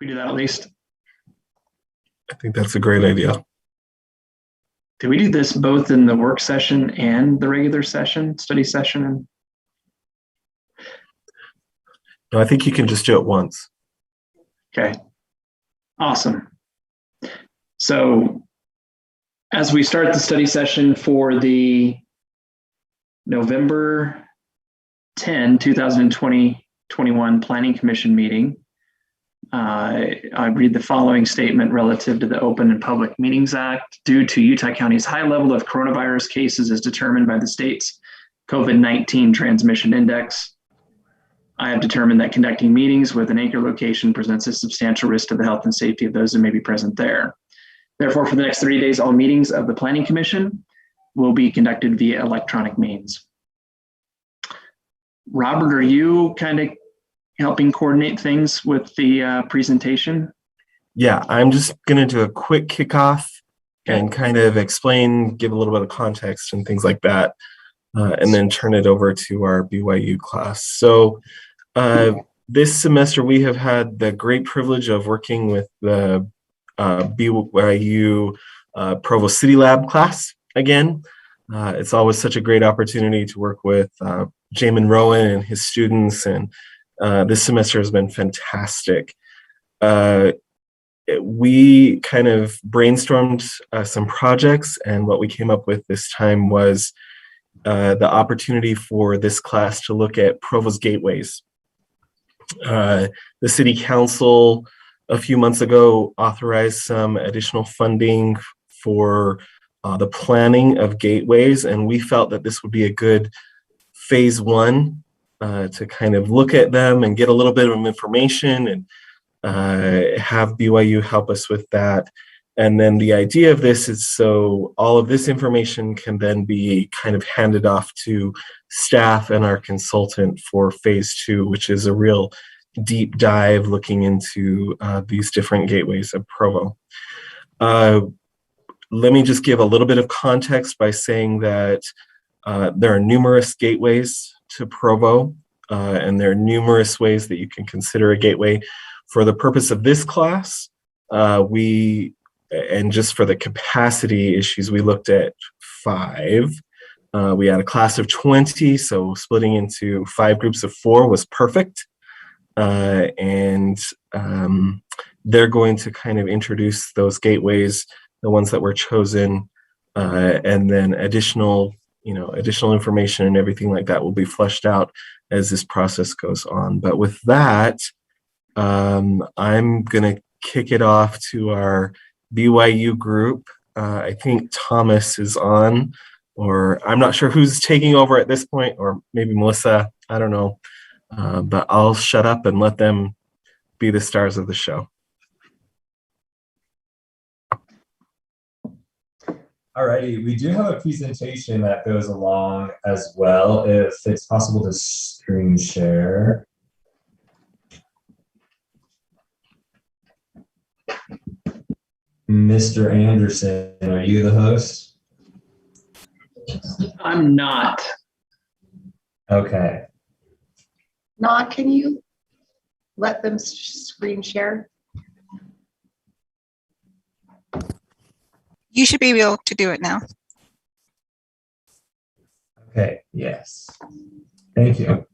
We do that at least. I think that's a great idea. Do we do this both in the work session and the regular session, study session? No, I think you can just do it once. Okay, awesome. So as we start the study session for the November 10, 2021 Planning Commission meeting, I read the following statement relative to the Open and Public Meetings Act. Due to Utah County's high level of coronavirus cases as determined by the state's COVID-19 transmission index, I have determined that conducting meetings with an anchor location presents a substantial risk to the health and safety of those who may be present there. Therefore, for the next 30 days, all meetings of the Planning Commission will be conducted via electronic means. Robert, are you kind of helping coordinate things with the presentation? Yeah, I'm just going to do a quick kickoff and kind of explain, give a little bit of context and things like that, and then turn it over to our BYU class. So this semester, we have had the great privilege of working with the BYU Provo City Lab class again. It's always such a great opportunity to work with Jamin Rowan and his students, and this semester has been fantastic. We kind of brainstormed some projects, and what we came up with this time was the opportunity for this class to look at Provo's gateways. The City Council a few months ago authorized some additional funding for the planning of gateways, and we felt that this would be a good phase one to kind of look at them and get a little bit of information and have BYU help us with that. And then the idea of this is so all of this information can then be kind of handed off to staff and our consultant for phase two, which is a real deep dive looking into these different gateways of Provo. Let me just give a little bit of context by saying that there are numerous gateways to Provo, and there are numerous ways that you can consider a gateway. For the purpose of this class, and just for the capacity issues, we looked at 5. We had a class of 20, so splitting into 5 groups of 4 was perfect. And they're going to kind of introduce those gateways, the ones that were chosen, and then additional information and everything like that will be fleshed out as this process goes on. But with that, I'm going to kick it off to our BYU group. I think Thomas is on, or I'm not sure who's taking over at this point, or maybe Melissa, I don't know. But I'll shut up and let them be the stars of the show. Alrighty, we do have a presentation that goes along as well. If it's possible to screen share. Mr. Anderson, are you the host? I'm not. Okay. Not, can you let them screen share? You should be able to do it now. Okay, yes. Thank you.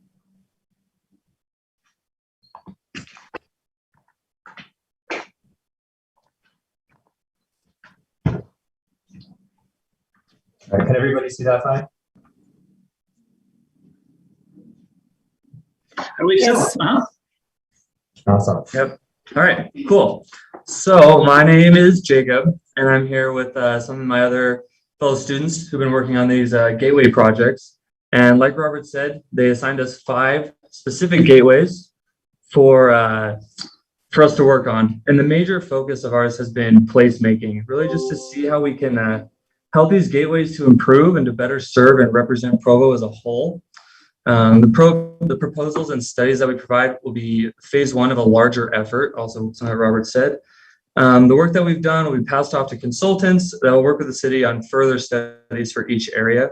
All right, can everybody see that fine? Yes. Awesome. Yep. All right, cool. So my name is Jacob, and I'm here with some of my other fellow students who've been working on these gateway projects. And like Robert said, they assigned us 5 specific gateways for us to work on. And the major focus of ours has been placemaking, really just to see how we can help these gateways to improve and to better serve and represent Provo as a whole. The proposals and studies that we provide will be phase 1 of a larger effort, also something that Robert said. The work that we've done will be passed off to consultants that will work with the city on further studies for each area,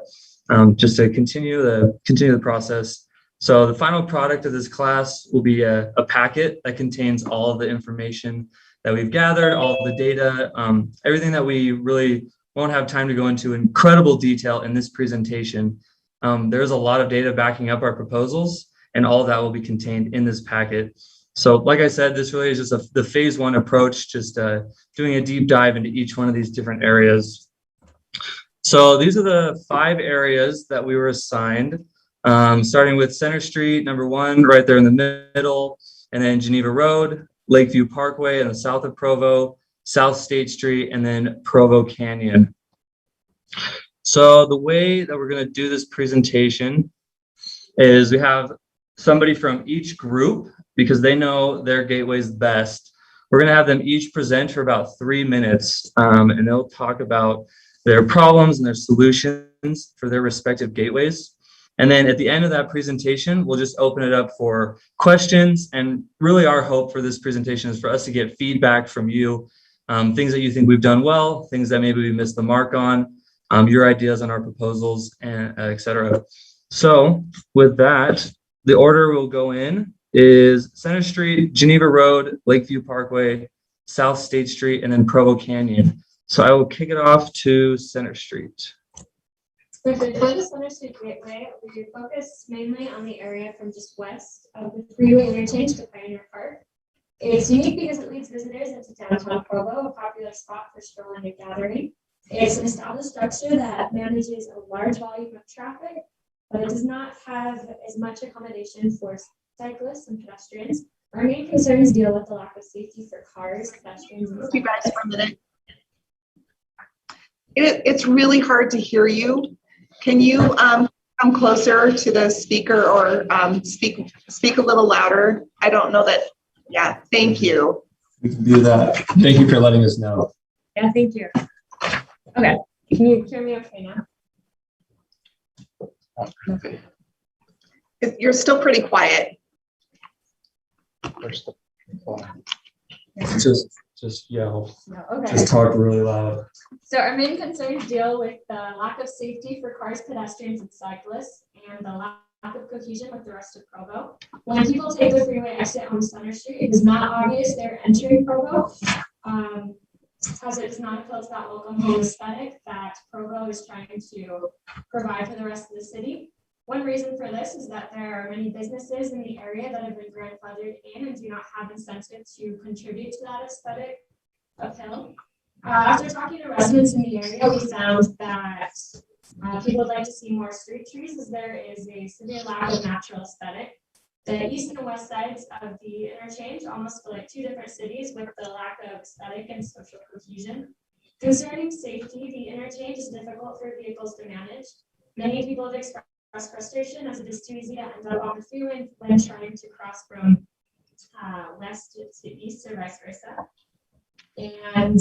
just to continue the process So the final product of this class will be a packet that contains all of the information that we've gathered, all of the data, everything that we really won't have time to go into incredible detail in this presentation. There's a lot of data backing up our proposals, and all of that will be contained in this packet. So like I said, this really is just the phase one approach, just doing a deep dive into each one of these different areas. So these are the 5 areas that we were assigned, starting with Center Street, number 1, right there in the middle, and then Geneva Road, Lakeview Parkway in the south of Provo, South State Street, and then Provo Canyon. So the way that we're going to do this presentation is we have somebody from each group, because they know their gateways best. We're going to have them each present for about 3 minutes, and they'll talk about their problems and their solutions for their respective gateways. And then at the end of that presentation, we'll just open it up for questions. And really our hope for this presentation is for us to get feedback from you, things that you think we've done well, things that maybe we missed the mark on, your ideas on our proposals, and et cetera. So with that, the order we'll go in is Center Street, Geneva Road, Lakeview Parkway, South State Street, and then Provo Canyon. So I will kick it off to Center Street. For the Center Street Gateway, we focus mainly on the area from just west of the freeway interchange to Pioneer Park. It's unique because it leads visitors into downtown Provo, a popular spot for strolling and gathering. It's an established structure that manages a large volume of traffic, but it does not have as much accommodation for cyclists and pedestrians. Our main concerns deal with the lack of safety for cars, pedestrians, and You guys for a minute. It's really hard to hear you. Can you come closer to the speaker or speak a little louder? I don't know that. Yeah, thank you. We can do that. Thank you for letting us know. Yeah, thank you. Okay, can you hear me okay now? You're still pretty quiet. Just yell. No, okay. Just talk really loud. So our main concerns deal with the lack of safety for cars, pedestrians, and cyclists, and the lack of cohesion with the rest of Provo. When people take the freeway exit on Center Street, it is not obvious they're entering Provo, as it does not appeal to that welcome home aesthetic that Provo is trying to provide for the rest of the city. One reason for this is that there are many businesses in the area that have been grandfathered in and do not have incentive to contribute to that aesthetic appeal. After talking to residents in the area, we found that people would like to see more street trees, as there is a severe lack of natural aesthetic. The east and west sides of the interchange almost feel like 2 different cities with the lack of aesthetic and social cohesion. Concerning safety, the interchange is difficult for vehicles to manage. Many people have expressed frustration as it is too easy to end up on the freeway when trying to cross from west to east or vice versa. And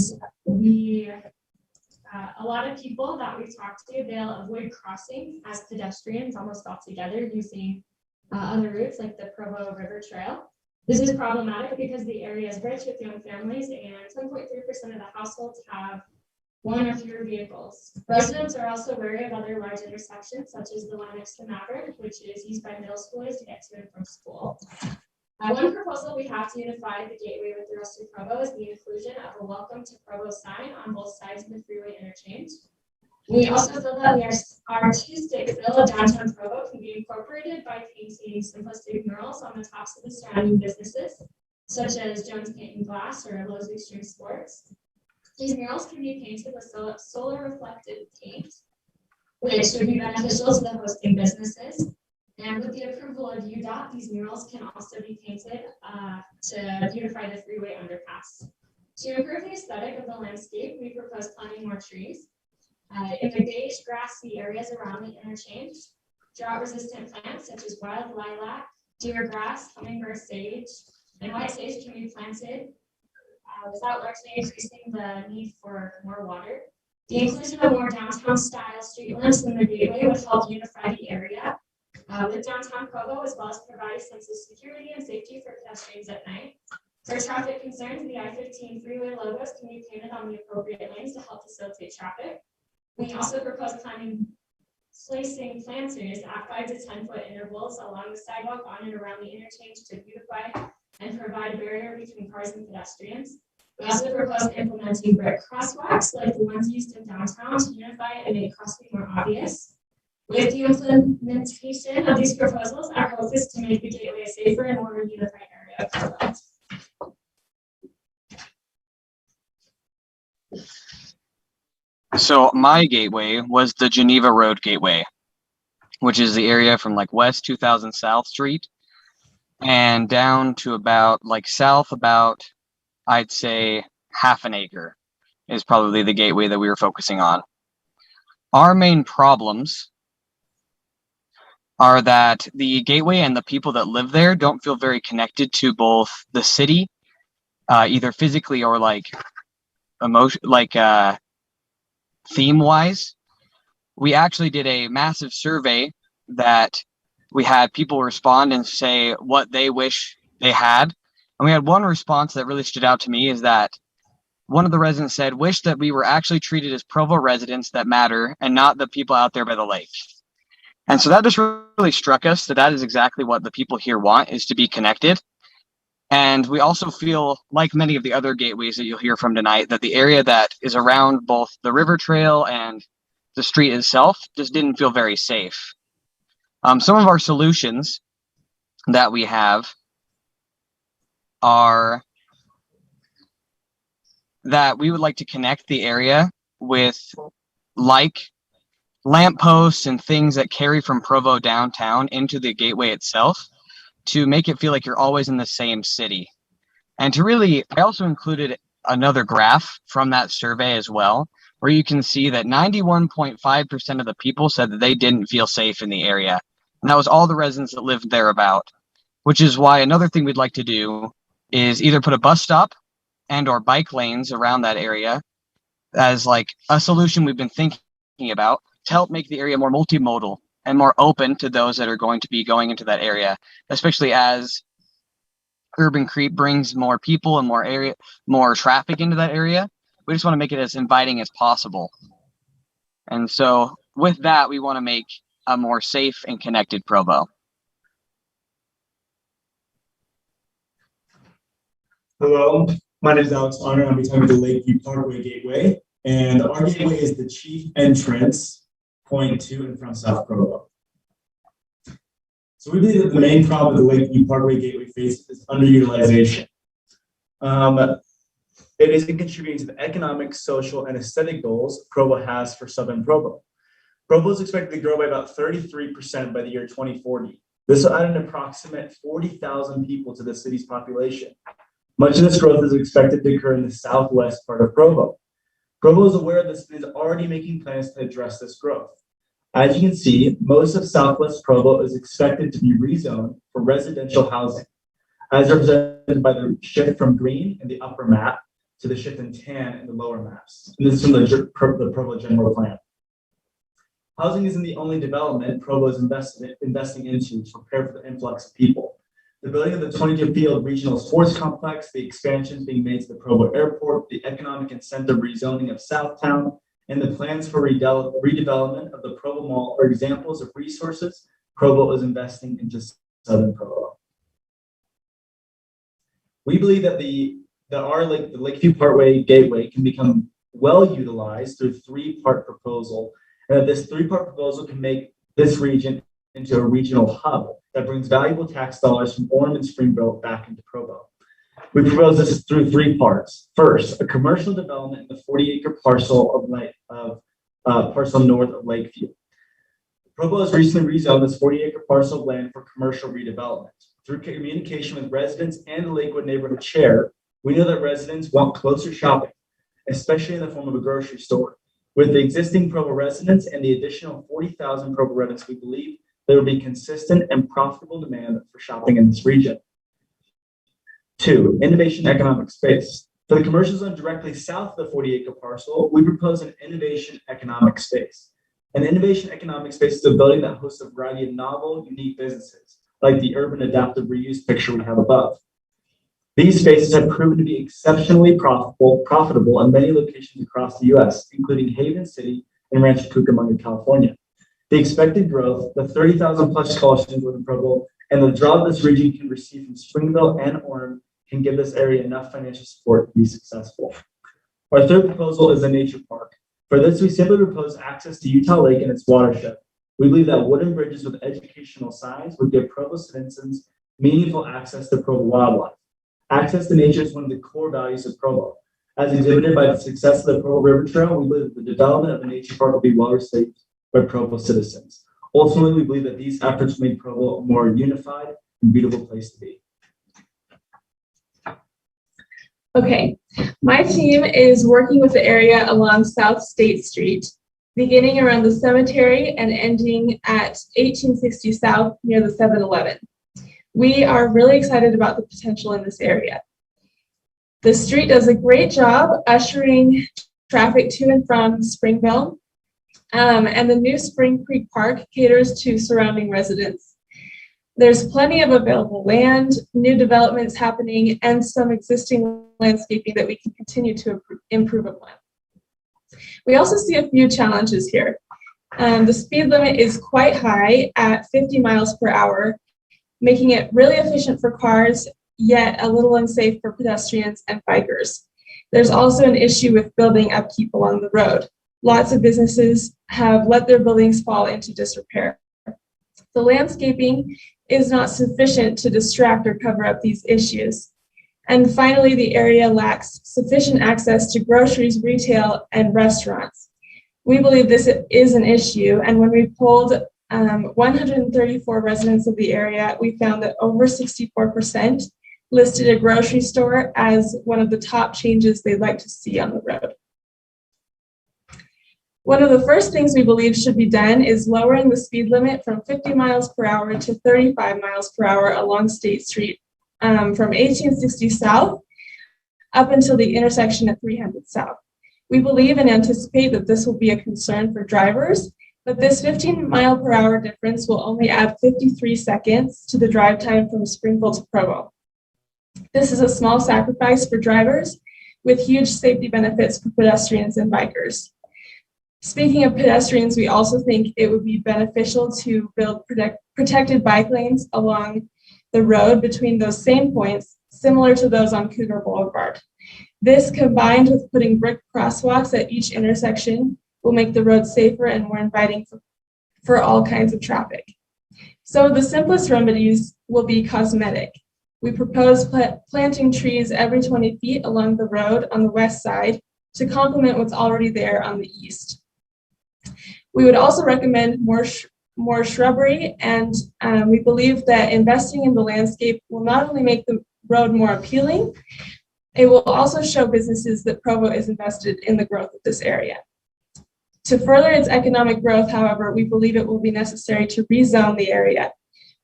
a lot of people that we've talked to, they'll avoid crossing as pedestrians almost altogether using other routes like the Provo River Trail. This is problematic because the area is rich with young families and 10.3% of the households have 1 or fewer vehicles. Residents are also wary of other large intersections, such as the one next to Maverick, which is used by middle schoolers to get to and from school. One proposal we have to unify the gateway with the rest of Provo is the inclusion of a welcome to Provo sign on both sides of the freeway interchange. We also feel that our artistic feel of downtown Provo can be incorporated by painting simplistic murals on the tops of the surrounding businesses, such as Jones Paint and Glass or Lowe's Extreme Sports. These murals can be painted with solar reflective paint, which would be beneficial to the hosting businesses. And with the approval of UDOT, these murals can also be painted to beautify the freeway underpass. To improve the aesthetic of the landscape, we propose planting more trees. In the beige grassy areas around the interchange, drought-resistant plants such as wild lilac, deer grass, hummingbird sage, and white sage can be planted without largely increasing the need for more water. The inclusion of more downtown-style street lamps in the gateway would help unify the area with downtown Provo, as well as provide a sense of security and safety for pedestrians at night. For traffic concerns, the I-15 freeway logos can be painted on the appropriate lanes to help facilitate traffic. We also propose planting placing planters at 5 to 10 foot intervals along the sidewalk on and around the interchange to beautify and provide a barrier between cars and pedestrians. We also propose implementing brick crosswalks like the ones used in downtown to unify and make crossing more obvious. With the implementation of these proposals, our hope is to make the gateway a safer and more unified area of Provo. So my gateway was the Geneva Road Gateway, which is the area from like West 2000 South Street and down to about like south about, I'd say, half an acre is probably the gateway that we were focusing on. Our main problems are that the gateway and the people that live there don't feel very connected to both the city, either physically or like theme wise. We actually did a massive survey that we had people respond and say what they wish they had. And we had one response that really stood out to me, is that one of the residents said, wish that we were actually treated as Provo residents that matter and not the people out there by the lake. And so that just really struck us that is exactly what the people here want, is to be connected. And we also feel, like many of the other gateways that you'll hear from tonight, that the area that is around both the river trail and the street itself just didn't feel very safe. Some of our solutions that we have are that we would like to connect the area with like lampposts and things that carry from Provo downtown into the gateway itself, to make it feel like you're always in the same city. And to really, I also included another graph from that survey as well, where you can see that 91.5% of the people said that they didn't feel safe in the area. And that was all the residents that lived thereabout, which is why another thing we'd like to do is either put a bus stop and or bike lanes around that area as like a solution we've been thinking about to help make the area more multimodal and more open to those that are going to be going into that area, especially as urban creep brings more people and more traffic into that area. We just want to make it as inviting as possible. And so with that, we want to make a more safe and connected Provo. Hello, my name is Alex Honor. I'll be talking about the Lakeview Parkway Gateway. And our gateway is the chief entrance point to and from South Provo. So we believe that the main problem the Lakeview Parkway Gateway faces is underutilization. It isn't contributing to the economic, social, and aesthetic goals Provo has for Southern Provo. Provo is expected to grow by about 33% by the year 2040. This will add an approximate 40,000 people to the city's population. Much of this growth is expected to occur in the southwest part of Provo. Provo is aware of this and is already making plans to address this growth. As you can see, most of Southwest Provo is expected to be rezoned for residential housing, as represented by the shift from green in the upper map to the shift in tan in the lower maps. And this is from the Provo General Plan. Housing isn't the only development Provo is investing into to prepare for the influx of people. The building of the 22-field regional sports complex, the expansions being made to the Provo Airport, the economic incentive rezoning of Southtown, and the plans for redevelopment of the Provo Mall are examples of resources Provo is investing into Southern Provo. We believe that the Lakeview Parkway Gateway can become well utilized through a three-part proposal, and that this three-part proposal can make this region into a regional hub that brings valuable tax dollars from Orem and Springville back into Provo. We propose this through three parts. First, a commercial development in the 40-acre parcel parcel north of Lakeview. Provo has recently rezoned this 40-acre parcel of land for commercial redevelopment. Through communication with residents and the Lakewood Neighborhood Chair, we know that residents want closer shopping, especially in the form of a grocery store. With the existing Provo residents and the additional 40,000 Provo residents, we believe there will be consistent and profitable demand for shopping in this region. Two, innovation economic space. For the commercial zone directly south of the 40-acre parcel, we propose an innovation economic space. An innovation economic space is a building that hosts a variety of novel, unique businesses, like the urban adaptive reuse picture we have above. These spaces have proven to be exceptionally profitable in many locations across the U.S., including Haven City and Rancho Cucamonga, California. the expected growth, the 30,000 plus college students within Provo, and the draw this region can receive from Springville and Orem can give this area enough financial support to be successful. Our third proposal is a nature park. For this, we simply propose access to Utah Lake and its watershed. We believe that wooden bridges with educational signs would give Provo citizens meaningful access to Provo wildlife. Access to nature is one of the core values of Provo. As exhibited by the success of the Provo River Trail, we believe that the development of the nature park will be well received by Provo citizens. Ultimately, we believe that these efforts make Provo a more unified and beautiful place to be. Okay, my team is working with the area along South State Street, beginning around the cemetery and ending at 1860 South near the 7-Eleven. We are really excited about the potential in this area. The street does a great job ushering traffic to and from Springville, and the new Spring Creek Park caters to surrounding residents. There's plenty of available land, new developments happening, and some existing landscaping that we can continue to improve upon. We also see a few challenges here. The speed limit is quite high at 50 miles per hour, making it really efficient for cars, yet a little unsafe for pedestrians and bikers. There's also an issue with building upkeep along the road. Lots of businesses have let their buildings fall into disrepair. The landscaping is not sufficient to distract or cover up these issues. And finally, the area lacks sufficient access to groceries, retail, and restaurants. We believe this is an issue, and when we polled 134 residents of the area, we found that over 64% listed a grocery store as one of the top changes they'd like to see on the road. One of the first things we believe should be done is lowering the speed limit from 50 miles per hour to 35 miles per hour along State Street from 1860 South up until the intersection at 300 South. We believe and anticipate that this will be a concern for drivers, but this 15 mile per hour difference will only add 53 seconds to the drive time from Springville to Provo. This is a small sacrifice for drivers with huge safety benefits for pedestrians and bikers. Speaking of pedestrians, we also think it would be beneficial to build protected bike lanes along the road between those same points, similar to those on Cougar Boulevard. This, combined with putting brick crosswalks at each intersection, will make the road safer and more inviting for all kinds of traffic. So the simplest remedies will be cosmetic. We propose planting trees every 20 feet along the road on the west side to complement what's already there on the east. We would also recommend more shrubbery, and we believe that investing in the landscape will not only make the road more appealing, it will also show businesses that Provo is invested in the growth of this area. To further its economic growth, however, we believe it will be necessary to rezone the area.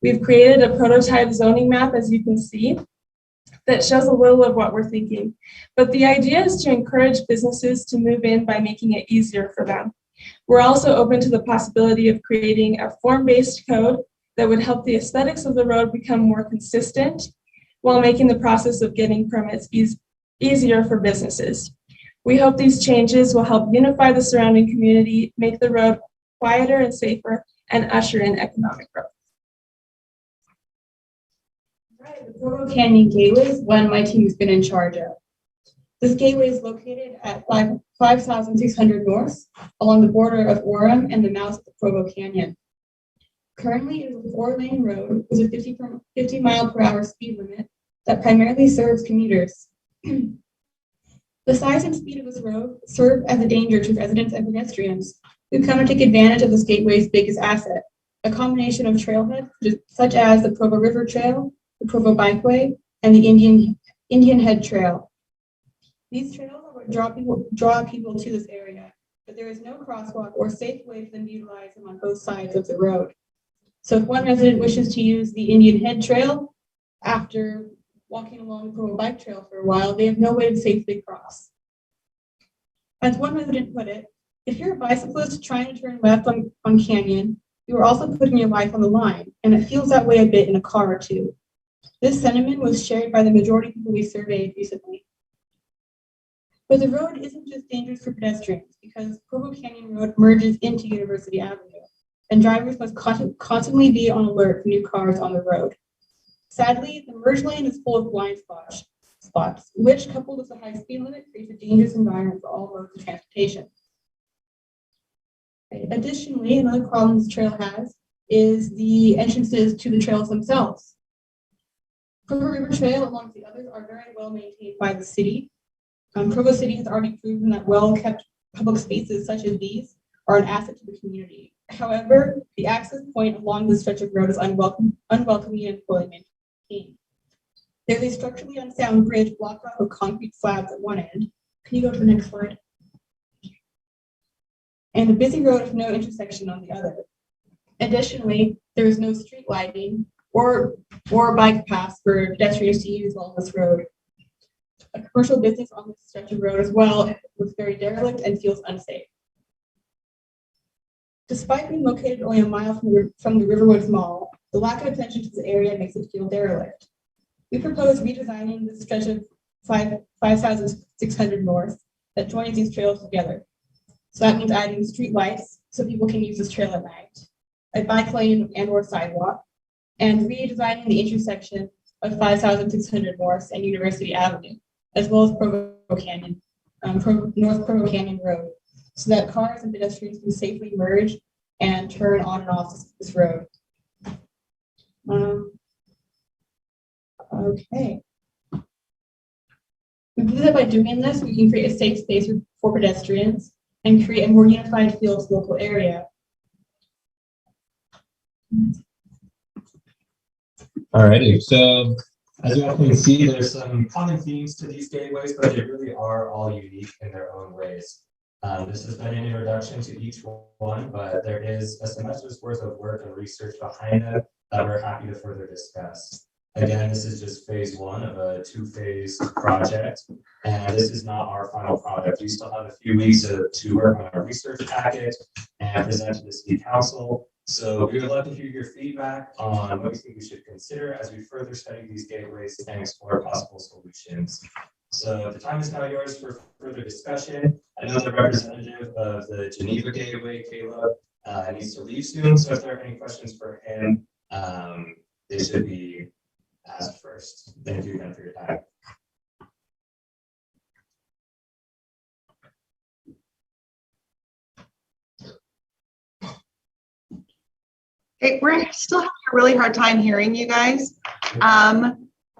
We've created a prototype zoning map, as you can see, that shows a little of what we're thinking. But the idea is to encourage businesses to move in by making it easier for them. We're also open to the possibility of creating a form-based code that would help the aesthetics of the road become more consistent while making the process of getting permits easier for businesses. We hope these changes will help unify the surrounding community, make the road quieter and safer, and usher in economic growth. Right, the Provo Canyon Gateway is one my team has been in charge of. This gateway is located at 5,600 north along the border of Orem and the mouth of the Provo Canyon. Currently, it is a 4-lane road with a 50 mile per hour speed limit that primarily serves commuters. The size and speed of this road serve as a danger to residents and pedestrians who come to take advantage of this gateway's biggest asset, a combination of trailheads such as the Provo River Trail, the Provo Bikeway, and the Indian Head Trail. These trails are what draw people to this area, but there is no crosswalk or safe way for them to utilize them on both sides of the road. So if one resident wishes to use the Indian Head Trail after walking along the Provo Bike Trail for a while, they have no way to safely cross. As one resident put it, if you're a bicyclist trying to turn left on Canyon, you are also putting your life on the line, and it feels that way a bit in a car or two. This sentiment was shared by the majority of people we surveyed recently. But the road isn't just dangerous for pedestrians because Provo Canyon Road merges into University Avenue. and drivers must constantly be on alert for new cars on the road. Sadly, the merge lane is full of blind spots, which, coupled with the high speed limit, creates a dangerous environment for all modes of transportation. Additionally, another problem this trail has is the entrances to the trails themselves. Provo River Trail, along with the others, are very well maintained by the city. Provo City has already proven that well-kept public spaces such as these are an asset to the community. However, the access point along this stretch of road is unwelcoming and poorly maintained. There's a structurally unsound bridge blocked off with concrete slabs at one end. Can you go to the next slide? And a busy road with no intersection on the other. Additionally, there is no street lighting or bike paths for pedestrians to use along this road. A commercial business on this stretch of road as well looks very derelict and feels unsafe. Despite being located only a mile from the Riverwoods Mall, the lack of attention to the area makes it feel derelict. We propose redesigning this stretch of 5,600 north that joins these trails together. So that means adding street lights so people can use this trail at night, a bike lane and or sidewalk, and redesigning the intersection of 5,600 North and University Avenue, as well as Provo Canyon, North Provo Canyon Road, so that cars and pedestrians can safely merge and turn on and off this road. Okay. We believe that by doing this, we can create a safe space for pedestrians and create a more unified feel to the local area. Alrighty, so as you all can see, there's some common themes to these gateways, but they really are all unique in their own ways. This has been an introduction to each one, but there is a semester's worth of work and research behind them that we're happy to further discuss. Again, this is just phase one of a two-phase project, and this is not our final product. We still have a few weeks to work on our research packet and present to the city council. So we would love to hear your feedback on what you think we should consider as we further study these gateways and explore possible solutions. So the time is now yours for further discussion. I know the representative of the Geneva Gateway, Caleb, needs to leave soon. So if there are any questions for him, they should be asked first. Thank you again for your time. Hey, we're still having a really hard time hearing you guys.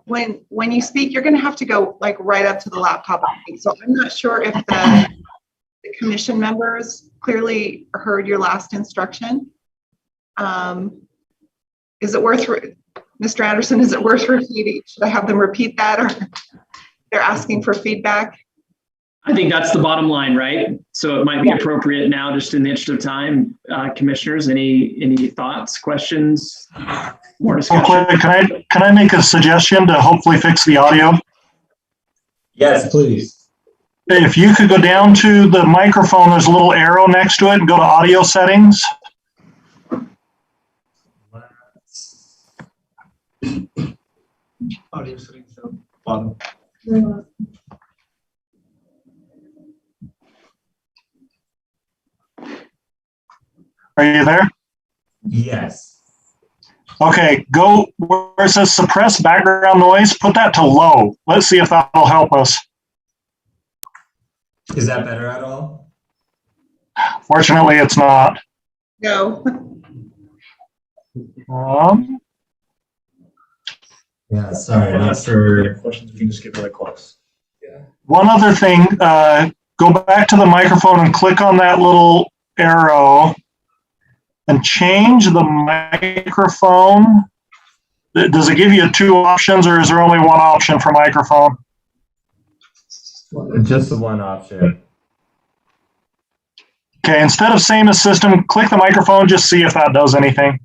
When you speak, you're going to have to go like right up to the laptop. So I'm not sure if the commission members clearly heard your last instruction. Is it worth, Mr. Anderson, is it worth repeating? Should I have them repeat that, or they're asking for feedback? I think that's the bottom line, right? So it might be appropriate now, just in the interest of time, commissioners, any thoughts, questions, more discussion? Can I make a suggestion to hopefully fix the audio? Yes, please. If you could go down to the microphone, there's a little arrow next to it, and go to audio settings. Audio settings at the bottom. Are you there? Yes. Okay, go where it says suppress background noise, put that to low. Let's see if that'll help us. Is that better at all? Fortunately, it's not. No. Yeah, sorry, not sure. Questions, we can just get really close. Yeah. One other thing, go back to the microphone and click on that little arrow and change the microphone. Does it give you two options, or is there only one option for microphone? Just the one option. Okay, instead of same as system, click the microphone, just see if that does anything.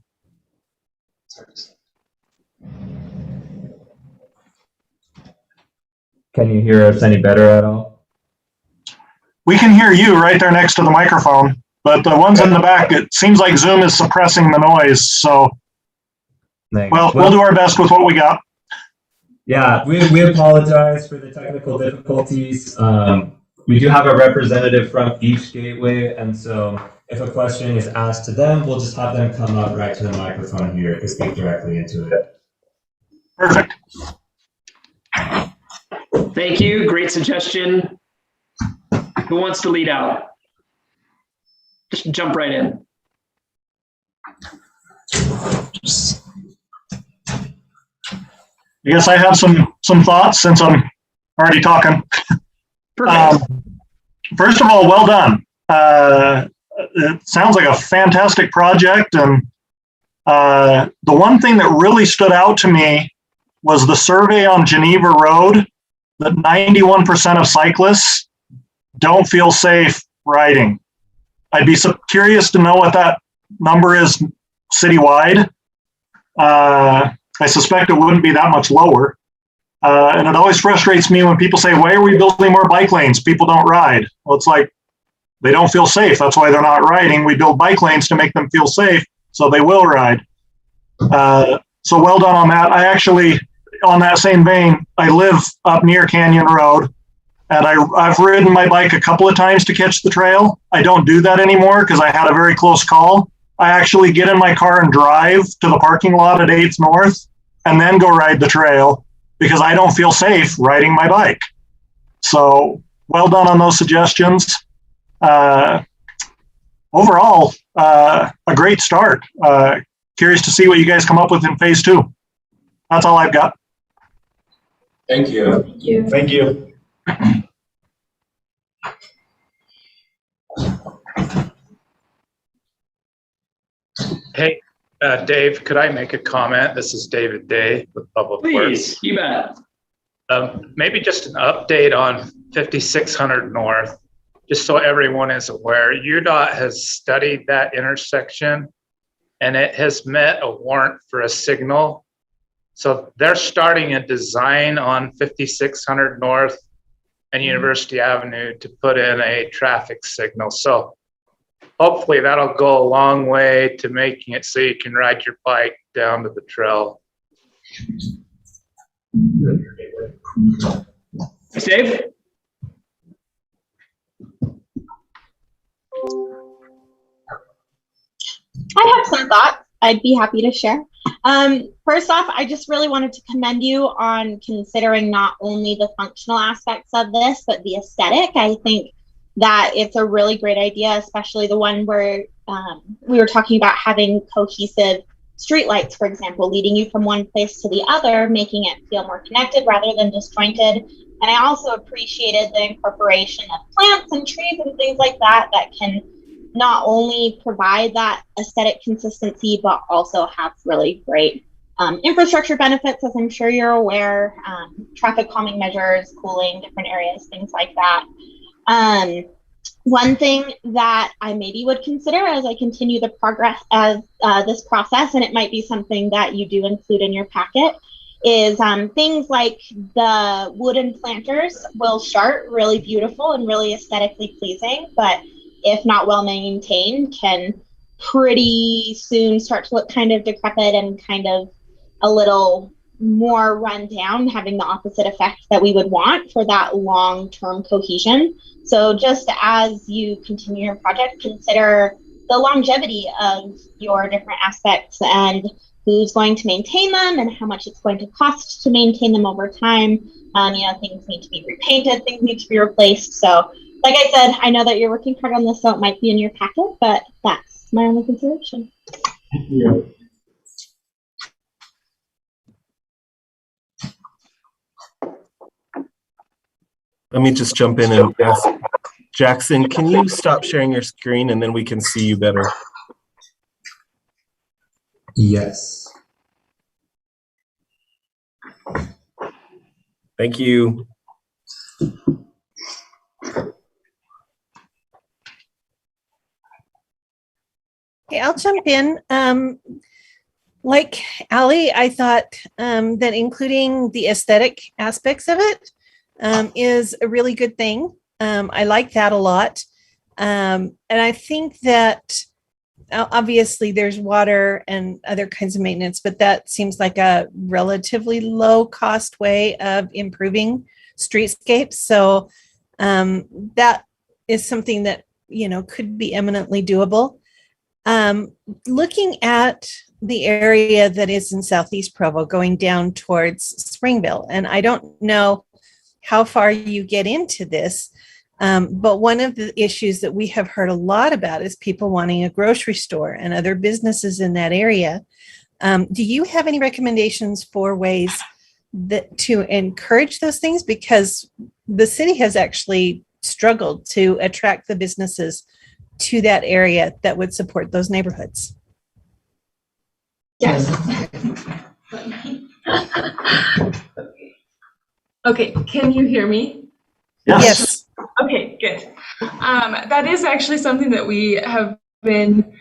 Can you hear us any better at all? We can hear you right there next to the microphone, but the ones in the back, it seems like Zoom is suppressing the noise. So, well, we'll do our best with what we got. Yeah, we apologize for the technical difficulties. We do have a representative from each gateway, and so if a question is asked to them, we'll just have them come up right to the microphone here to speak directly into it. Perfect. Thank you. Great suggestion. Who wants to lead out? Just jump right in. I guess I have some thoughts since I'm already talking. Perfect. First of all, well done. It sounds like a fantastic project, and the one thing that really stood out to me was the survey on Geneva Road that 91% of cyclists don't feel safe riding. I'd be so curious to know what that number is citywide. I suspect it wouldn't be that much lower. And it always frustrates me when people say, why are we building more bike lanes? People don't ride. Well, it's like, they don't feel safe. That's why they're not riding. We build bike lanes to make them feel safe, so they will ride. So well done on that. I actually, on that same vein, I live up near Canyon Road, and I've ridden my bike a couple of times to catch the trail. I don't do that anymore because I had a very close call. I actually get in my car and drive to the parking lot at 8th North and then go ride the trail because I don't feel safe riding my bike. So well done on those suggestions. Overall, a great start. Curious to see what you guys come up with in phase 2. That's all I've got. Thank you. Thank you. Thank you. Hey, Dave, could I make a comment? This is David Day with Public Please, Works. you bet. Maybe just an update on 5600 North, just so everyone is aware. UDOT has studied that intersection and it has met a warrant for a signal. So they're starting a design on 5600 North and University Avenue to put in a traffic signal. So hopefully that'll go a long way to making it so you can ride your bike down to the trail. Dave? I have some thoughts I'd be happy to share. First off, I just really wanted to commend you on considering not only the functional aspects of this, but the aesthetic. I think that it's a really great idea, especially the one where we were talking about having cohesive streetlights, for example, leading you from one place to the other, making it feel more connected rather than disjointed. And I also appreciated the incorporation of plants and trees and things like that that can not only provide that aesthetic consistency, but also have really great infrastructure benefits, as I'm sure you're aware, traffic calming measures, cooling, different areas, things like that. One thing that I maybe would consider as I continue the progress as this process, and it might be something that you do include in your packet, is things like the wooden planters will start really beautiful and really aesthetically pleasing, but if not well maintained, can pretty soon start to look kind of decrepit and kind of a little more run down, having the opposite effect that we would want for that long-term cohesion. So just as you continue your project, consider the longevity of your different aspects and who's going to maintain them and how much it's going to cost to maintain them over time. Things need to be repainted, things need to be replaced. So like I said, I know that you're working hard on this, so it might be in your packet, but that's my only consideration. Thank you. Let me just jump in and ask Jackson, can you stop sharing your screen and then we can see you better? Yes. Thank you. Okay, I'll jump in. Like Allie, I thought that including the aesthetic aspects of it is a really good thing. I like that a lot. And I think that obviously there's water and other kinds of maintenance, but that seems like a relatively low cost way of improving streetscapes. So that is something that could be eminently doable. Looking at the area that is in Southeast Provo going down towards Springville, and I don't know how far you get into this, but one of the issues that we have heard a lot about is people wanting a grocery store and other businesses in that area. Do you have any recommendations for ways to encourage those things? Because the city has actually struggled to attract the businesses to that area that would support those neighborhoods. Yes. Okay, can you hear me? Yes. Okay, good. That is actually something that we have been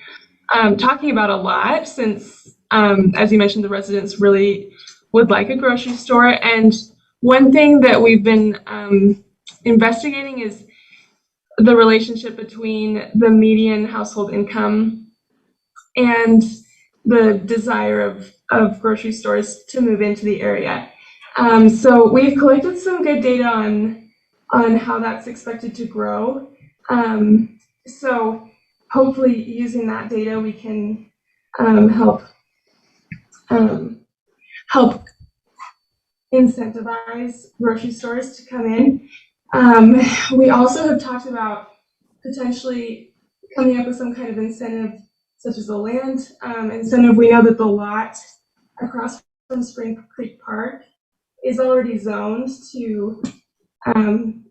talking about a lot since, as you mentioned, the residents really would like a grocery store. And one thing that we've been investigating is the relationship between the median household income and the desire of grocery stores to move into the area. So we've collected some good data on how that's expected to grow. So hopefully using that data, we can help incentivize grocery stores to come in. We also have talked about potentially coming up with some kind of incentive, such as a land incentive. We know that the lot across from Spring Creek Park is already zoned to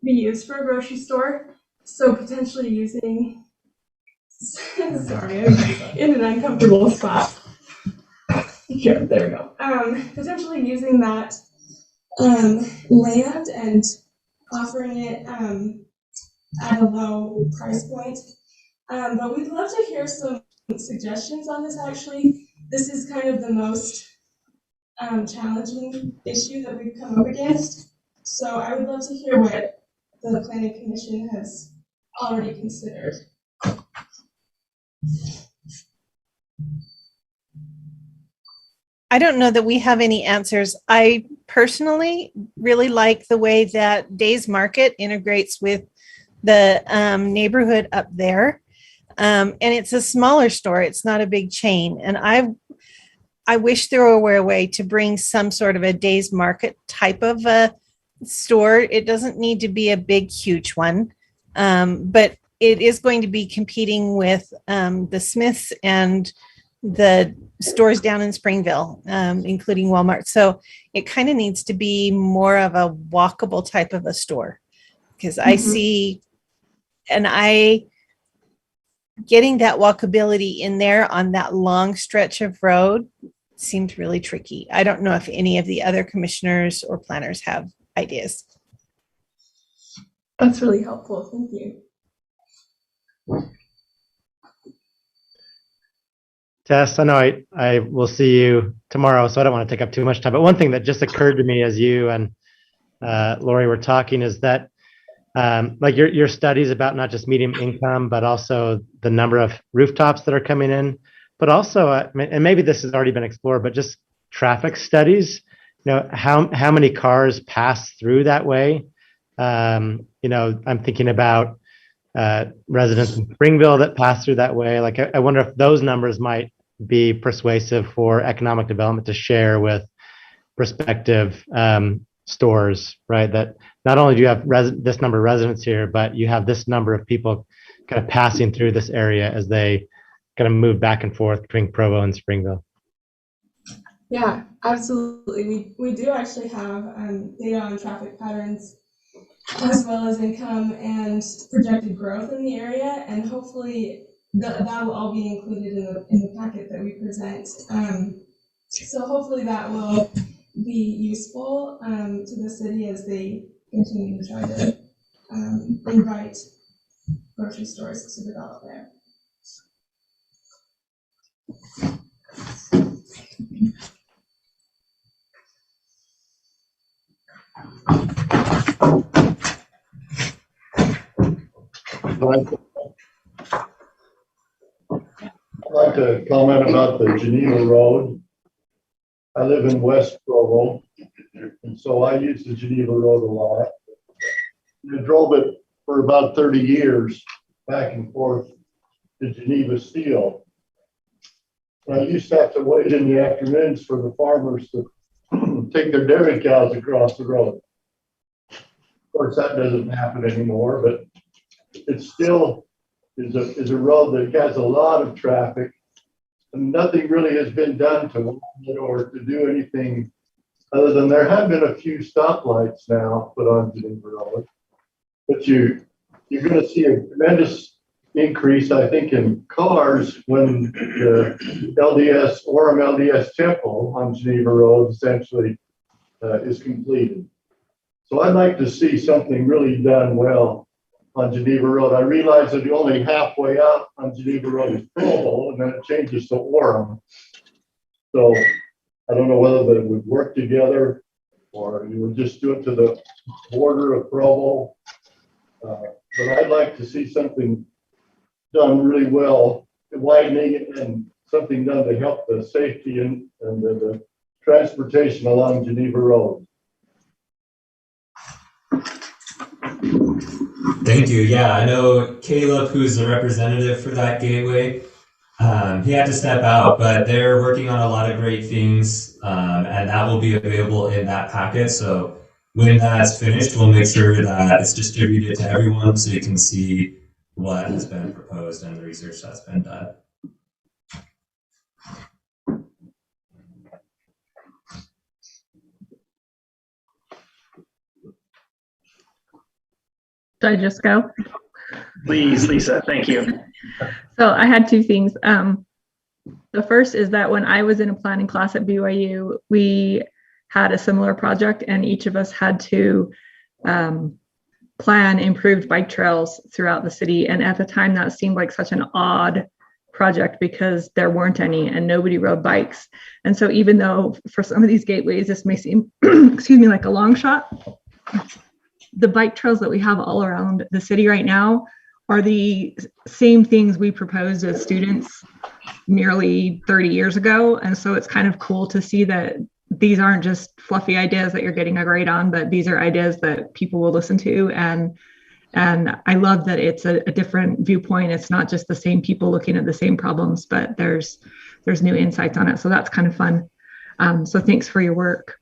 be used for a grocery store. So potentially using, sorry, I'm in an uncomfortable spot. Here, there we go. Potentially using that land and offering it at a low price point. But we'd love to hear some suggestions on this, actually. This is kind of the most challenging issue that we've come up against. So I would love to hear what the Planning Commission has already considered. I don't know that we have any answers. I personally really like the way that Days Market integrates with the neighborhood up there. And it's a smaller store. It's not a big chain. And I wish there were a way to bring some sort of a Days Market type of a store. It doesn't need to be a big, huge one. But it is going to be competing with the Smiths and the stores down in Springville, including Walmart. So it kind of needs to be more of a walkable type of a store, because I see, and getting that walkability in there on that long stretch of road seems really tricky. I don't know if any of the other commissioners or planners have ideas. That's really helpful. Thank you. Tess, I know I will see you tomorrow, so I don't want to take up too much time. But one thing that just occurred to me as you and Lori were talking is that like your studies about not just medium income, but also the number of rooftops that are coming in, but also, and maybe this has already been explored, but just traffic studies, how many cars pass through that way. I'm thinking about residents in Springville that pass through that way. Like, I wonder if those numbers might be persuasive for economic development to share with prospective stores, right? That not only do you have this number of residents here, but you have this number of people kind of passing through this area as they kind of move back and forth between Provo and Springville. Yeah, absolutely. We do actually have data on traffic patterns, as well as income and projected growth in the area, and hopefully that will all be included in the packet that we present. So hopefully that will be useful to the city as they continue to try to invite grocery stores to develop there. I'd like to comment about the Geneva Road. I live in West Provo, and so I use the Geneva Road a lot. I drove it for about 30 years, back and forth to Geneva Steele. And I used to have to wait in the afternoons for the farmers to take their dairy cows across the road. Of course, that doesn't happen anymore, but it still is a road that has a lot of traffic, and nothing really has been done to widen it or to do anything other than there have been a few stoplights now put on Geneva Road. But you're going to see a tremendous increase, I think, in cars when the LDS, Orem LDS Temple on Geneva Road essentially is completed. So I'd like to see something really done well on Geneva Road. I realize that only halfway out on Geneva Road is Provo, and then it changes to Orem. So I don't know whether they would work together or you would just do it to the border of Provo. But I'd like to see something done really well, widening it, and something done to help the safety and the transportation along Geneva Road. Thank you. Yeah, I know Caleb, who's the representative for that gateway. He had to step out, but they're working on a lot of great things, and that will be available in that packet. So when that's finished, we'll make sure that it's distributed to everyone so you can see what has been proposed and the research that's been done. Should I just go? Please, Lisa, thank you. So I had two things. The first is that when I was in a planning class at BYU, we had a similar project and each of us had to plan improved bike trails throughout the city. And at the time that seemed like such an odd project because there weren't any and nobody rode bikes. And so even though for some of these gateways, this may seem, excuse me, like a long shot, the bike trails that we have all around the city right now are the same things we proposed as students nearly 30 years ago. And so it's kind of cool to see that these aren't just fluffy ideas that you're getting a grade on, but these are ideas that people will listen to. And I love that it's a different viewpoint. It's not just the same people looking at the same problems, but there's new insights on it. So that's kind of fun. So thanks for your work.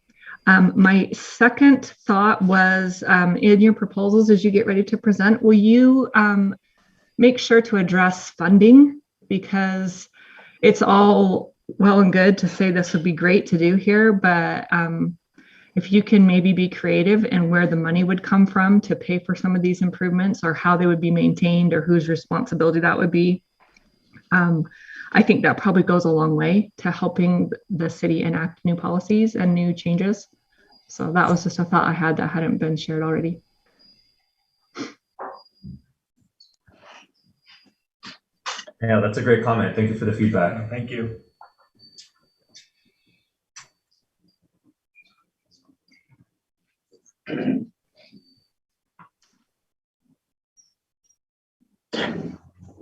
My second thought was in your proposals, as you get ready to present, will you make sure to address funding? Because it's all well and good to say this would be great to do here, but if you can maybe be creative in where the money would come from to pay for some of these improvements or how they would be maintained or whose responsibility that would be, I think that probably goes a long way to helping the city enact new policies and new changes. So that was just a thought I had that hadn't been shared already. Yeah, that's a great comment. Thank you for the feedback. Thank you.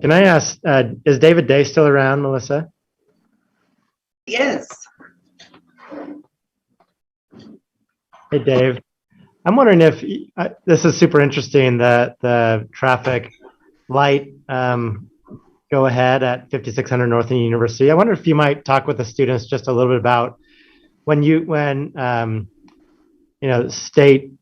Can I ask, is David Day still around, Melissa? Yes. Hey, Dave. I'm wondering if this is super interesting, the traffic light go ahead at 5600 North and University. I wonder if you might talk with the students just a little bit about when you know, the state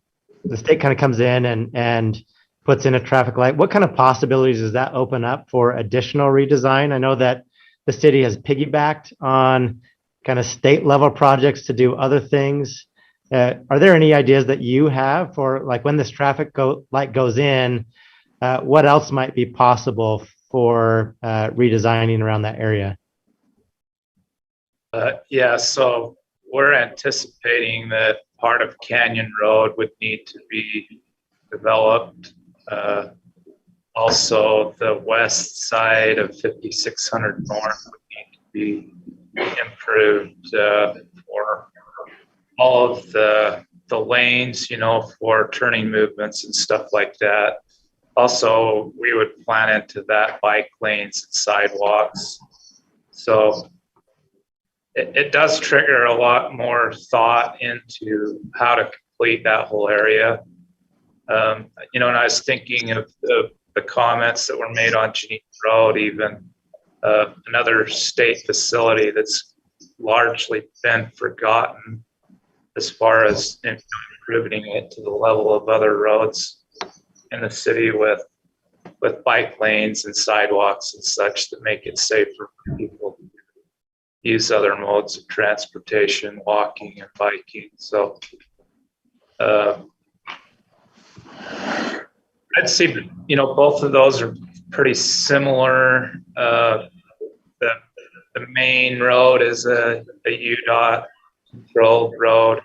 kind of comes in and puts in a traffic light. What kind of possibilities does that open up for additional redesign? I know that the city has piggybacked on kind of state level projects to do other things. Are there any ideas that you have for like when this traffic light goes in, what else might be possible for redesigning around that area? Yeah, so we're anticipating that part of Canyon Road would need to be developed. Also, the west side of 5600 North would need to be improved for all of the lanes, you know, for turning movements and stuff like that. Also, we would plan into that bike lanes and sidewalks. So it does trigger a lot more thought into how to complete that whole area. You know, and I was thinking of the the comments that were made on Geneva Road, even another state facility that's largely been forgotten as far as improving it to the level of other roads in the city with bike lanes and sidewalks and such that make it safer for people to use other modes of transportation, walking and biking. So I'd say, both of those are pretty similar. The main road is a UDOT controlled road.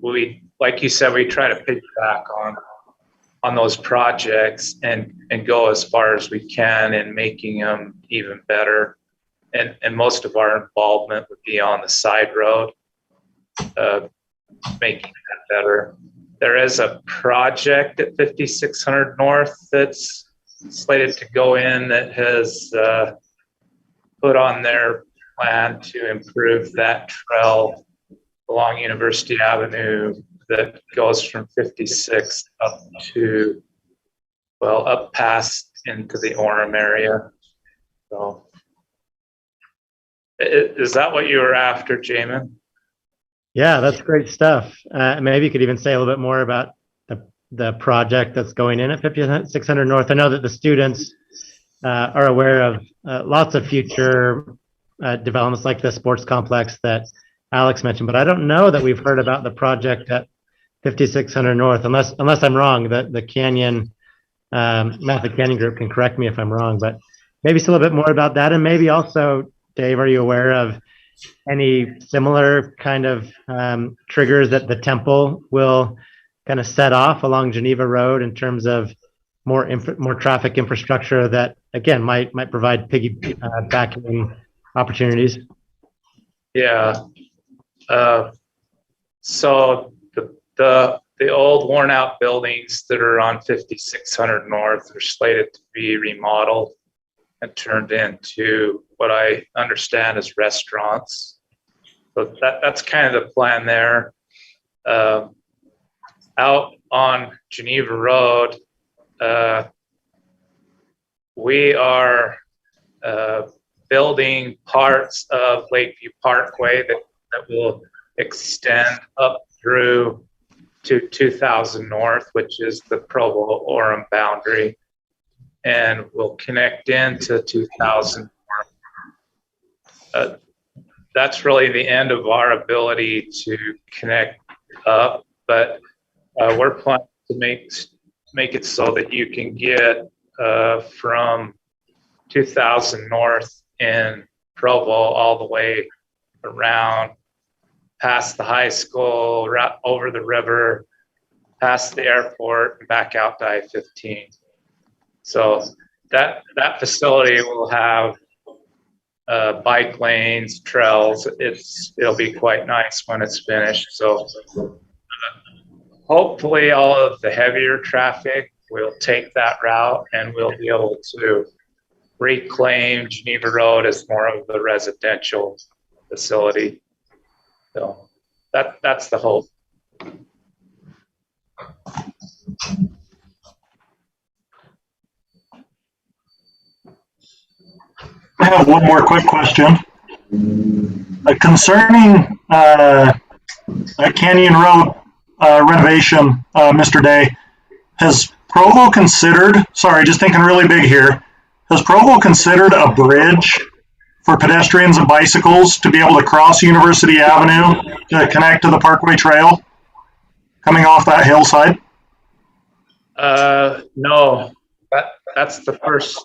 We, like you said, we try to piggyback on those projects and go as far as we can in making them even better. And most of our involvement would be on the side road, making that better. There is a project at 5600 North that's slated to go in that has put on their plan to improve that trail along University Avenue that goes from 56 up to, up past into the Orem area. So is that what you were after, Jamin? Yeah, that's great stuff. Maybe you could even say a little bit more about the project that's going in at 5600 North. I know that the students are aware of lots of future developments like the sports complex that Alex mentioned, but I don't know that we've heard about the project at 5600 North, unless I'm wrong. The Canyon, Method Canyon group can correct me if I'm wrong, but maybe a little bit more about that. And maybe also, Dave, are you aware of any similar kind of triggers that the temple will kind of set off along Geneva Road in terms of more traffic infrastructure that, again, might provide piggybacking opportunities? Yeah. So the old worn out buildings that are on 5600 North are slated to be remodeled and turned into what I understand as restaurants. So that's kind of the plan there. Out on Geneva Road, we are building parts of Lakeview Parkway that will extend up through to 2000 North, which is the Provo Orem boundary, and will connect into 2000 North. That's really the end of our ability to connect up, but we're planning to make it so that you can get from 2000 North in Provo all the way around past the high school, over the river, past the airport, and back out to I-15. So that facility will have bike lanes, trails. It'll be quite nice when it's finished. So hopefully all of the heavier traffic will take that route, and we'll be able to reclaim Geneva Road as more of the residential facility. So that's the hope. I have one more quick question. Concerning Canyon Road renovation, Mr. Day, has Provo considered, sorry, just thinking really big here, has Provo considered a bridge for pedestrians and bicycles to be able to cross University Avenue to connect to the Parkway Trail coming off that hillside? No, that's the first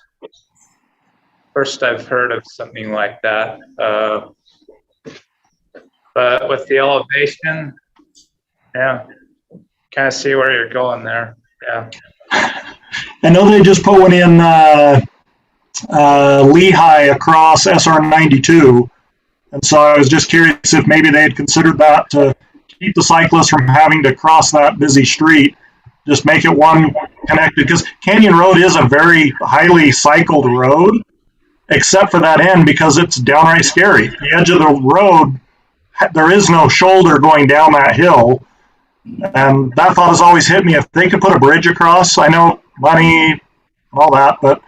I've heard of something like that. But with the elevation, yeah, kind of see where you're going there. Yeah. I know they just put one in Lehigh across SR 92. And so I was just curious if maybe they had considered that to keep the cyclists from having to cross that busy street. Just make it one connected, because Canyon Road is a very highly cycled road, except for that end, because it's downright scary. The edge of the road, there is no shoulder going down that hill. And that thought has always hit me. If they could put a bridge across, I know money, all that, but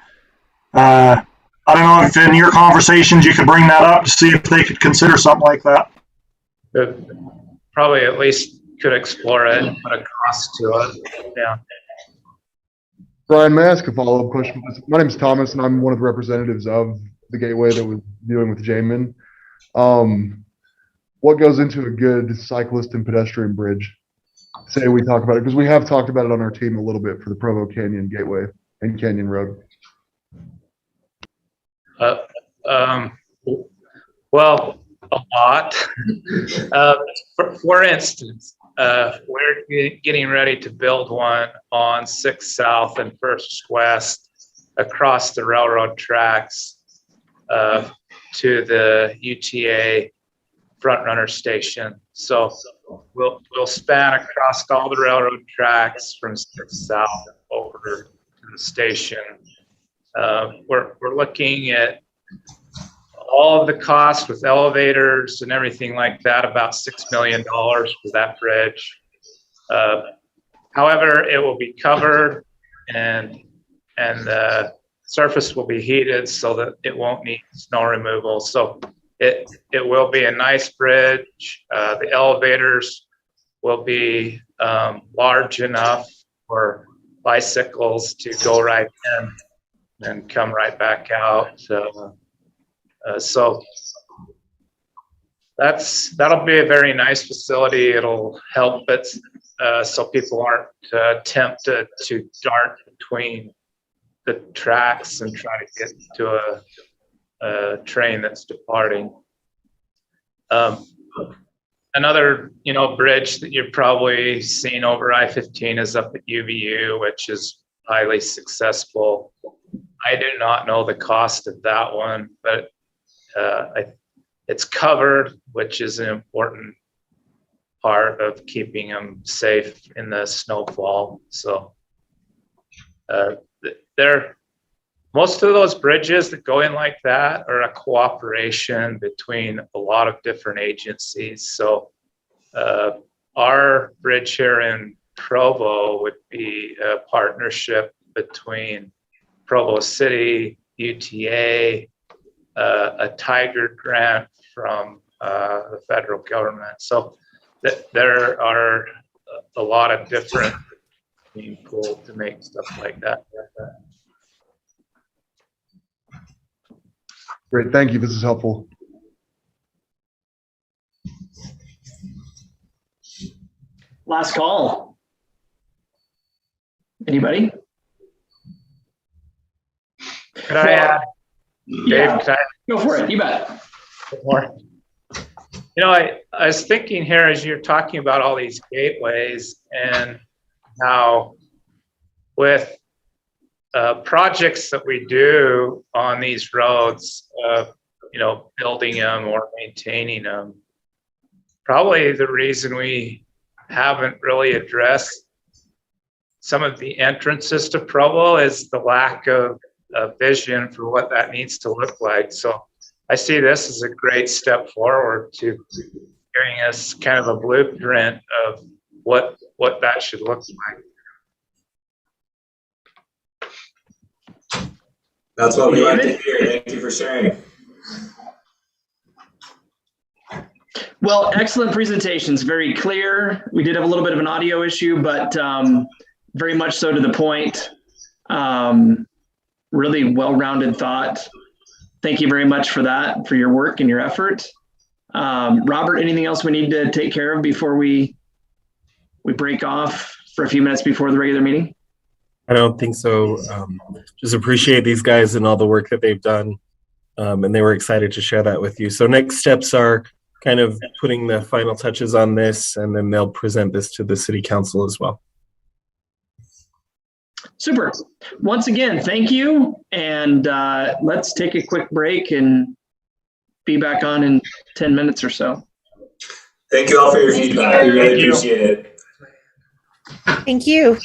I don't know if in your conversations you could bring that up to see if they could consider something like that. Probably at least could explore it and put a cost to it. Yeah. Brian, may I ask a follow-up question? My name's Thomas, and I'm one of the representatives of the Gateway that was dealing with Jamin. What goes into a good cyclist and pedestrian bridge? Say we talk about it, because we have talked about it on our team a little bit for the Provo Canyon Gateway and Canyon Road. Well, a lot. For instance, we're getting ready to build one on 6th South and 1st West across the railroad tracks to the UTA front runner station. So we'll span across all the railroad tracks from 6th South over to the station. We're looking at all of the costs with elevators and everything like that, about $6 million for that bridge. However, it will be covered and the surface will be heated so that it won't need snow removal. So it will be a nice bridge. The elevators will be large enough for bicycles to go right in and come right back out. So that'll be a very nice facility. It'll help it so people aren't tempted to dart between the tracks and try to get to a train that's departing. Another, bridge that you've probably seen over I-15 is up at UVU, which is highly successful. I do not know the cost of that one, but it's covered, which is an important part of keeping them safe in the snowfall. So most of those bridges that go in like that are a cooperation between a lot of different agencies. So our bridge here in Provo would be a partnership between Provo City, UTA, a Tiger grant from the federal government. So there are a lot of different being pulled to make stuff like that. Great, thank you. This is helpful. Last call. Anybody? Could I add? Yeah, Dave, go for it. You bet. More. I was thinking here as you're talking about all these gateways and how with projects that we do on these roads, building them or maintaining them, probably the reason we haven't really addressed some of the entrances to Provo is the lack of vision for what that needs to look like. So I see this as a great step forward to giving us kind of a blueprint of what that should look like. That's what we like to hear. Thank you for sharing. Well, excellent presentations, very clear. We did have a little bit of an audio issue, but very much so to the point. Really well-rounded thought. Thank you very much for that, for your work and your effort. Robert, anything else we need to take care of before we break off for a few minutes before the regular meeting? I don't think so. Just appreciate these guys and all the work that they've done. And they were excited to share that with you. So next steps are kind of putting the final touches on this, and then they'll present this to the city council as well. Super. Once again, thank you. And let's take a quick break and be back on in 10 minutes or so. Thank you all for your feedback. We really appreciate it. Thank you.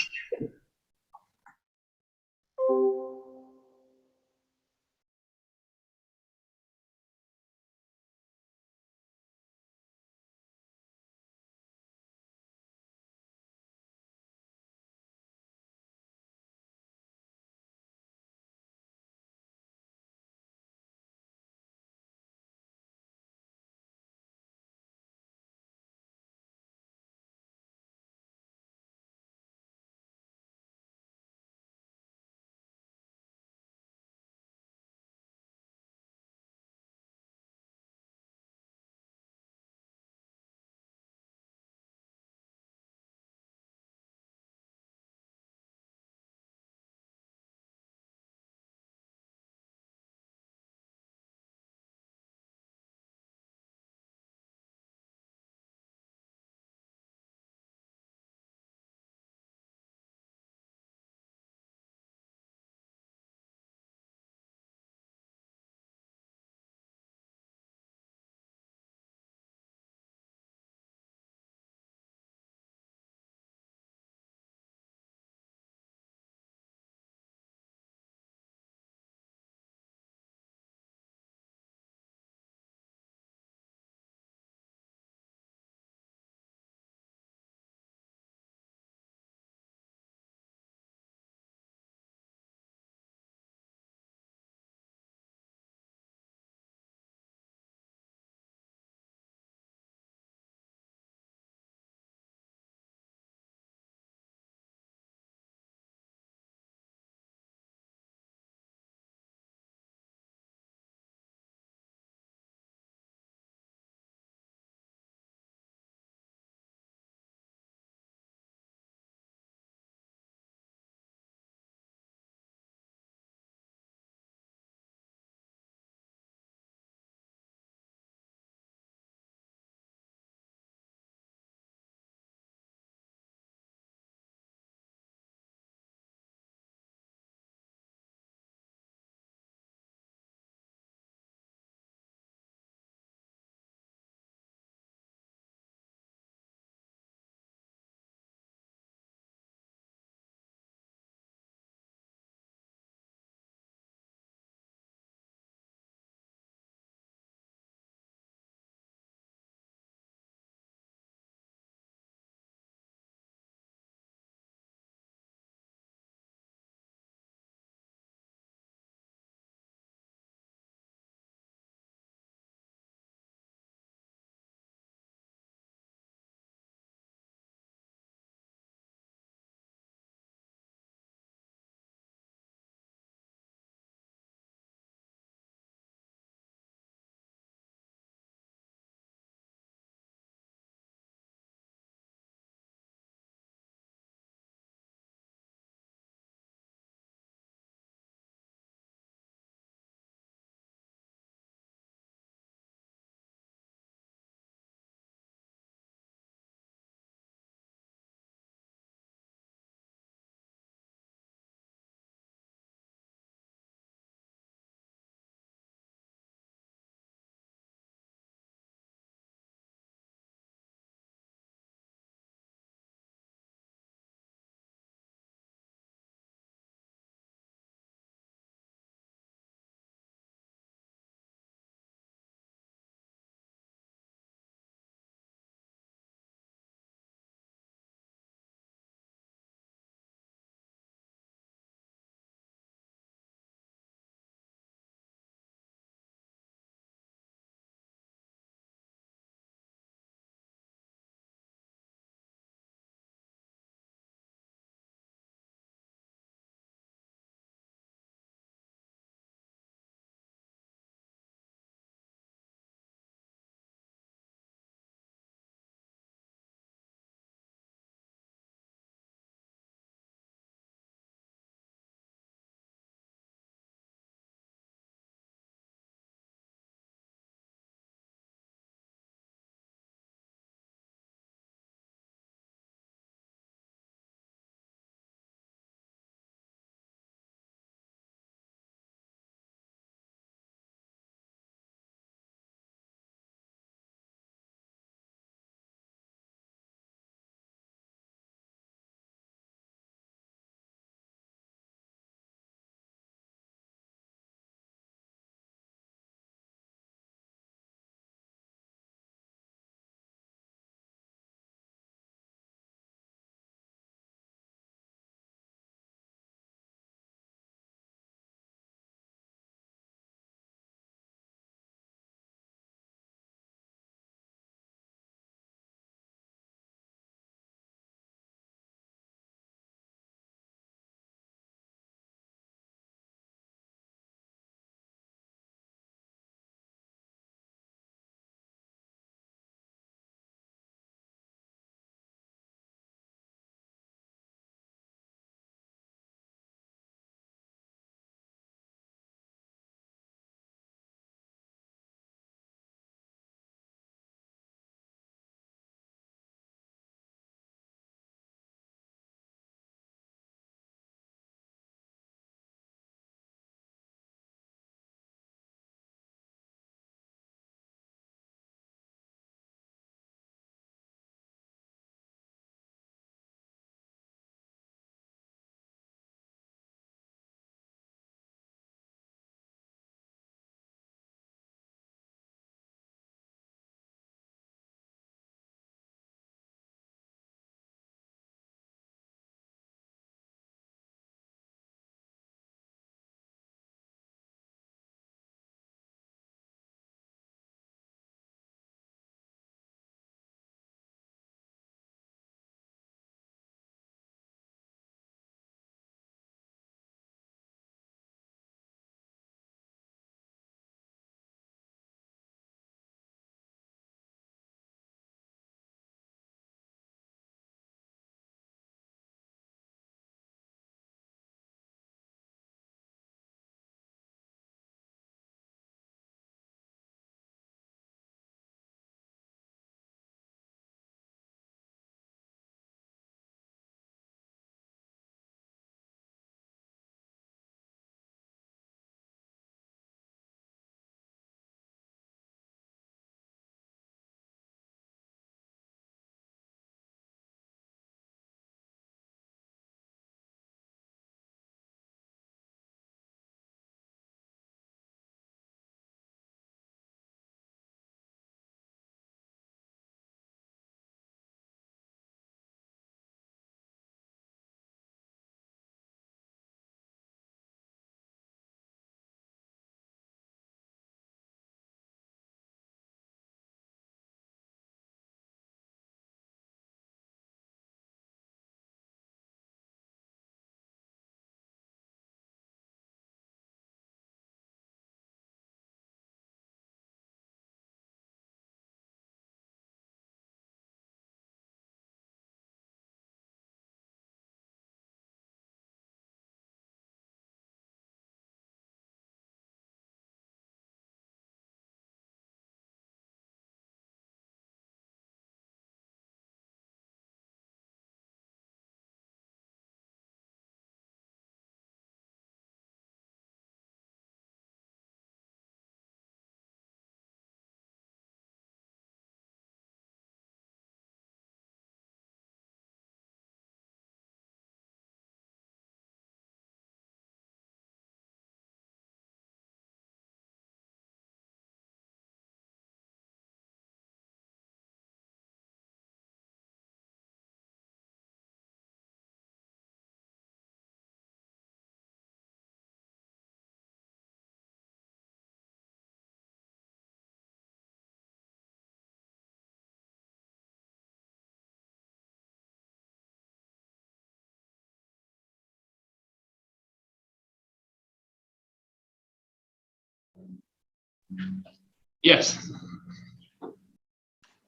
Yes.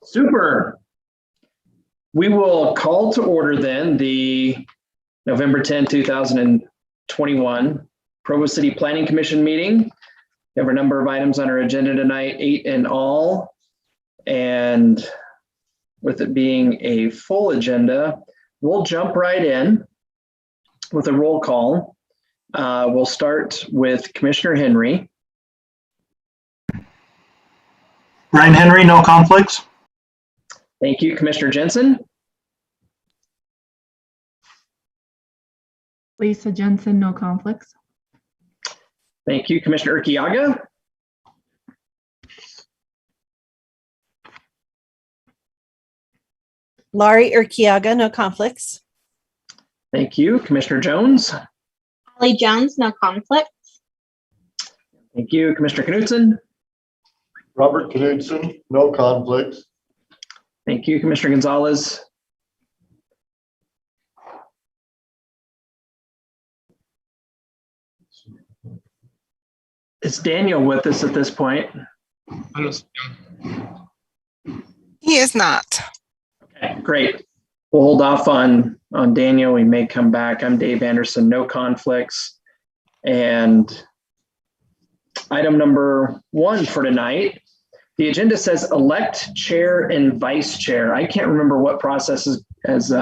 Super. We will call to order then the November 10, 2021 Provo City Planning Commission meeting. We have a number of items on our agenda tonight, 8 in all. And with it being a full agenda, we'll jump right in with a roll call. We'll start with Commissioner Henry. Brian Henry, no conflicts. Thank you. Commissioner Jensen. Lisa Jensen, no conflicts. Thank you. Commissioner Urquiaga. Laurie Urquiaga, no conflicts. Thank you. Commissioner Jones. Holly Jones, no conflicts. Thank you. Commissioner Knudsen. Robert Knudsen, no conflicts. Thank you. Commissioner Gonzalez. Is Daniel with us at this point? He is not. Okay, great. We'll hold off on Daniel. We may come back. I'm Dave Anderson, no conflicts. And item number 1 for tonight, the agenda says elect chair and vice chair. I can't remember what process has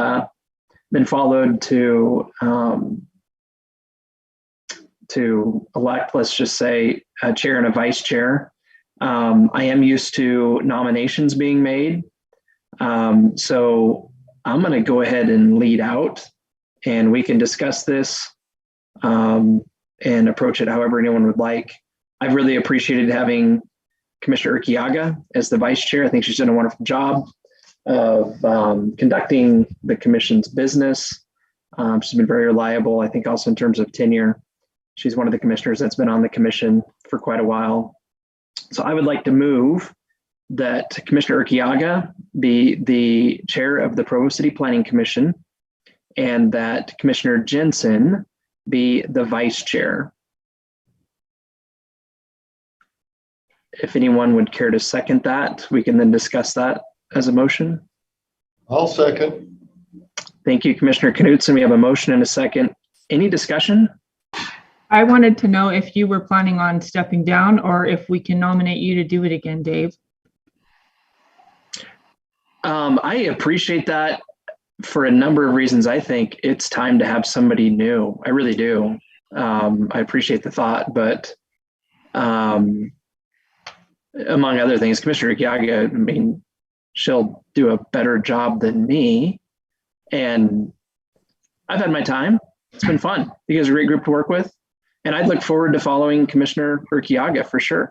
been followed to elect, let's just say, a chair and a vice chair. I am used to nominations being made. So I'm going to go ahead and lead out, and we can discuss this and approach it however anyone would like. I've really appreciated having Commissioner Urquiaga as the vice chair. I think she's done a wonderful job of conducting the commission's business. She's been very reliable, I think, also in terms of tenure. She's one of the commissioners that's been on the commission for quite a while. So I would like to move that Commissioner Urquiaga be the chair of the Provo City Planning Commission and that Commissioner Jensen be the vice chair. If anyone would care to second that, we can then discuss that as a motion. I'll second. Thank you, Commissioner Knudsen. We have a motion and a second. Any discussion? I wanted to know if you were planning on stepping down or if we can nominate you to do it again, Dave. I appreciate that for a number of reasons. I think it's time to have somebody new. I really do. I appreciate the thought, but among other things, Commissioner Urquiaga, I mean, she'll do a better job than me. And I've had my time. It's been fun. You guys are a great group to work with. And I'd look forward to following Commissioner Urquiaga for sure.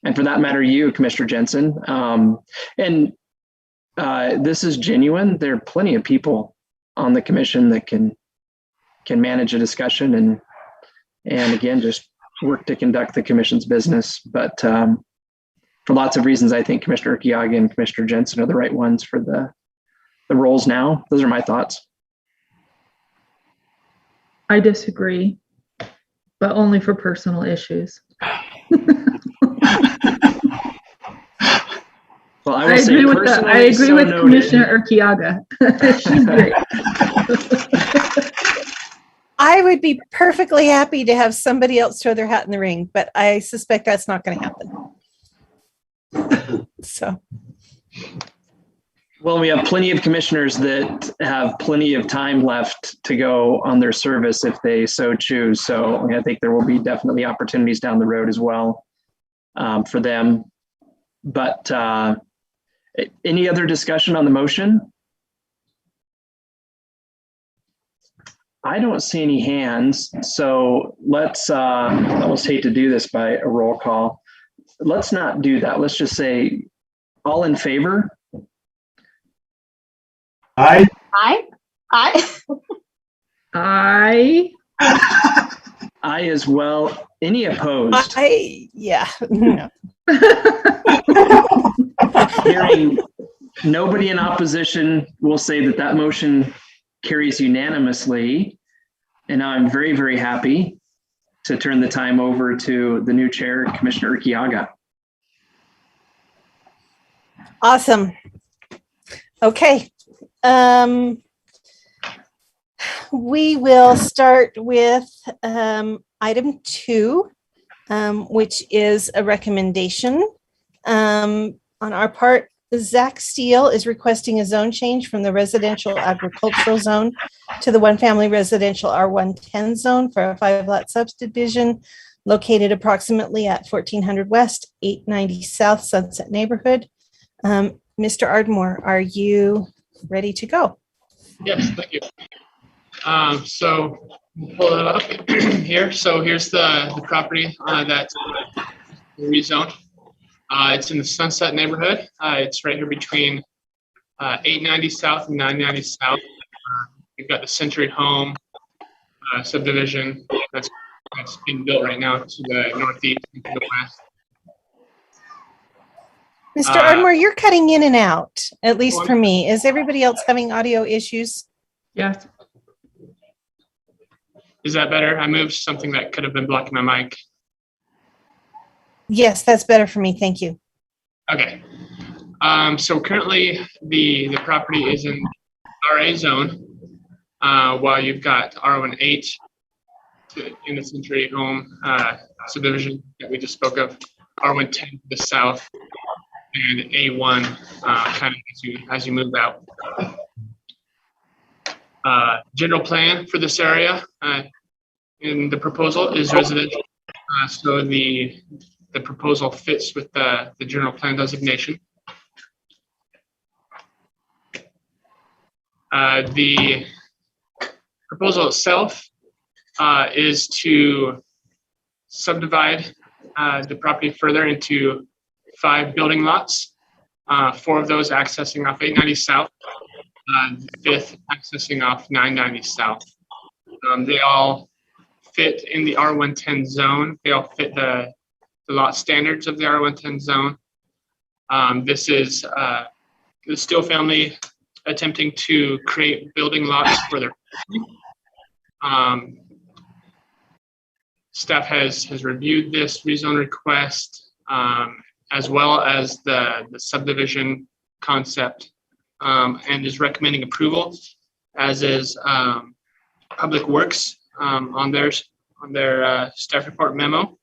And for that matter, you, Commissioner Jensen. This is genuine. There are plenty of people on the commission that can manage a discussion and again, just work to conduct the commission's business. But for lots of reasons, I think Commissioner Urquiaga and Commissioner Jensen are the right ones for the roles now. Those are my thoughts. I disagree, but only for personal issues. Well, I agree with Commissioner Urquiaga. She's great. I would be perfectly happy to have somebody else throw their hat in the ring, but I suspect that's not going to happen. So. Well, we have plenty of commissioners that have plenty of time left to go on their service if they so choose. So I think there will be definitely opportunities down the road as well for them. But any other discussion on the motion? I don't see any hands. So let's, I almost hate to do this by a roll call. Let's not do that. Let's just say all in favor. Aye. Aye. Aye. Aye as well. Any opposed? Yeah. No. Hearing nobody in opposition, we'll say that motion carries unanimously. And now I'm very, very happy to turn the time over to the new chair, Commissioner Urquiaga. Awesome. Okay. We will start with item 2, which is a recommendation. On our part, Zach Steele is requesting a zone change from the residential agricultural zone to the one-family residential R110 zone for a 5-lot subdivision located approximately at 1400 West, 890 South Sunset neighborhood. Mr. Ardmore, are you ready to go? Yes, thank you. So we'll pull it up here. So here's the property that's rezoned. It's in the Sunset neighborhood. It's right here between 890 South and 990 South. We've got the Century Home subdivision that's being built right now to the northeast and to the west. Mr. Ardmore, you're cutting in and out, at least for me. Is everybody else having audio issues? Yeah. Is that better? I moved something that could have been blocking my mic. Yes, that's better for me. Thank you. Okay. So currently the property is in RA zone, while you've got R18 in the Century Home subdivision that we just spoke of, R110 to the south, and A1 kind of as you move out. General plan for this area in the proposal is residential. So the proposal fits with the general plan designation. The proposal itself is to subdivide the property further into 5 building lots, 4 of those accessing off 890 South, the 5th accessing off 990 South. They all fit in the R110 zone. They all fit the lot standards of the R110 zone. This is the Steele family attempting to create building lots for their family. Staff has reviewed this rezone request, as well as the subdivision concept, and is recommending approval, as is Public Works on their staff report memo.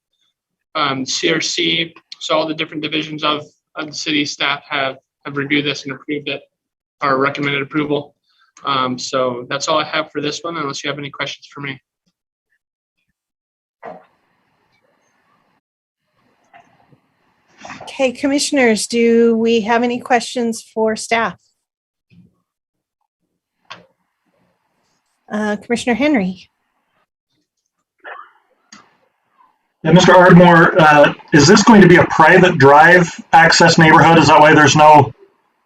CRC, so all the different divisions of the city staff have reviewed this and approved it, or recommended approval. So that's all I have for this one, unless you have any questions for me. Okay, commissioners, do we have any questions for staff? Commissioner Henry. Yeah, Mr. Ardmore, is this going to be a private drive access neighborhood? Is that why there's no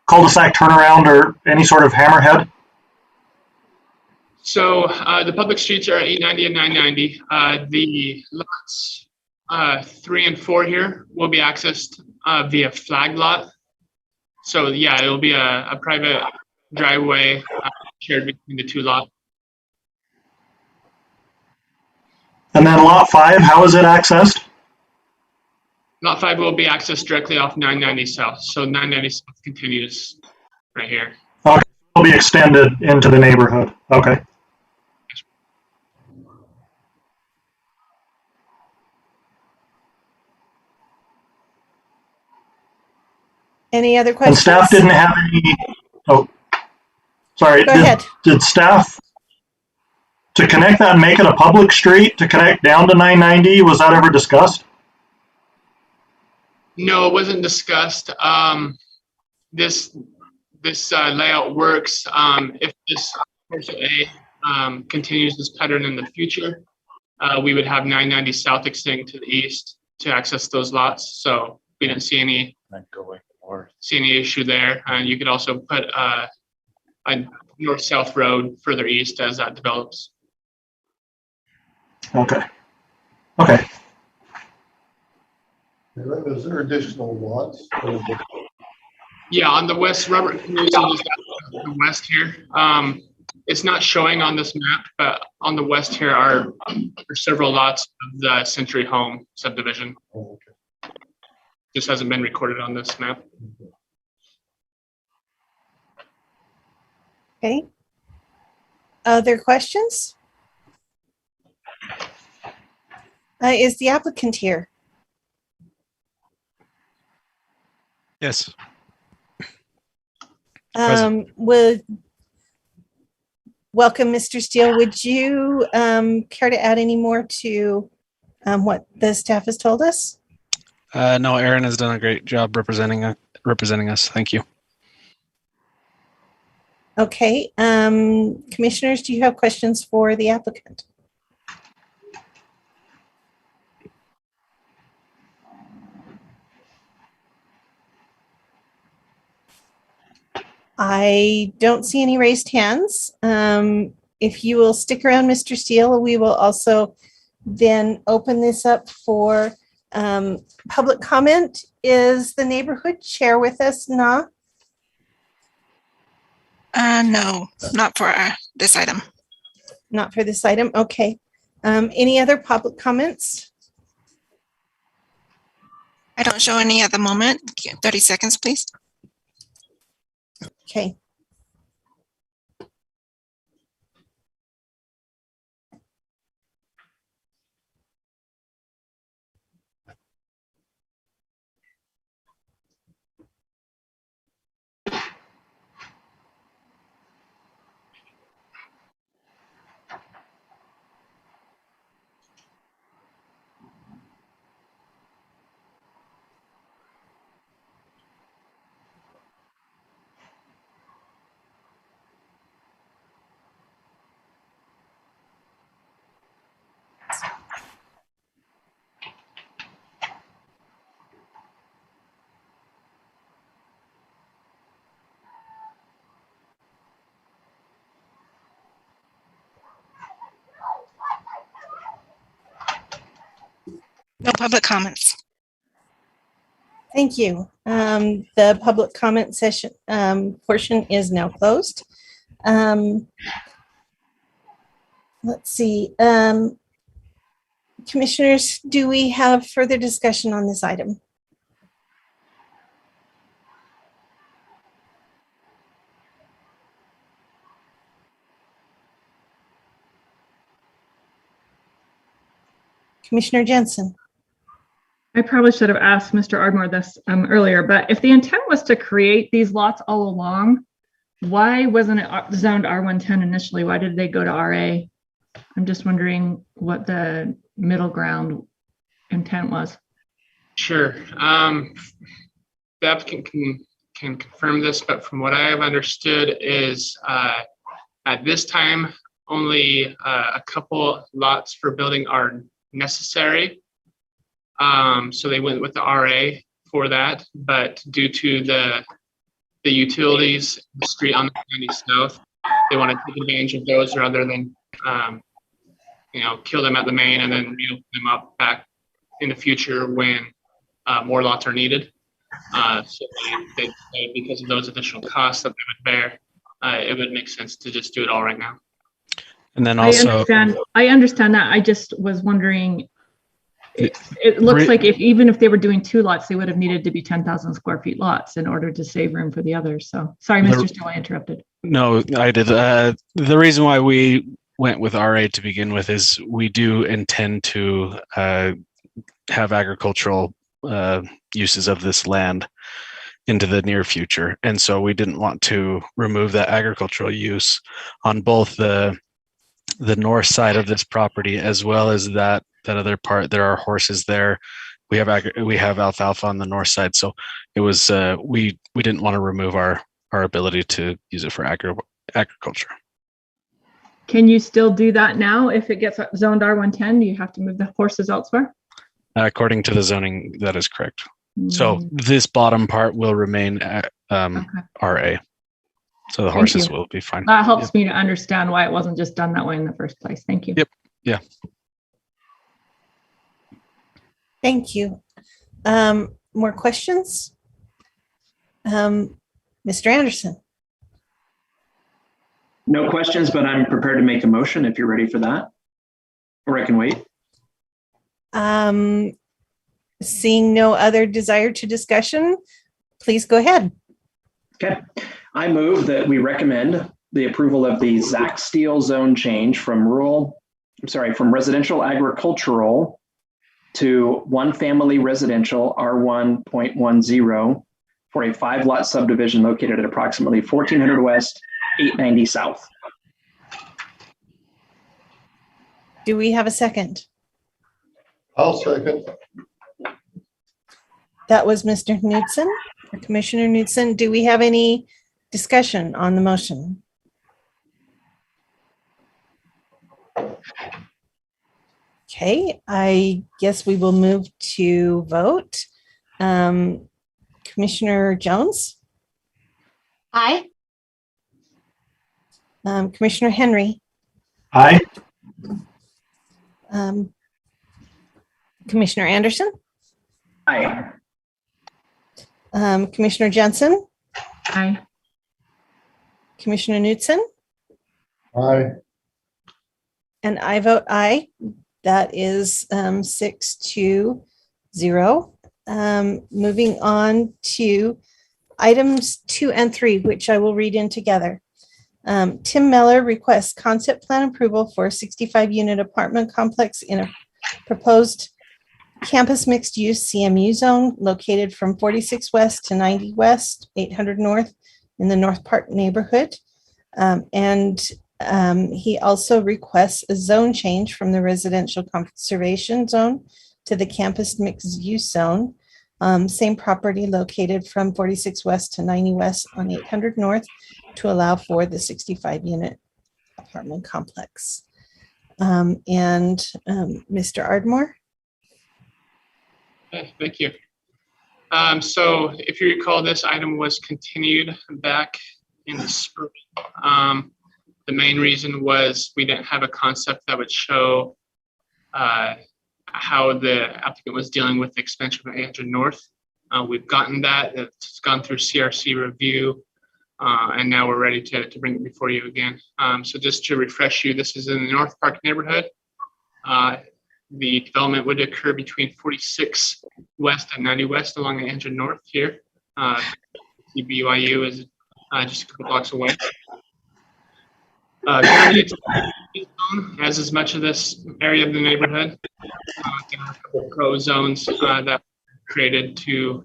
cul-de-sac turnaround or any sort of hammerhead? So the public streets are 890 and 990. The lots 3 and 4 here will be accessed via flag lot. So yeah, it'll be a private driveway shared between the 2 lots. And then lot 5, how is it accessed? Lot 5 will be accessed directly off 990 South. So 990 South continues right here. Okay, it'll be extended into the neighborhood. Okay. Any other And questions? staff didn't have any, oh, sorry. Go ahead. Did staff, to connect that and make it a public street, to connect down to 990, was that ever discussed? No, it wasn't discussed. This layout works. If this parcel A continues this pattern in the future, we would have 990 South extending to the east to access those lots. So we didn't see any issue there. And you could also put a north-south road further east as that develops. Okay. Okay. Is there additional lots? Yeah, on the west, Robert Knudsen is the west here. It's not showing on this map, but on the west here are several lots of the Century Home subdivision. Oh, okay. Just hasn't been recorded on this map. Okay. Other questions? Is the applicant here? Yes. Would welcome, Mr. Steele. Would you care to add any more to what the staff has told us? No, Aaron has done a great job representing us. Thank you. Okay. Commissioners, do you have questions for the applicant? I don't see any raised hands. If you will stick around, Mr. Steele, we will also then open this up for public comment. Is the neighborhood chair with us, Na? No, not for this item. Not for this item. Okay. Any other public comments? I don't show any at the moment. 30 seconds, please. Okay. No public comments. Thank you. The public comment session portion is now closed. Let's see. Commissioners, do we have further discussion on this item? Commissioner Jensen. I probably should have asked Mr. Ardmore this earlier, but if the intent was to create these lots all along, why wasn't it zoned R110 initially? Why did they go to RA? I'm just wondering what the middle ground intent was. Sure. The applicant can confirm this, but from what I have understood is at this time, only a couple lots for building are necessary. So they went with the RA for that, but due to the utilities, the street on the county south, they want to take advantage of those rather than kill them at the main and then reopen them up back in the future when more lots are needed. So they because of those additional costs that they would bear, it would make sense to just do it all right now. And then also, I understand that. I just was wondering. It looks like even if they were doing two lots, they would have needed to be 10,000 square feet lots in order to save room for the others. So sorry, Mr. Steele, I interrupted. No, I did. The reason why we went with RA to begin with is we do intend to have agricultural uses of this land into the near future. And so we didn't want to remove that agricultural use on both the north side of this property as well as that other part. There are horses there. We have alfalfa on the north side. So it was we didn't want to remove our ability to use it for agriculture. Can you still do that now if it gets zoned R110? Do you have to move the horses elsewhere? According to the zoning, that is correct. So this bottom part will remain RA. So the horses will be fine. That helps me to understand why it wasn't just done that way in the first place. Thank you. Yep. Yeah. Thank you. More questions? Mr. Anderson. No questions, but I'm prepared to make a motion if you're ready for that. Or I can wait. Seeing no other desire to discussion, please go ahead. Okay. I move that we recommend the approval of the Zach Steele zone change from residential agricultural to one family residential R1.10 for a 5-lot subdivision located at approximately 1400 West, 890 South. Do we have a second? I'll second. That was Mr. Knudsen, or Commissioner Knudsen. Do we have any discussion on the motion? Okay, I guess we will move to vote. Commissioner Jones? Aye. Commissioner Henry? Aye. Commissioner Anderson? Aye. Commissioner Jensen? Aye. Commissioner Knudsen? Aye. And I vote aye. That is 6-0. Moving on to items 2 and 3, which I will read in together. Tim Meller requests concept plan approval for a 65-unit apartment complex in a proposed campus mixed-use CMU zone located from 46 West to 90 West, 800 North in the North Park neighborhood. He also requests a zone change from the residential conservation zone to the campus mixed-use zone. Same property located from 46 West to 90 West on 800 North to allow for the 65-unit apartment complex. Mr. Ardmore? Okay, thank you. So if you recall, this item was continued back in the spring. The main reason was we didn't have a concept that would show how the applicant was dealing with the expansion of 800 North. We've gotten that. It's gone through CRC review, and now we're ready to bring it before you again. So just to refresh you, this is in the North Park neighborhood. The development would occur between 46 West and 90 West along 800 North here. The BYU is just a couple blocks away. Currently, it's as is much of this area of the neighborhood. There are a couple of pro zones that were created to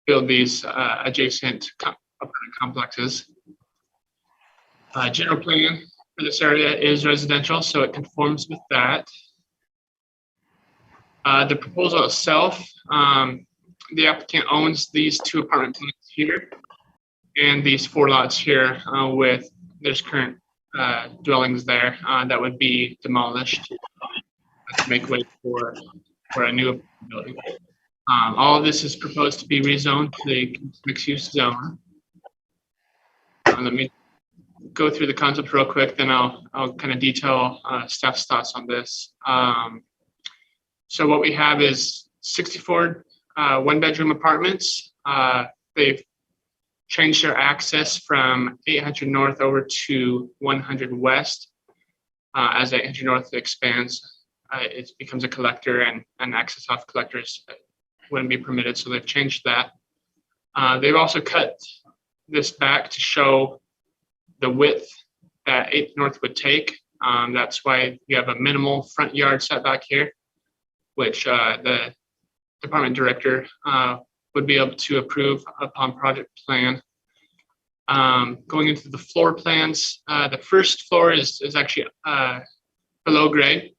build these adjacent apartment complexes. General plan for this area is residential, so it conforms with that. The proposal itself, the applicant owns these 2 apartment plants here and these 4 lots here with there's current dwellings there that would be demolished to make way for a new building. All of this is proposed to be rezoned to the mixed-use zone. Let me go through the concept real quick, then I'll kind of detail staff's thoughts on this. So what we have is 64 one-bedroom apartments. They've changed their access from 800 North over to 100 West. As 800 North expands, it becomes a collector, and access off collectors wouldn't be permitted, so they've changed that. They've also cut this back to show the width that 8th North would take. That's why you have a minimal front yard setback here, which the department director would be able to approve upon project plan. Going into the floor plans, the first floor is actually below grade.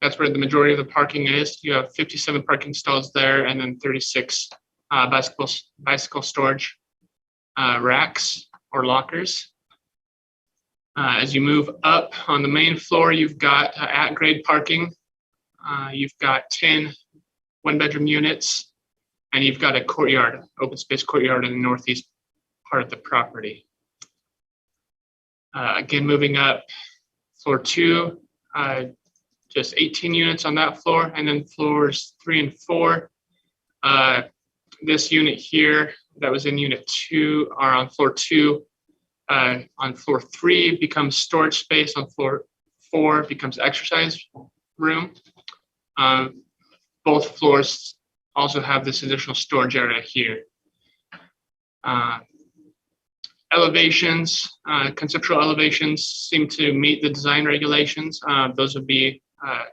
That's where the majority of the parking is. You have 57 parking stalls there, and then 36 bicycle storage racks or lockers. As you move up on the main floor, you've got at-grade parking. You've got 10 one-bedroom units, and you've got a courtyard, open space courtyard in the northeast part of the property. Again, moving up, floor 2, just 18 units on that floor, and then floors 3 and 4. This unit here that was in unit 2 are on floor 2. On floor 3 becomes storage space. On floor 4 becomes exercise room. Both floors also have this additional storage area here. elevations, conceptual elevations seem to meet the design regulations. Those would be kind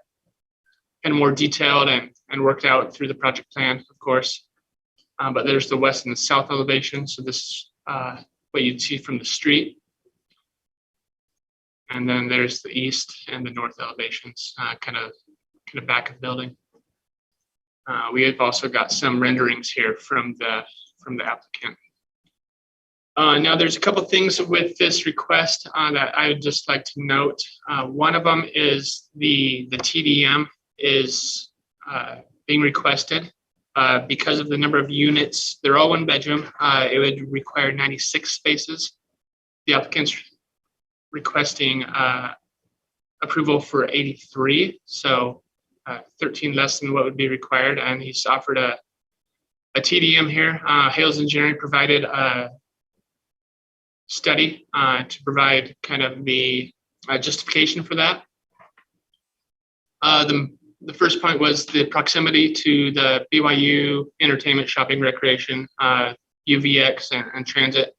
of more detailed and worked out through the project plan, of course. But there's the west and the south elevation. So this is what you'd see from the street. And then there's the east and the north elevations, kind of back of the building. We have also got some renderings here from the applicant. Now there's a couple things with this request that I would just like to note. One of them is the TDM is being requested because of the number of units. They're all one bedroom. It would require 96 spaces. The applicant's requesting approval for 83, so 13 less than what would be required. And he's offered a TDM here. Hales Engineering provided a study to provide kind of the justification for that. The first point was the proximity to the BYU entertainment, shopping, recreation, UVX, and transit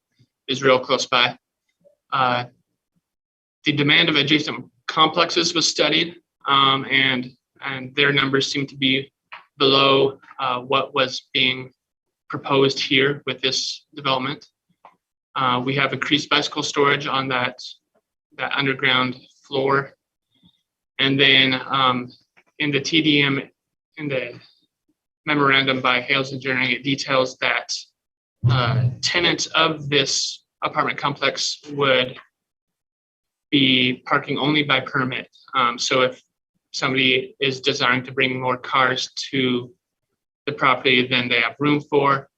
is real close by. The demand of adjacent complexes was studied, and their numbers seem to be below what was being proposed here with this development. We have increased bicycle storage on that underground floor. And then in the TDM, in the memorandum by Hales Engineering, it details that tenants of this apartment complex would be parking only by permit. So if somebody is desiring to bring more cars to the property than they have room for,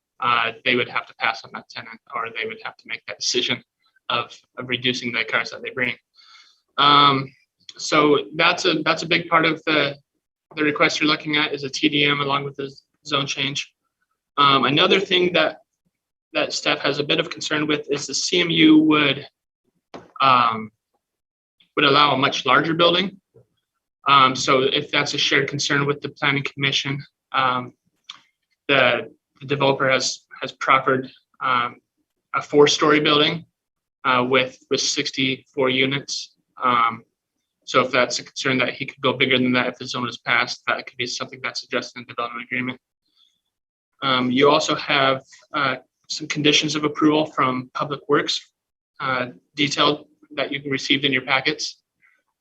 they would have to pass on that tenant, or they would have to make that decision of reducing the cars that they bring. So that's a big part of the request you're looking at is a TDM along with the zone change. Another thing that staff has a bit of concern with is the CMU would allow a much larger building. So if that's a shared concern with the Planning Commission, the developer has proffered a 4-story building with 64 units. So if that's a concern that he could go bigger than that if the zone is passed, that could be something that's addressed in the development agreement. You also have some conditions of approval from Public Works detailed that you received in your packets.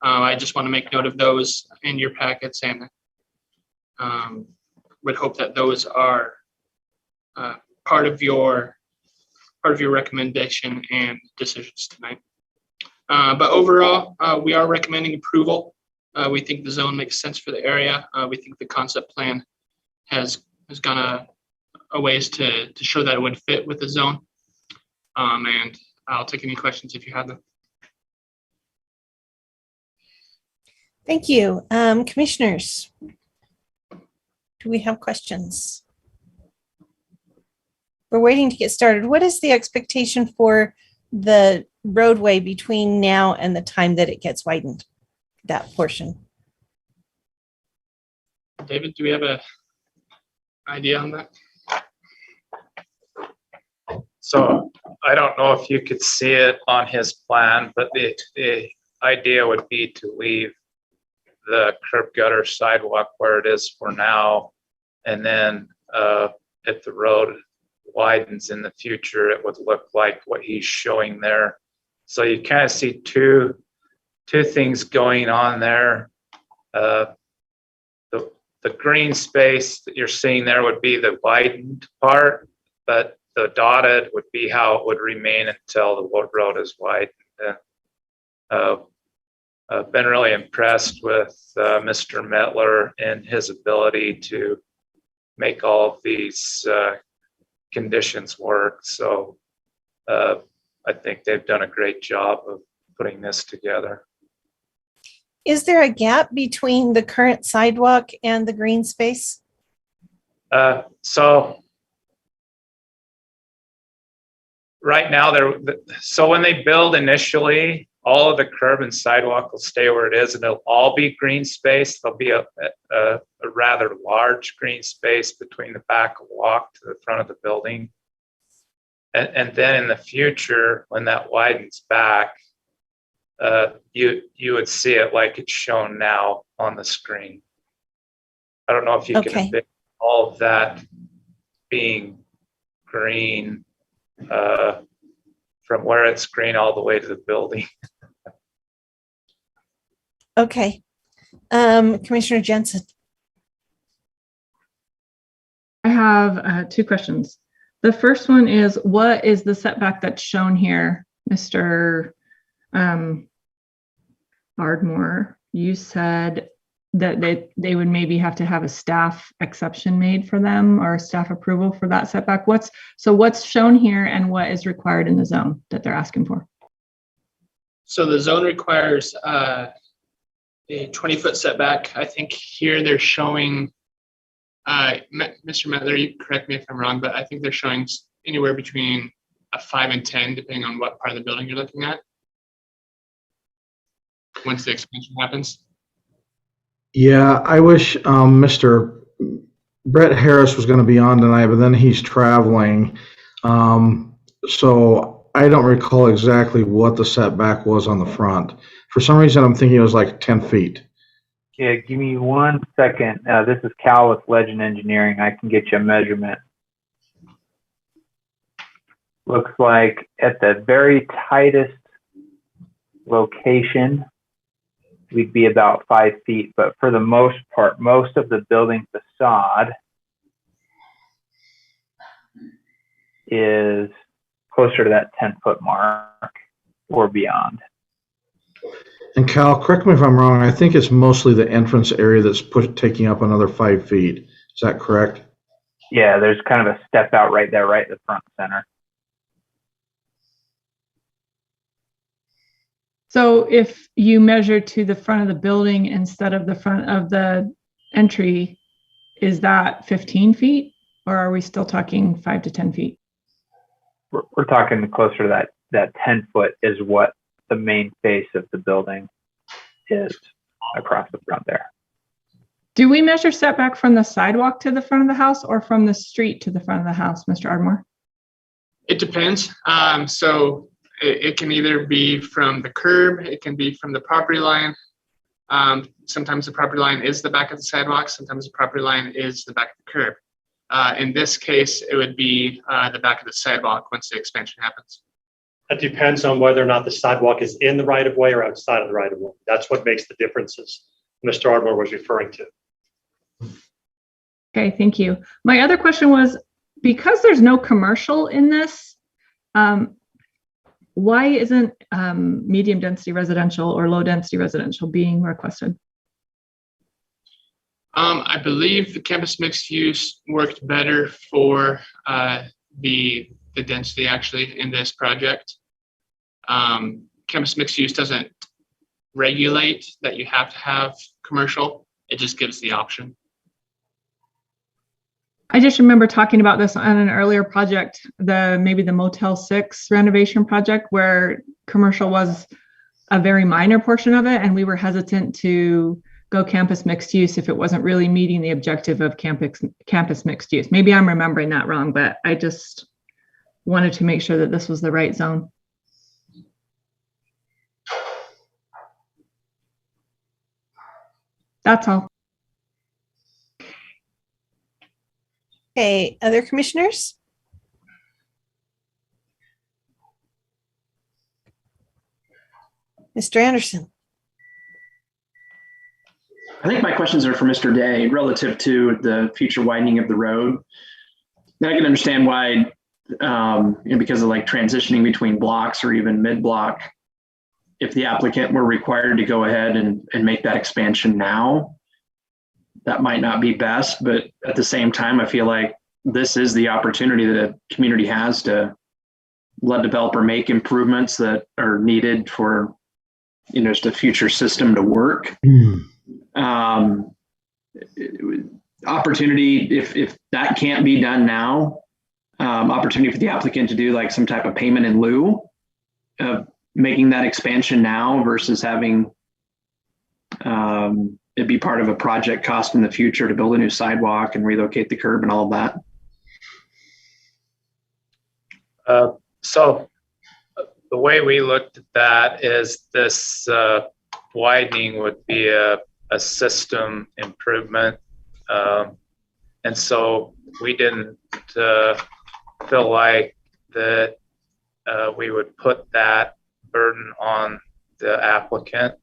I just want to make note of those in your packets, and would hope that those are part of your recommendation and decisions tonight. But overall, we are recommending approval. We think the zone makes sense for the area. We think the concept plan has gone a ways to show that it would fit with the zone. And I'll take any questions if you have them. Thank you. Commissioners, do we have questions? We're waiting to get started. What is the expectation for the roadway between now and the time that it gets widened, that portion? David, do we have an idea on that? So I don't know if you could see it on his plan, but the idea would be to leave the curb gutter sidewalk where it is for now. And then if the road widens in the future, it would look like what he's showing there. So you kind of see two things going on there. The green space that you're seeing there would be the widened part, but the dotted would be how it would remain until the road is widened. I've been really impressed with Mr. Metler and his ability to make all of these conditions work. So I think they've done a great job of putting this together. Is there a gap between the current sidewalk and the green space? So right now, so when they build initially, all of the curb and sidewalk will stay where it is, and it'll all be green space. There'll be a rather large green space between the back walk to the front of the building. And then in the future, when that widens back, you would see it like it's shown now on the screen. I don't know if you can envision all of that being green from where it's green all the way to the building. Okay. Commissioner Jensen. I have two questions. The first one is, what is the setback that's shown here, Mr. Ardmore? You said that they would maybe have to have a staff exception made for them or staff approval for that setback. What's shown here and what is required in the zone that they're asking for? So the zone requires a 20-foot setback. I think here they're showing, Mr. Metler, you correct me if I'm wrong, but I think they're showing anywhere between a 5 and 10, depending on what part of the building you're looking at, once the expansion happens. Yeah, I wish Mr. Brett Harris was going to be on tonight, but then he's traveling. So I don't recall exactly what the setback was on the front. For some reason, I'm thinking it was like 10 feet. Yeah, give me 1 second. This is Cal with Legend Engineering. I can get you a measurement. Looks like at the very tightest location, we'd be about 5 feet, but for the most part, most of the building facade is closer to that 10-foot mark or beyond. And Cal, correct me if I'm wrong, I think it's mostly the entrance area that's taking up another 5 feet. Is that correct? Yeah, there's kind of a step out right there, right in the front center. So if you measure to the front of the building instead of the front of the entry, is that 15 feet or are we still talking 5 to 10 feet? We're talking closer to that 10 foot is what the main face of the building is across the front there. Do we measure setback from the sidewalk to the front of the house or from the street to the front of the house, Mr. Ardmore? It depends. So it can either be from the curb, it can be from the property line. Sometimes the property line is the back of the sidewalk, sometimes the property line is the back of the curb. In this case, it would be the back of the sidewalk once the expansion happens. That depends on whether or not the sidewalk is in the right of way or outside of the right of way. That's what makes the differences Mr. Ardmore was referring to. Okay, thank you. My other question was, because there's no commercial in this, why isn't medium density residential or low density residential being requested? I believe the campus mixed use worked better for the density actually in this project. Campus mixed use doesn't regulate that you have to have commercial. It just gives the option. I just remember talking about this on an earlier project, maybe the Motel 6 renovation project, where commercial was a very minor portion of it, and we were hesitant to go campus mixed use if it wasn't really meeting the objective of campus mixed use. Maybe I'm remembering that wrong, but I just wanted to make sure that this was the right zone. That's all. Okay, other commissioners? Mr. Anderson. I think my questions are for Mr. Day relative to the future widening of the road. And I can understand why, because of like transitioning between blocks or even mid-block, if the applicant were required to go ahead and make that expansion now, that might not be best, but at the same time, I feel like this is the opportunity that a community has to let a developer make improvements that are needed for, just a future system to work. Opportunity, if that can't be done now, opportunity for the applicant to do like some type of payment in lieu of making that expansion now versus having it be part of a project cost in the future to build a new sidewalk and relocate the curb and all of that. So the way we looked at that is this widening would be a system improvement. And so we didn't feel like that we would put that burden on the applicant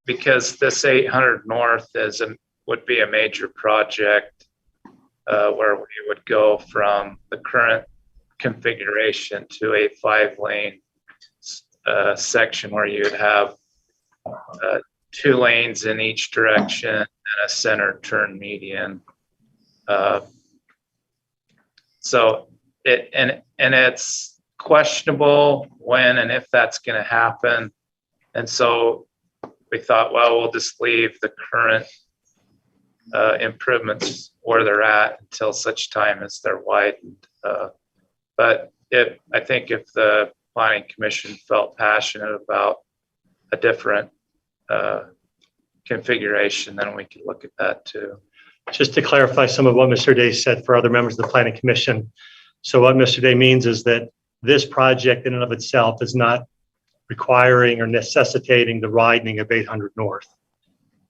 because this 800 North would be a major project where we would go from the current configuration to a 5-lane section where you'd have 2 lanes in each direction and a center turn median. So it's questionable when and if that's going to happen. And so we thought, well, we'll just leave the current improvements where they're at until such time as they're widened. But I think if the Planning Commission felt passionate about a different configuration, then we could look at that too. Just to clarify some of what Mr. Day said for other members of the Planning Commission. So what Mr. Day means is that this project in and of itself is not requiring or necessitating the widening of 800 North.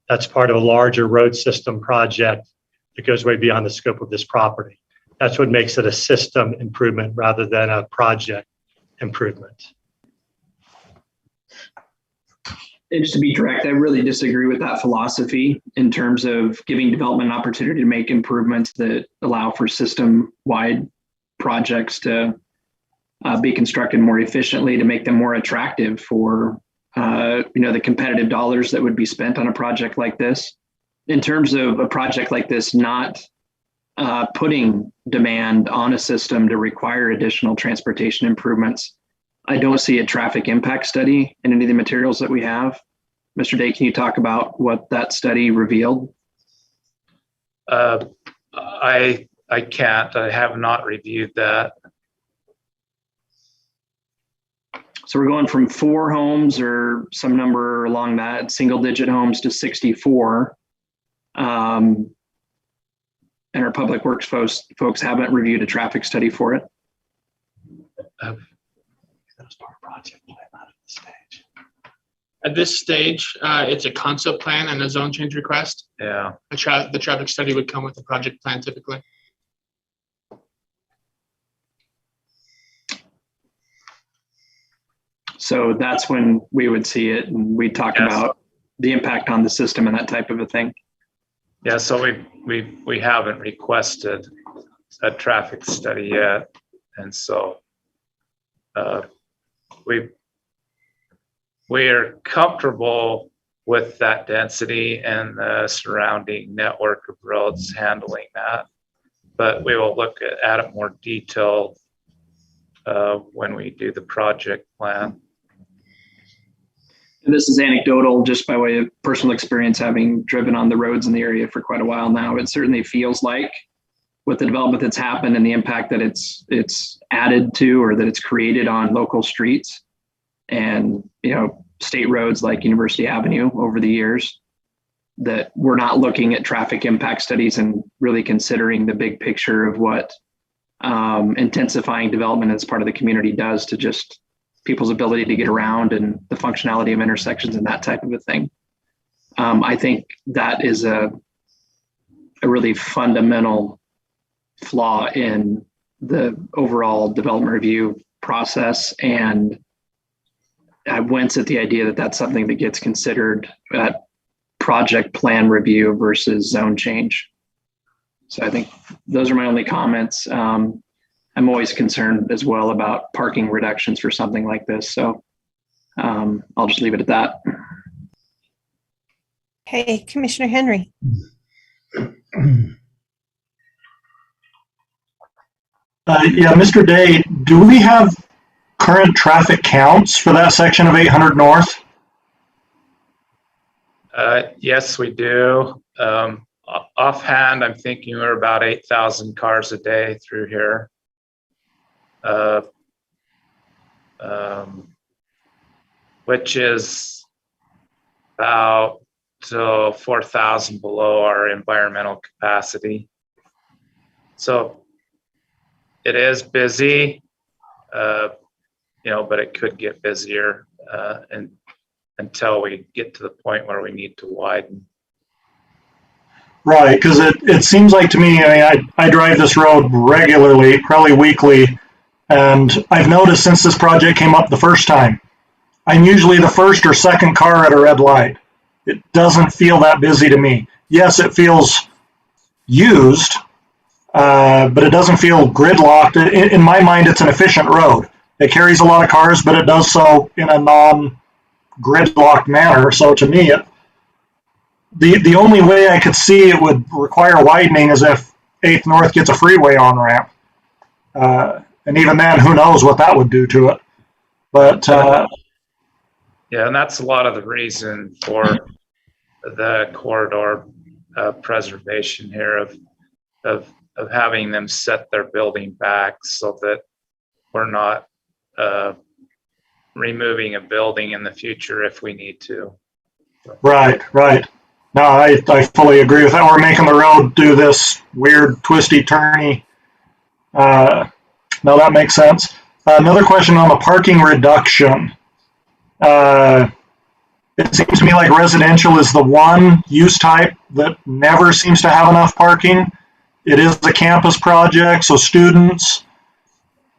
That's part of a larger road system project that goes way beyond the scope of this property. That's what makes it a system improvement rather than a project improvement. And just to be direct, I really disagree with that philosophy in terms of giving development an opportunity to make improvements that allow for system-wide projects to be constructed more efficiently, to make them more attractive for the competitive dollars that would be spent on a project like this. In terms of a project like this, not putting demand on a system to require additional transportation improvements, I don't see a traffic impact study in any of the materials that we have. Mr. Day, can you talk about what that study revealed? I can't. I have not reviewed that. So we're going from 4 homes or some number along that, single-digit homes, to 64. And our public works folks haven't reviewed a traffic study for it. That's part of project plan, not at this stage. At this stage, it's a concept plan and a zone change request. Yeah. The traffic study would come with the project plan typically. So that's when we would see it and we talk about the impact on the system and that type of a thing. Yeah, so we haven't requested a traffic study yet. And so we are comfortable with that density and the surrounding network of roads handling that. But we will look at it more detailed when we do the project plan. And this is anecdotal, just by way of personal experience, having driven on the roads in the area for quite a while now. It certainly feels like with the development that's happened and the impact that it's added to or that it's created on local streets and state roads like University Avenue over the years, that we're not looking at traffic impact studies and really considering the big picture of what intensifying development as part of the community does to just people's ability to get around and the functionality of intersections and that type of a thing. I think that is a really fundamental flaw in the overall development review process. And I wince at the idea that that's something that gets considered at project plan review versus zone change. So I think those are my only comments. I'm always concerned as well about parking reductions for something like this. So I'll just leave it at that. Hey, Commissioner Henry. Yeah, Mr. Day, do we have current traffic counts for that section of 800 North? Yes, we do. Offhand, I'm thinking we're about 8,000 cars a day through here. Which is about 4,000 below our environmental capacity. So it is busy, but it could get busier and until we get to the point where we need to widen. Right, because it seems like to me, I drive this road regularly, probably weekly, and I've noticed since this project came up the first time, I'm usually the first or second car at a red light. It doesn't feel that busy to me. Yes, it feels used, but it doesn't feel gridlocked. In my mind, it's an efficient road. It carries a lot of cars, but it does so in a non-gridlocked manner. So to me, the only way I could see it would require widening is if 8th North gets a freeway on-ramp. And even then, who knows what that would do to it. But yeah, and that's a lot of the reason for the corridor preservation here of having them set their building back so that we're not removing a building in the future if we need to. Right. No, I fully agree with that. We're making the road do this weird twisty turny. No, that makes sense. Another question on the parking reduction. It seems to me like residential is the one use type that never seems to have enough parking. It is a campus project, so students.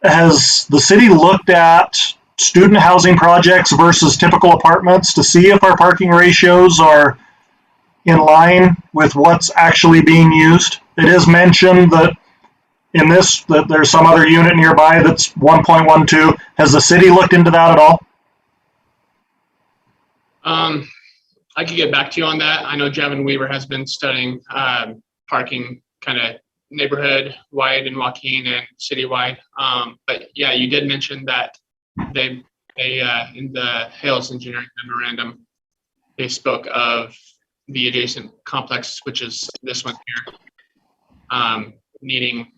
Has the city looked at student housing projects versus typical apartments to see if our parking ratios are in line with what's actually being used? It is mentioned that that there's some other unit nearby that's 1.12. Has the city looked into that at all? I could get back to you on that. I know Javin Weaver has been studying parking kind of neighborhood wide and Joaquin and citywide. But yeah, you did mention that they in the Hales engineering memorandum, they spoke of the adjacent complex, which is this one here, needing,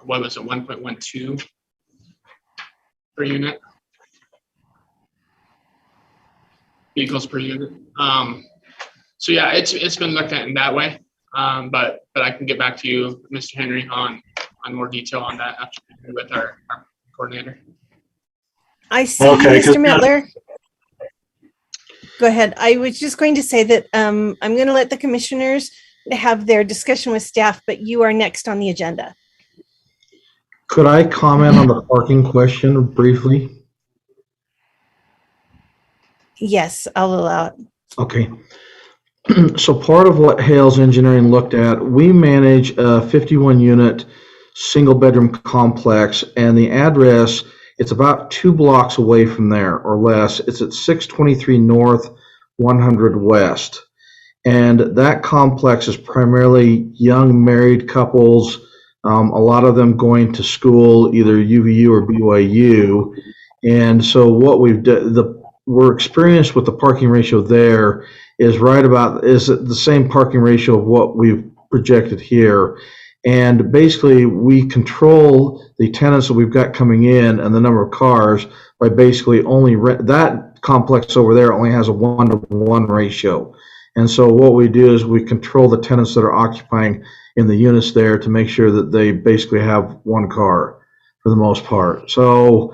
what was it, 1.12 per unit? Vehicles per unit. So yeah, it's been looked at in that way. But I can get back to you, Mr. Henry, on more detail on that after with our coordinator. I see, okay, Mr. Metler. Go ahead. I was just going to say that I'm going to let the commissioners have their discussion with staff, but you are next on the agenda. Could I comment on the parking question briefly? Yes, I'll allow it. Okay. So part of what Hales Engineering looked at, we manage a 51-unit single-bedroom complex, and the address, it's about 2 blocks away from there or less. It's at 623 North, 100 West. And that complex is primarily young married couples, a lot of them going to school, either UVU or BYU. And so what we've done, we're experienced with the parking ratio there is the same parking ratio of what we've projected here. And basically we control the tenants that we've got coming in and the number of cars by basically only that complex over there only has a 1-to-1 ratio. And so what we do is we control the tenants that are occupying in the units there to make sure that they basically have 1 car for the most part. So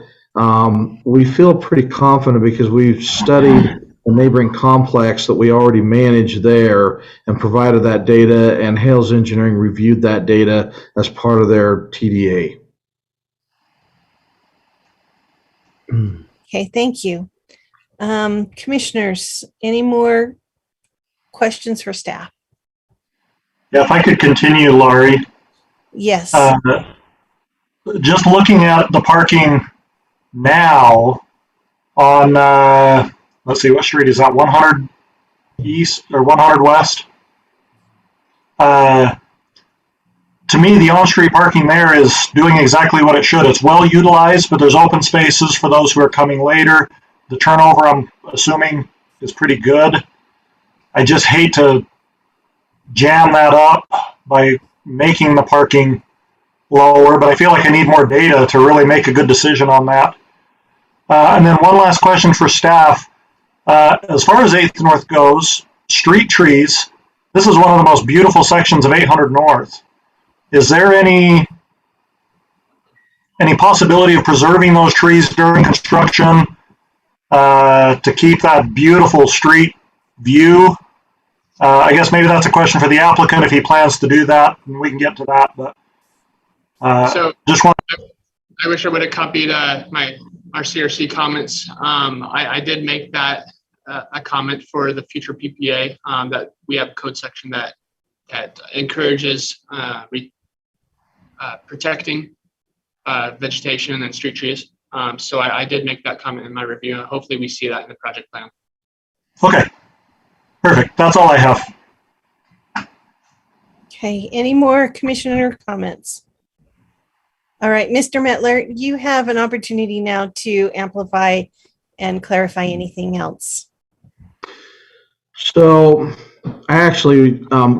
we feel pretty confident because we've studied the neighboring complex that we already manage there and provided that data, and Hales Engineering reviewed that data as part of their TDA. Okay, thank you. Commissioners, any more questions for staff? Yeah, if I could continue, Laurie. Yes. Just looking at the parking now on, let's see, what street is that? 100 East or 100 West? To me, the on-street parking there is doing exactly what it should. It's well utilized, but there's open spaces for those who are coming later. The turnover, I'm assuming, is pretty good. I just hate to jam that up by making the parking lower, but I feel like I need more data to really make a good decision on that. And then one last question for staff. As far as 8th North goes, street trees, this is one of the most beautiful sections of 800 North. Is there any any possibility of preserving those trees during construction to keep that beautiful street view? I guess maybe that's a question for the applicant if he plans to do that, and we can get to that. But So just want. I wish I would have copied our CRC comments. I did make that a comment for the future PPA that we have a code section that encourages protecting vegetation and street trees. So I did make that comment in my review. Hopefully we see that in the project plan. Okay, perfect. That's all I have. Okay, any more commissioner comments? All right, Mr. Metler, you have an opportunity now to amplify and clarify anything else. So I actually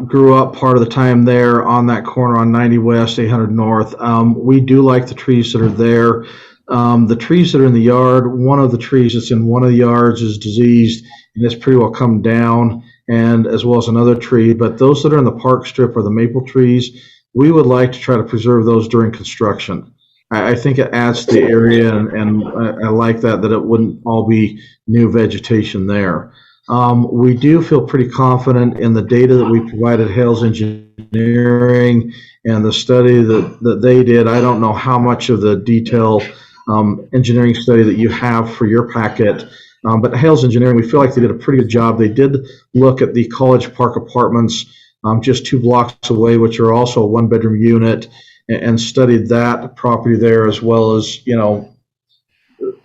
grew up part of the time there on that corner on 90 West, 800 North. We do like the trees that are there. The trees that are in the yard, one of the trees that's in one of the yards is diseased and it's pretty well come down, and as well as another tree. But those that are in the park strip are the maple trees. We would like to try to preserve those during construction. I think it adds to the area, and I like that it wouldn't all be new vegetation there. We do feel pretty confident in the data that we provided Hales Engineering and the study that they did. I don't know how much of the detailed engineering study that you have for your packet, but Hales Engineering, we feel like they did a pretty good job. They did look at the College Park apartments just 2 blocks away, which are also a 1-bedroom unit, and studied that property there, as well as, you know,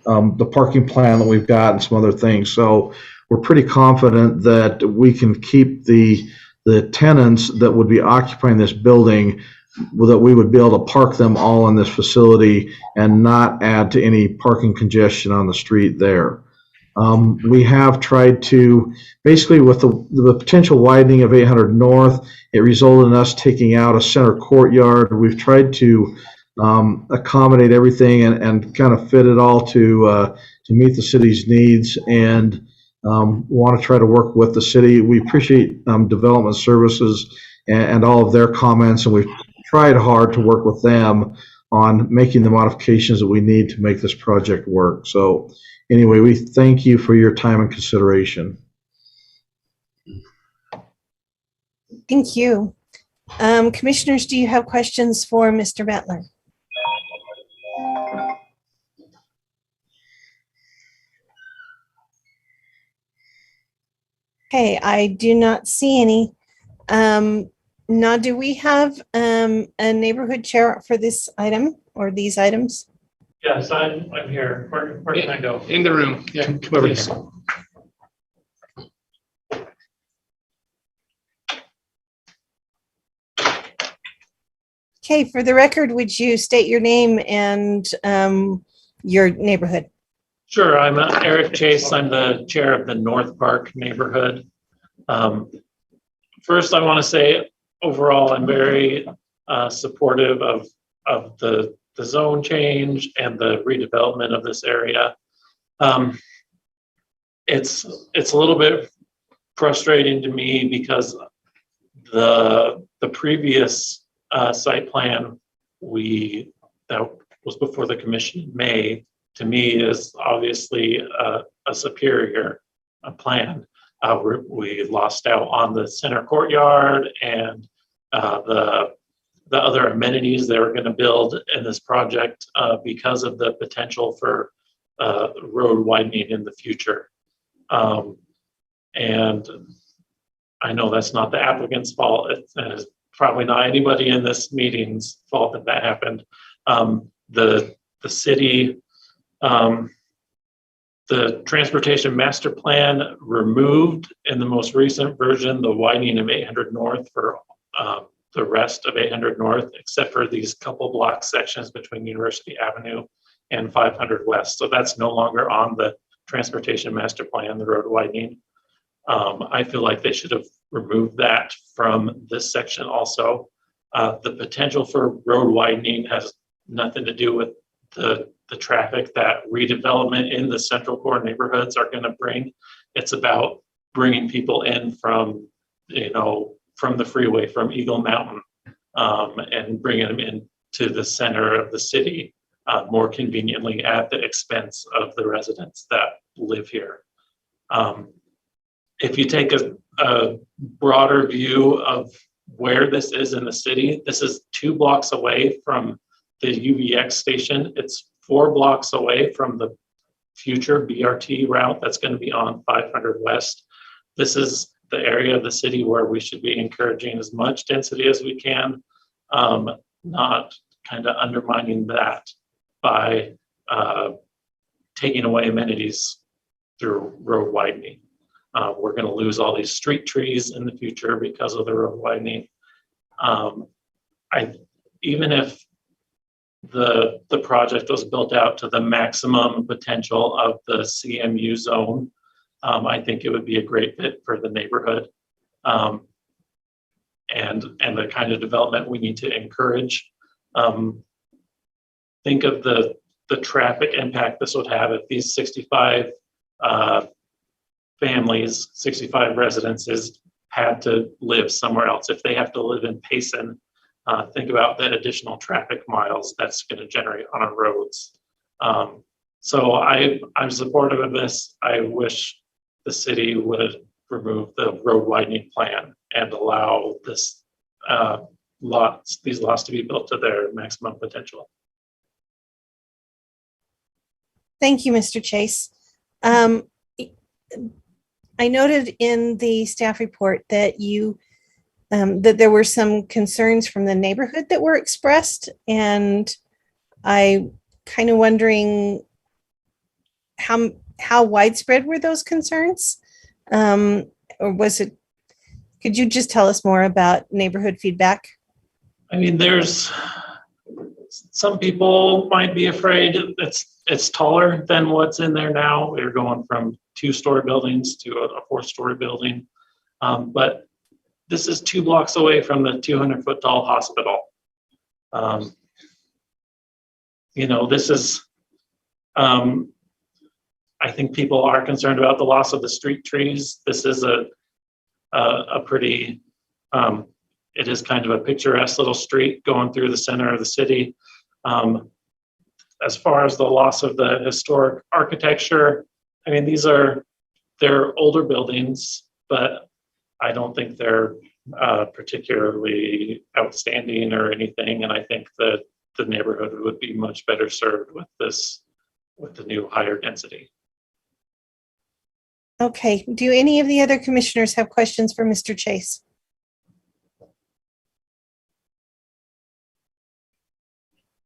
the parking plan that we've got and some other things. So we're pretty confident that we can keep the tenants that would be occupying this building, that we would be able to park them all in this facility and not add to any parking congestion on the street there. We have tried to, basically with the potential widening of 800 North, it resulted in us taking out a center courtyard. We've tried to accommodate everything and kind of fit it all to meet the city's needs, and want to try to work with the city. We appreciate Development Services and all of their comments, and we've tried hard to work with them on making the modifications that we need to make this project work. So anyway, we thank you for your time and consideration. Thank you. Commissioners, do you have questions for Mr. Metler? Okay, I do not see any. Now, do we have a neighborhood chair for this item or these items? Yes, I'm here. Where can I go? In the room. Yeah, come over here. Okay, for the record, would you state your name and your neighborhood? Sure, I'm Eric Chase. I'm the chair of the North Park neighborhood. First, I want to say overall, I'm very supportive of the zone change and the redevelopment of this area. It's a little bit frustrating to me because the previous site plan that was before the commission in May, to me, is obviously a superior plan. We lost out on the center courtyard and the other amenities they were going to build in this project because of the potential for road widening in the future. And I know that's not the applicant's fault. It's probably not anybody in this meeting's fault that happened. The city, the transportation master plan removed in the most recent version the widening of 800 North for the rest of 800 North, except for these couple block sections between University Avenue and 500 West. So that's no longer on the transportation master plan, the road widening. I feel like they should have removed that from this section also. The potential for road widening has nothing to do with the traffic that redevelopment in the central core neighborhoods are going to bring. It's about bringing people in from, from the freeway, from Eagle Mountain, and bringing them into the center of the city more conveniently at the expense of the residents that live here. If you take a broader view of where this is in the city, this is 2 blocks away from the UVX station. It's 4 blocks away from the future BRT route that's going to be on 500 West. This is the area of the city where we should be encouraging as much density as we can, not kind of undermining that by taking away amenities through road widening. We're going to lose all these street trees in the future because of the road widening. Even if the project was built out to the maximum potential of the CMU zone, I think it would be a great fit for the neighborhood, and the kind of development we need to encourage. Think of the traffic impact this would have if these 65 families, 65 residences had to live somewhere else. If they have to live in Payson, think about the additional traffic miles that's going to generate on our roads. So I'm supportive of this. I wish the city would remove the road widening plan and allow these lots to be built to their maximum potential. Thank you, Mr. Chase. I noted in the staff report that that there were some concerns from the neighborhood that were expressed, and I kind of wondering how widespread were those concerns, or was it? Could you just tell us more about neighborhood feedback? I mean, there's some people might be afraid it's taller than what's in there now. We're going from 2-story buildings to a 4-story building, but this is 2 blocks away from the 200-foot tall hospital. This is, I think people are concerned about the loss of the street trees. This is a pretty, it is kind of a picturesque little street going through the center of the city. As far as the loss of the historic architecture, I mean, they're older buildings, but I don't think they're particularly outstanding or anything. And I think that the neighborhood would be much better served with the new higher density. Okay. Do any of the other commissioners have questions for Mr. Chase?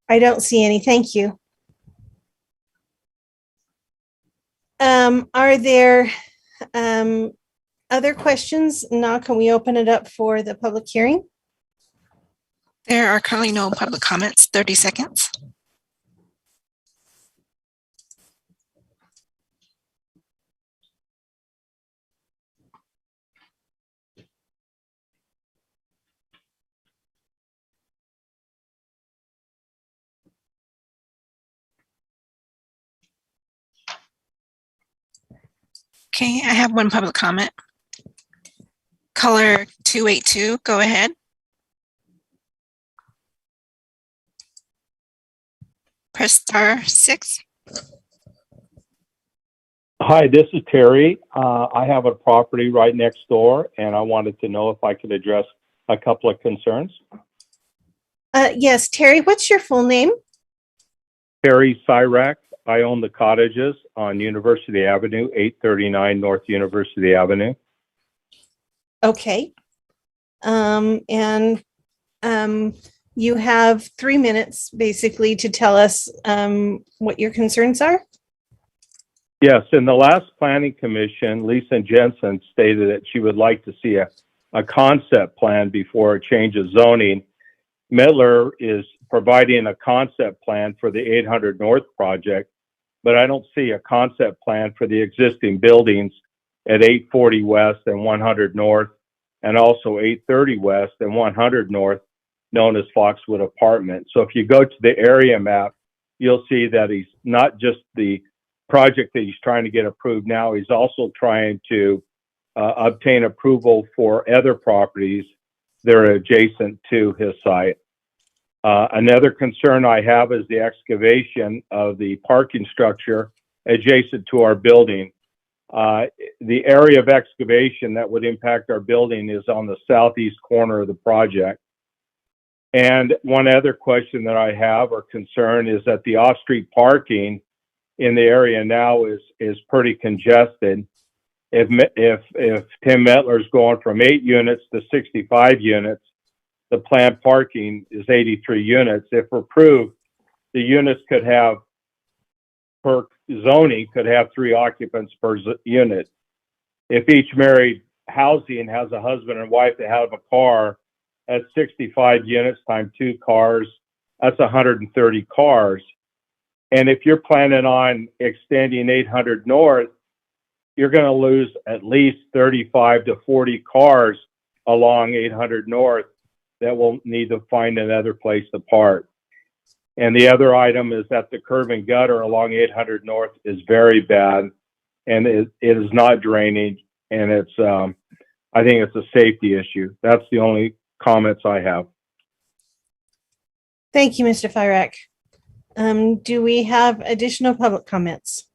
I don't see any. Thank you. Are there other questions? Now, can we open it up for the public hearing? There are currently no public comments. 30 seconds. Okay, I have one public comment. Caller 282, go ahead. Press *6. Hi, this is Terry. I have a property right next door, and I wanted to know if I could address a couple of concerns. Yes, Terry, what's your full name? Terry Cyrack. I own the cottages on University Avenue, 839 North University Avenue. Okay. You have 3 minutes basically to tell us what your concerns are. Yes, in the last planning commission, Lisa Jensen stated that she would like to see a concept plan before a change of zoning. Metler is providing a concept plan for the 800 North project, but I don't see a concept plan for the existing buildings at 840 West and 100 North, and also 830 West and 100 North, known as Foxwood Apartments. So if you go to the area map, you'll see that he's not just the project that he's trying to get approved now, he's also trying to obtain approval for other properties that are adjacent to his site. Another concern I have is the excavation of the parking structure adjacent to our building. The area of excavation that would impact our building is on the southeast corner of the project. And one other question that I have or concern is that the off-street parking in the area now is pretty congested. If Tim Metler is going from 8 units to 65 units, the planned parking is 83 units. If approved, the units could have, per zoning, could have 3 occupants per unit. If each married housing has a husband and wife that have a car, that's 65 units times 2 cars, that's 130 cars. And if you're planning on extending 800 North, you're going to lose at least 35 to 40 cars along 800 North that will need to find another place to park. And the other item is that the curb and gutter along 800 North is very bad, and it is not draining, and it's I think it's a safety issue. That's the only comments I have. Thank you, Mr. Fyrek. Do we have additional public comments?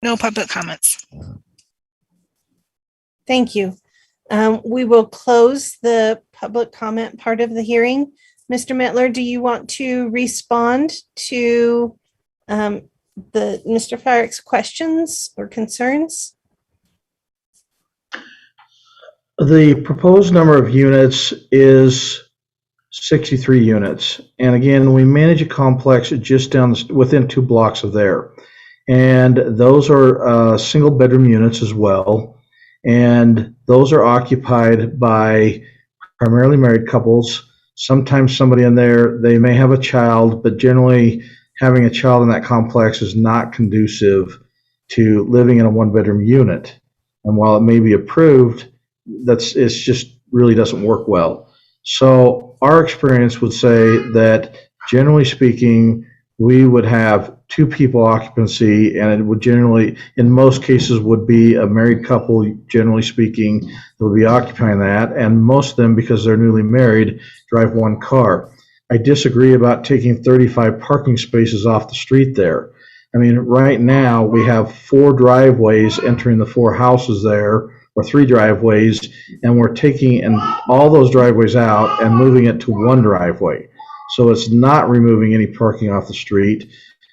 No public comments. Thank you. We will close the public comment part of the hearing. Mr. Metler, do you want to respond to Mr. Fyrek's questions or concerns? The proposed number of units is 63 units. And again, we manage a complex just within 2 blocks of there. And those are single bedroom units as well. And those are occupied by primarily married couples. Sometimes somebody in there, they may have a child, but generally having a child in that complex is not conducive to living in a 1-bedroom unit. And while it may be approved, it's just really doesn't work well. So our experience would say that generally speaking, we would have 2 people occupancy, and it would generally, in most cases, would be a married couple, generally speaking, that would be occupying that, and most of them, because they're newly married, drive 1 car. I disagree about taking 35 parking spaces off the street there. I mean, right now, we have 4 driveways entering the 4 houses there, or 3 driveways, and we're taking all those driveways out and moving it to 1 driveway. So it's not removing any parking off the street.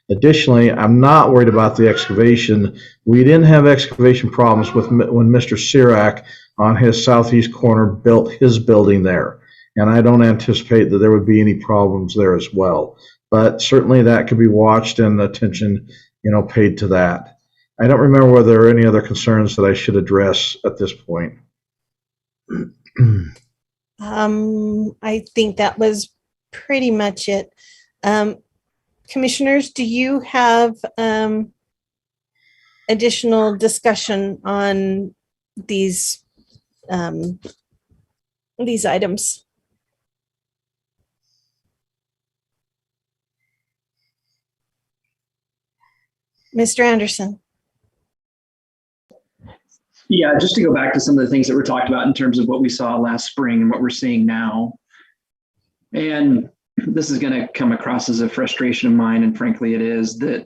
Additionally, I'm not worried about the excavation. We didn't have excavation problems when Mr. Sirac on his southeast corner built his building there. And I don't anticipate that there would be any problems there as well. But certainly that could be watched and attention, paid to that. I don't remember whether there are any other concerns that I should address at this point. I think that was pretty much it. Commissioners, do you have additional discussion on these items? Mr. Anderson. Yeah, just to go back to some of the things that were talked about in terms of what we saw last spring and what we're seeing now. And this is going to come across as a frustration of mine, and frankly it is, that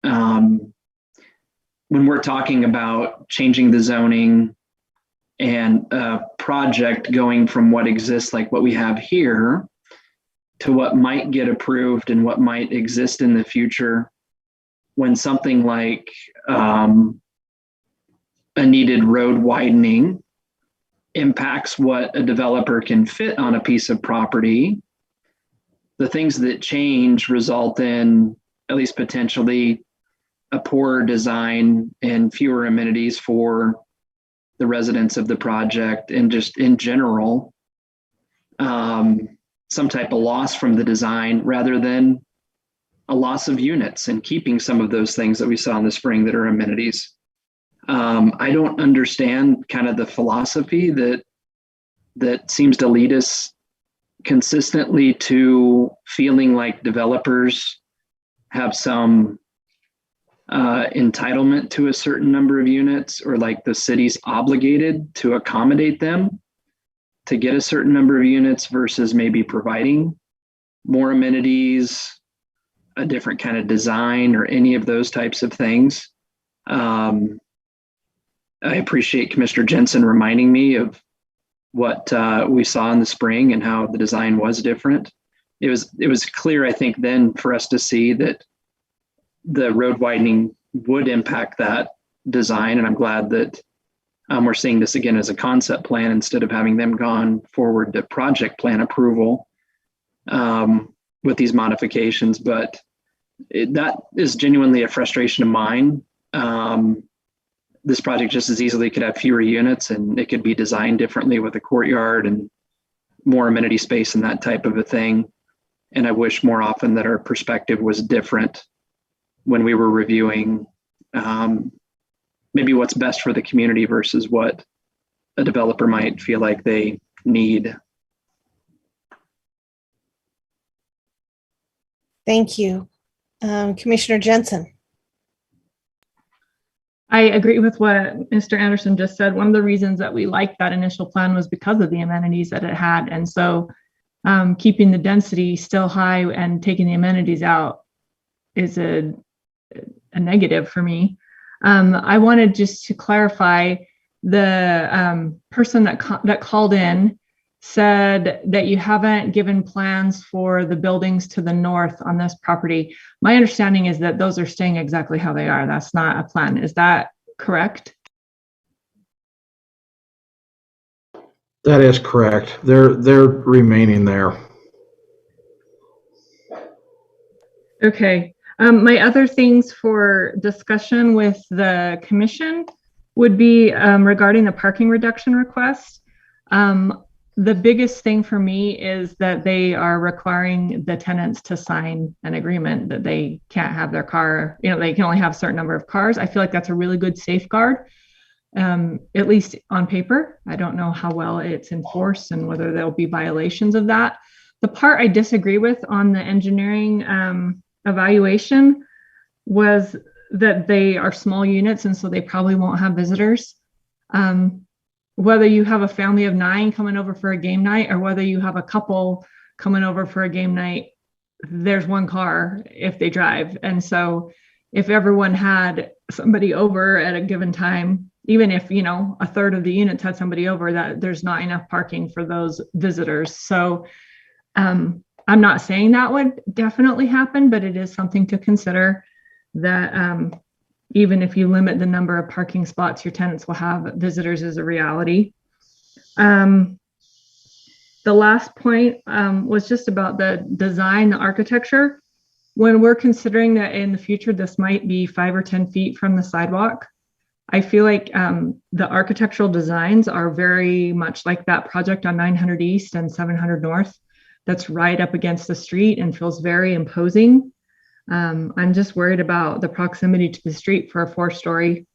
when we're talking about changing the zoning and a project going from what exists, like what we have here, to what might get approved and what might exist in the future, when something like a needed road widening impacts what a developer can fit on a piece of property, the things that change result in, at least potentially, a poorer design and fewer amenities for the residents of the project, and just in general, some type of loss from the design rather than a loss of units and keeping some of those things that we saw in the spring that are amenities. I don't understand kind of the philosophy that seems to lead us consistently to feeling like developers have some entitlement to a certain number of units, or like the city's obligated to accommodate them to get a certain number of units versus maybe providing more amenities, a different kind of design, or any of those types of things. I appreciate Commissioner Jensen reminding me of what we saw in the spring and how the design was different. It was clear, I think, then for us to see that the road widening would impact that design. And I'm glad that we're seeing this again as a concept plan instead of having them gone forward to project plan approval with these modifications. But that is genuinely a frustration of mine. This project just as easily could have fewer units, and it could be designed differently with a courtyard and more amenity space and that type of a thing. And I wish more often that our perspective was different when we were reviewing maybe what's best for the community versus what a developer might feel like they need. Thank you. Commissioner Jensen. I agree with what Mr. Anderson just said. One of the reasons that we liked that initial plan was because of the amenities that it had. And so keeping the density still high and taking the amenities out is a negative for me. I wanted just to clarify, the person that called in said that you haven't given plans for the buildings to the north on this property. My understanding is that those are staying exactly how they are. That's not a plan. Is that correct? That is correct. They're remaining there. Okay. My other things for discussion with the commission would be regarding the parking reduction request. The biggest thing for me is that they are requiring the tenants to sign an agreement that they can't have their car, they can only have a certain number of cars. I feel like that's a really good safeguard, at least on paper. I don't know how well it's enforced and whether there'll be violations of that. The part I disagree with on the engineering evaluation was that they are small units, and so they probably won't have visitors. Whether you have a family of 9 coming over for a game night, or whether you have a couple coming over for a game night, there's one car if they drive. And so if everyone had somebody over at a given time, even if, a third of the units had somebody over, that there's not enough parking for those visitors. So I'm not saying that would definitely happen, but it is something to consider, that even if you limit the number of parking spots your tenants will have, visitors is a reality. The last point was just about the design, the architecture. When we're considering that in the future, this might be 5 or 10 feet from the sidewalk, I feel like the architectural designs are very much like that project on 900 East and 700 North. That's right up against the street and feels very imposing. I'm just worried about the proximity to the street for a 4-story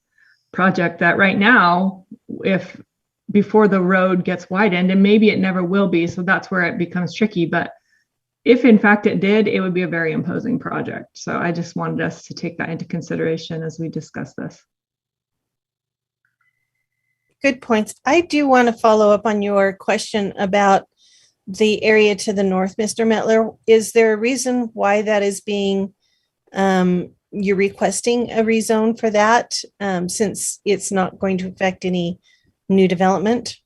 project that right now, if before the road gets widened, and maybe it never will be, so that's where it becomes tricky. But if in fact it did, it would be a very imposing project. So I just wanted us to take that into consideration as we discuss this. Good points. I do want to follow up on your question about the area to the north, Mr. Metler. Is there a reason why that is being you're requesting a rezone for that, since it's not going to affect any new development?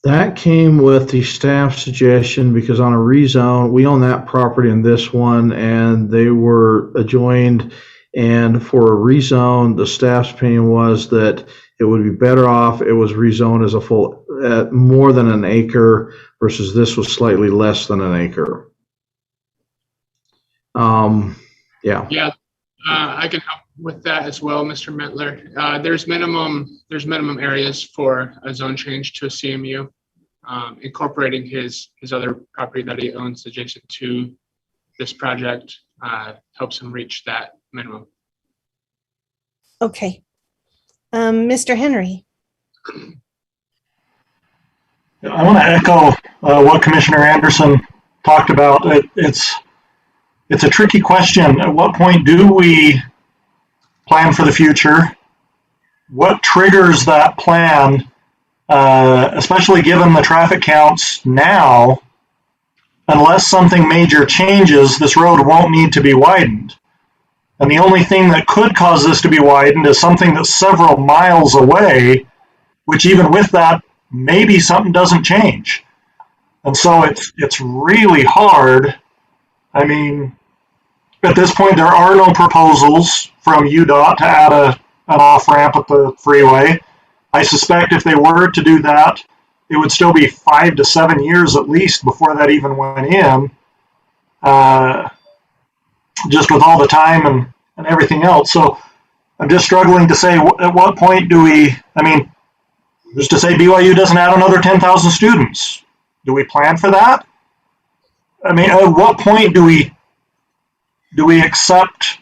That came with the staff suggestion because on a rezone, we own that property and this one, and they were adjoined. And for a rezone, the staff's opinion was that it would be better off it was rezoned as a full more than an acre versus this was slightly less than an acre. Yeah. I can help with that as well, Mr. Metler. There's minimum areas for a zone change to a CMU, incorporating his other property that he owns adjacent to this project helps him reach that minimum. Okay. Mr. Henry. I want to echo what Commissioner Anderson talked about. It's a tricky question. At what point do we plan for the future? What triggers that plan, especially given the traffic counts now? Unless something major changes, this road won't need to be widened. And the only thing that could cause this to be widened is something that's several miles away, which even with that, maybe something doesn't change. And so it's really hard. I mean, at this point, there are no proposals from UDOT to add an off-ramp at the freeway. I suspect if they were to do that, it would still be 5 to 7 years at least before that even went in, just with all the time and everything else. So I'm just struggling to say at what point do we, I mean, just to say BYU doesn't add another 10,000 students. Do we plan for that? I mean, at what point do we accept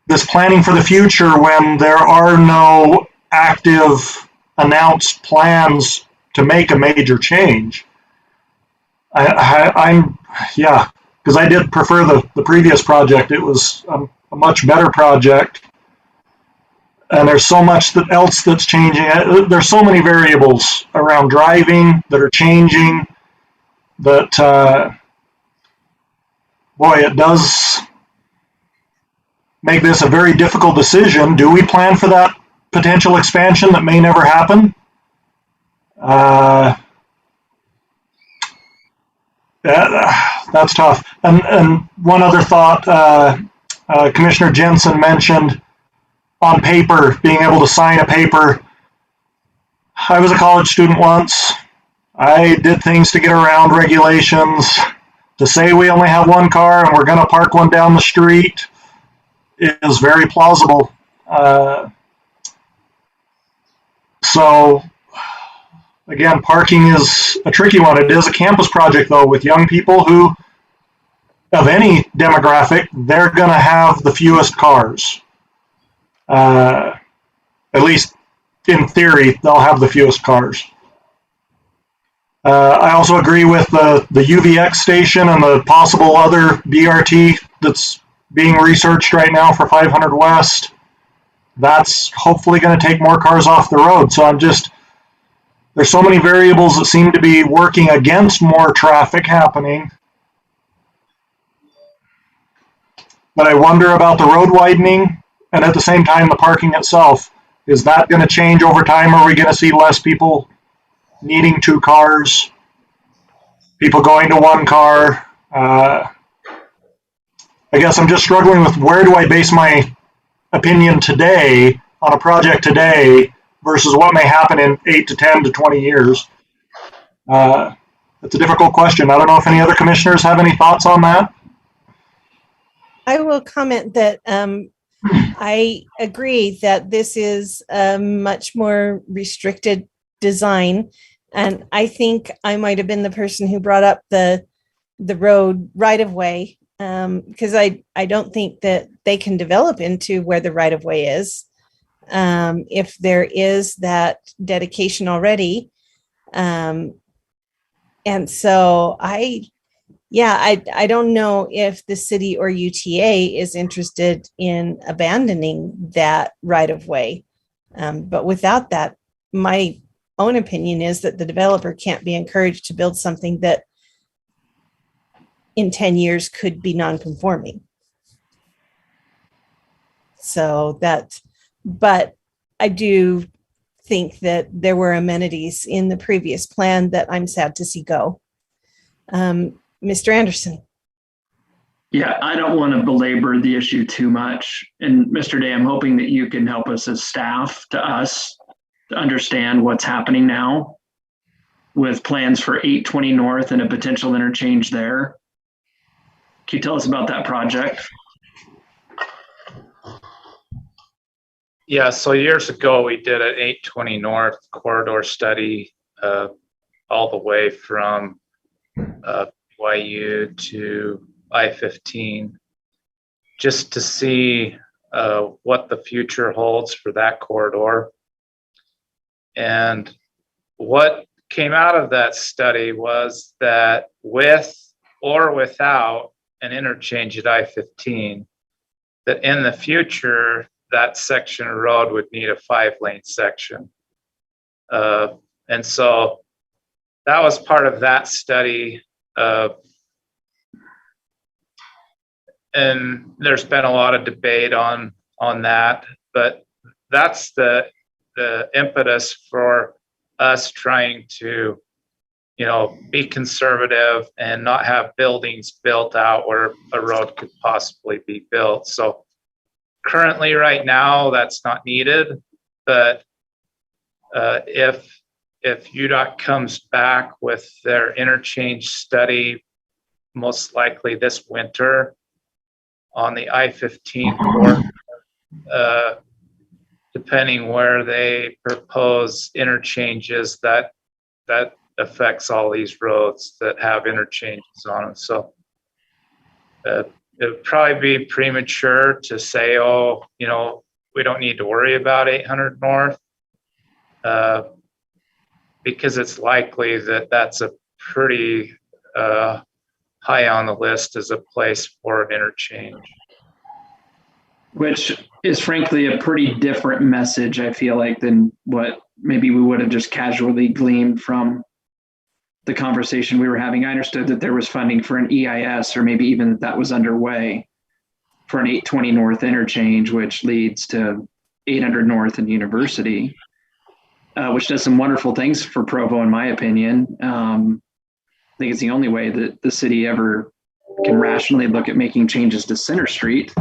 this planning for the future when there are no active announced plans to make a major change? I'm because I did prefer the previous project. It was a much better project. And there's so much else that's changing. There's so many variables around driving that are changing that, boy, it does make this a very difficult decision. Do we plan for that potential expansion that may never happen? That's tough. And one other thought, Commissioner Jensen mentioned on paper, being able to sign a paper. I was a college student once. I did things to get around regulations. To say we only have one car and we're going to park one down the street is very plausible. So, again, parking is a tricky one. It is a campus project, though, with young people who, of any demographic, they're going to have the fewest cars. At least in theory, they'll have the fewest cars. I also agree with the UVX station and the possible other BRT that's being researched right now for 500 West. That's hopefully going to take more cars off the road. So there's so many variables that seem to be working against more traffic happening. But I wonder about the road widening and at the same time the parking itself. Is that going to change over time? Are we going to see less people needing two cars? People going to one car? I guess I'm just struggling with where do I base my opinion today on a project today versus what may happen in 8 to 10 to 20 years. It's a difficult question. I don't know if any other commissioners have any thoughts on that. I will comment that I agree that this is a much more restricted design. And I think I might have been the person who brought up the road right of way, because I don't think that they can develop into where the right of way is if there is that dedication already. And so I don't know if the city or UTA is interested in abandoning that right of way. But without that, my own opinion is that the developer can't be encouraged to build something that in 10 years could be non-conforming. So but I do think that there were amenities in the previous plan that I'm sad to see go. Mr. Anderson. Yeah, I don't want to belabor the issue too much. And Mr. Day, I'm hoping that you can help us as staff to understand what's happening now with plans for 820 North and a potential interchange there. Can you tell us about that project? Yeah, so years ago, we did an 820 North corridor study all the way from BYU to I-15, just to see what the future holds for that corridor. And what came out of that study was that with or without an interchange at I-15, that in the future, that section of road would need a 5-lane section. And so that was part of that study. And there's been a lot of debate on that, but that's the impetus for us trying to, be conservative and not have buildings built out where a road could possibly be built. So currently, right now, that's not needed, but if UDOT comes back with their interchange study, most likely this winter on the I-15 corridor, depending where they propose interchanges, that affects all these roads that have interchanges on them. So it would probably be premature to say, we don't need to worry about 800 North, because it's likely that that's a pretty high on the list as a place for an interchange. Which is frankly a pretty different message, I feel like, than what maybe we would have just casually gleaned from the conversation we were having. I understood that there was funding for an EIS, or maybe even that was underway for an 820 North interchange, which leads to 800 North and University, which does some wonderful things for Provo, in my opinion. I think it's the only way that the city ever can rationally look at making changes to Center Street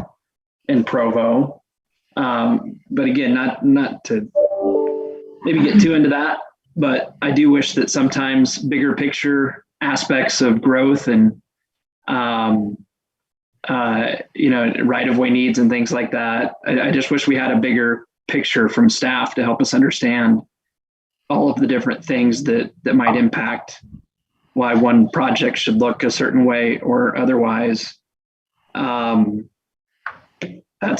in Provo. But again, not to maybe get too into that, but I do wish that sometimes bigger picture aspects of growth and right-of-way needs and things like that, I just wish we had a bigger picture from staff to help us understand all of the different things that might impact why one project should look a certain way or otherwise. That's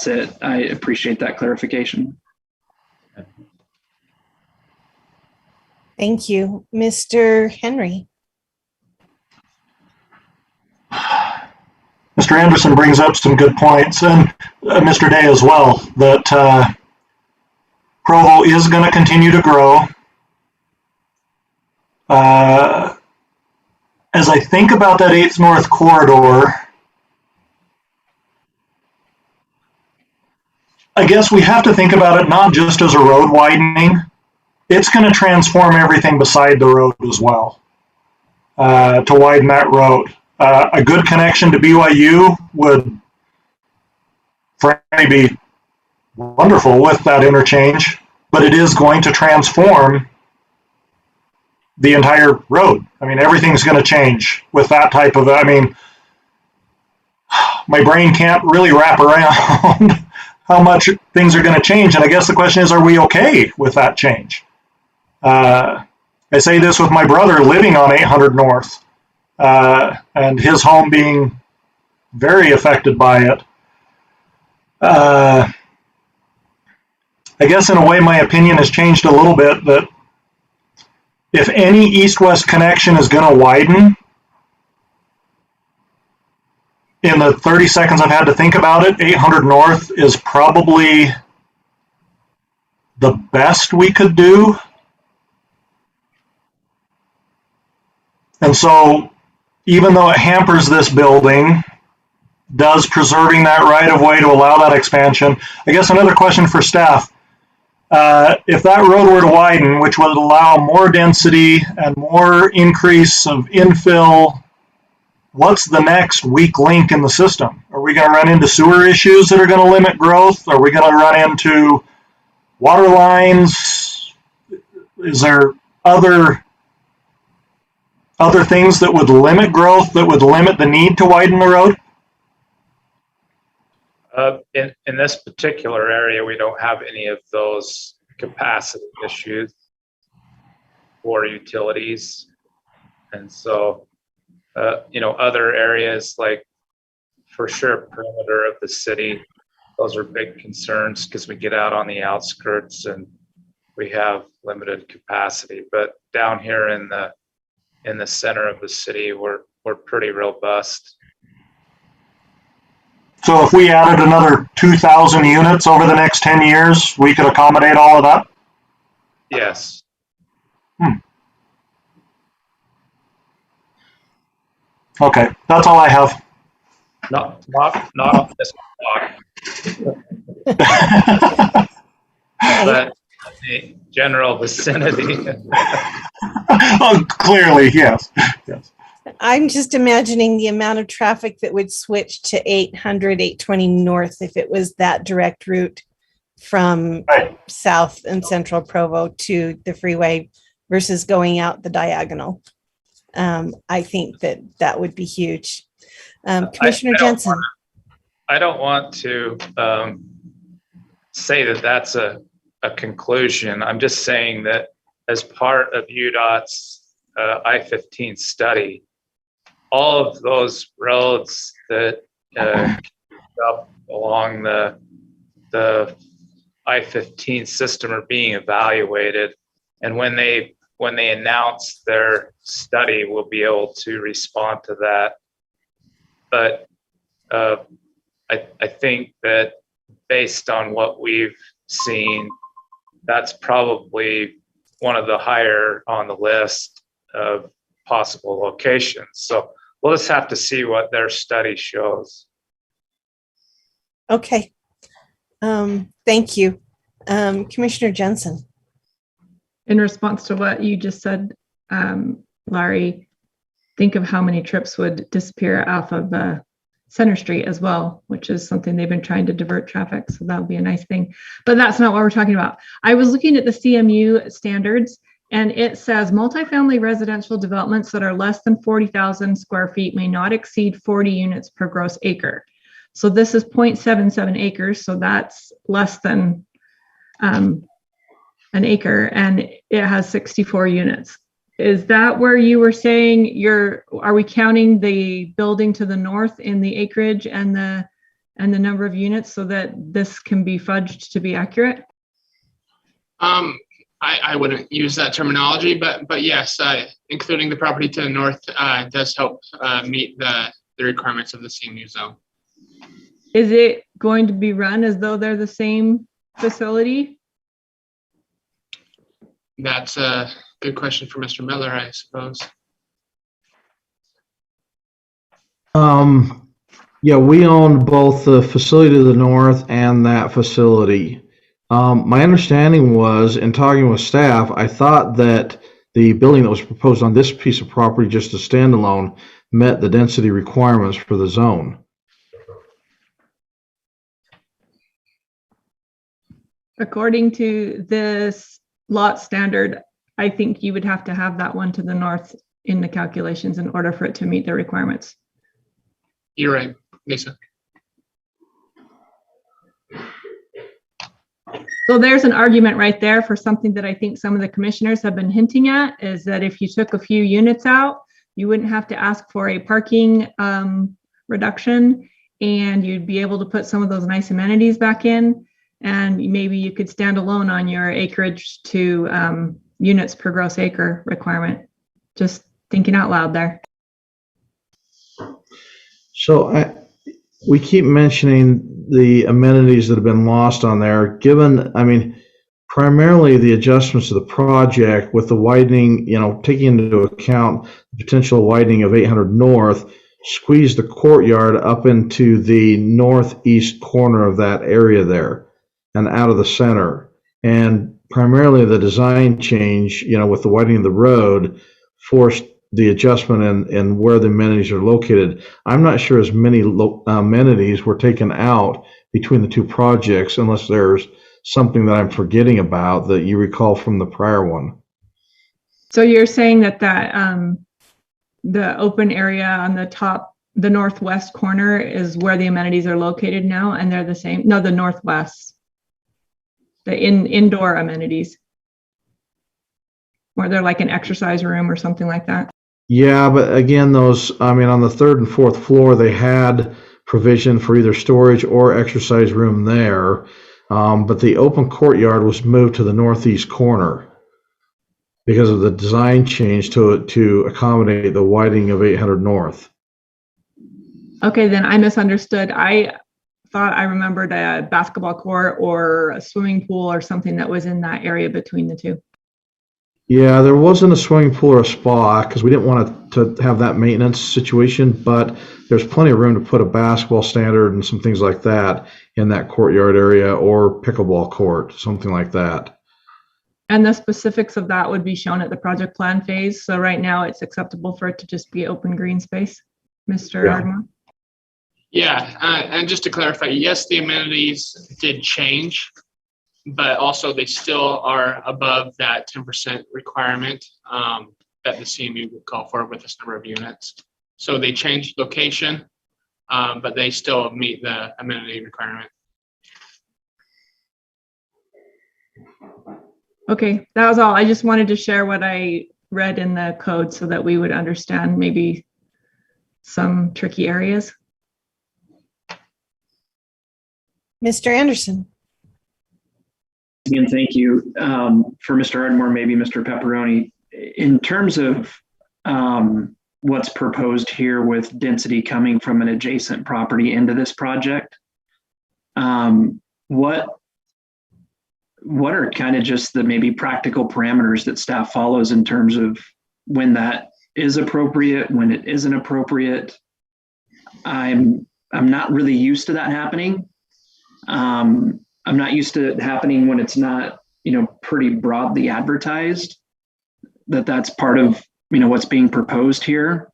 it. I appreciate that clarification. Thank you. Mr. Henry. Mr. Anderson brings up some good points, and Mr. Day as well, that Provo is going to continue to grow. As I think about that 8th North corridor, I guess we have to think about it not just as a road widening. It's going to transform everything beside the road as well, to widen that road. A good connection to BYU would frankly be wonderful with that interchange, but it is going to transform the entire road. I mean, everything's going to change with that type of, my brain can't really wrap around how much things are going to change. And I guess the question is, are we okay with that change? I say this with my brother living on 800 North, and his home being very affected by it. I guess in a way my opinion has changed a little bit, that if any east-west connection is going to widen, in the 30 seconds I've had to think about it, 800 North is probably the best we could do. And so, even though it hampers this building, does preserving that right-of-way to allow that expansion? I guess another question for staff. If that road were to widen, which would allow more density and more increase of infill, what's the next weak link in the system? Are we going to run into sewer issues that are going to limit growth? Are we going to run into water lines? Is there other things that would limit growth, that would limit the need to widen the road? In this particular area, we don't have any of those capacity issues or utilities. And so, other areas like, for sure, perimeter of the city, those are big concerns because we get out on the outskirts and we have limited capacity. But down here in the center of the city, we're pretty robust. So if we added another 2,000 units over the next 10 years, we could accommodate all of that? Yes. Okay, that's all I have. Not on this block. But the general vicinity. Oh, clearly, yes. Yes. I'm just imagining the amount of traffic that would switch to 800, 820 north if it was that direct route from South and Central Provo to the freeway versus going out the diagonal. I think that would be huge. Commissioner Jensen. I don't want to say that that's a conclusion. I'm just saying that as part of UDOT's I-15 study, all of those roads that up along the I-15 system are being evaluated, and when they announce their study, we'll be able to respond to that. But I think that based on what we've seen, that's probably one of the higher on the list of possible locations. So we'll just have to see what their study shows. Okay. Thank you. Commissioner Jensen. In response to what you just said, Larry, think of how many trips would disappear off of Center Street as well, which is something they've been trying to divert traffic. So that would be a nice thing. But that's not what we're talking about. I was looking at the CMU standards, and it says multifamily residential developments that are less than 40,000 square feet may not exceed 40 units per gross acre. So this is 0.77 acres. So that's less than an acre, and it has 64 units. Is that where you were saying are we counting the building to the north in the acreage and the number of units so that this can be fudged to be accurate? I wouldn't use that terminology, but yes, including the property to the north does help meet the requirements of the CMU zone. Is it going to be run as though they're the same facility? That's a good question for Mr. Miller, I suppose. Yeah, we own both the facility to the north and that facility. My understanding was, in talking with staff, I thought that the building that was proposed on this piece of property, just a standalone, met the density requirements for the zone. According to this lot standard, I think you would have to have that one to the north in the calculations in order for it to meet the requirements. You're right, Lisa. So there's an argument right there for something that I think some of the commissioners have been hinting at, is that if you took a few units out, you wouldn't have to ask for a parking reduction, and you'd be able to put some of those nice amenities back in, and maybe you could stand alone on your acreage to units per gross acre requirement. Just thinking out loud there. So we keep mentioning the amenities that have been lost on there, given, I mean, primarily the adjustments to the project with the widening, taking into account the potential widening of 800 North, squeeze the courtyard up into the northeast corner of that area there and out of the center. And primarily the design change, with the widening of the road, forced the adjustment in where the amenities are located. I'm not sure as many amenities were taken out between the two projects, unless there's something that I'm forgetting about that you recall from the prior one. So you're saying that the open area on the top, the northwest corner, is where the amenities are located now, and they're the same? No, the northwest, the indoor amenities, where they're like an exercise room or something like that. Yeah, but again, on the third and fourth floor, they had provision for either storage or exercise room there. But the open courtyard was moved to the northeast corner because of the design change to accommodate the widening of 800 North. Okay, then I misunderstood. I thought I remembered a basketball court or a swimming pool or something that was in that area between the two. Yeah, there wasn't a swimming pool or a spa because we didn't want to have that maintenance situation, but there's plenty of room to put a basketball standard and some things like that in that courtyard area, or pickleball court, something like that. And the specifics of that would be shown at the project plan phase. So right now it's acceptable for it to just be open green space, Mr. Ardmore? Yeah, and just to clarify, yes, the amenities did change, but also they still are above that 10% requirement that the CMU would call for with this number of units. So they changed location, but they still meet the amenity requirement. Okay, that was all. I just wanted to share what I read in the code so that we would understand maybe some tricky areas. Mr. Anderson. Again, thank you. For Mr. Ardmore, maybe Mr. Pepperoni, in terms of what's proposed here with density coming from an adjacent property into this project, what are kind of just the maybe practical parameters that staff follows in terms of when that is appropriate, when it isn't appropriate? I'm not really used to that happening. I'm not used to it happening when it's not, pretty broadly advertised that that's part of, what's being proposed here.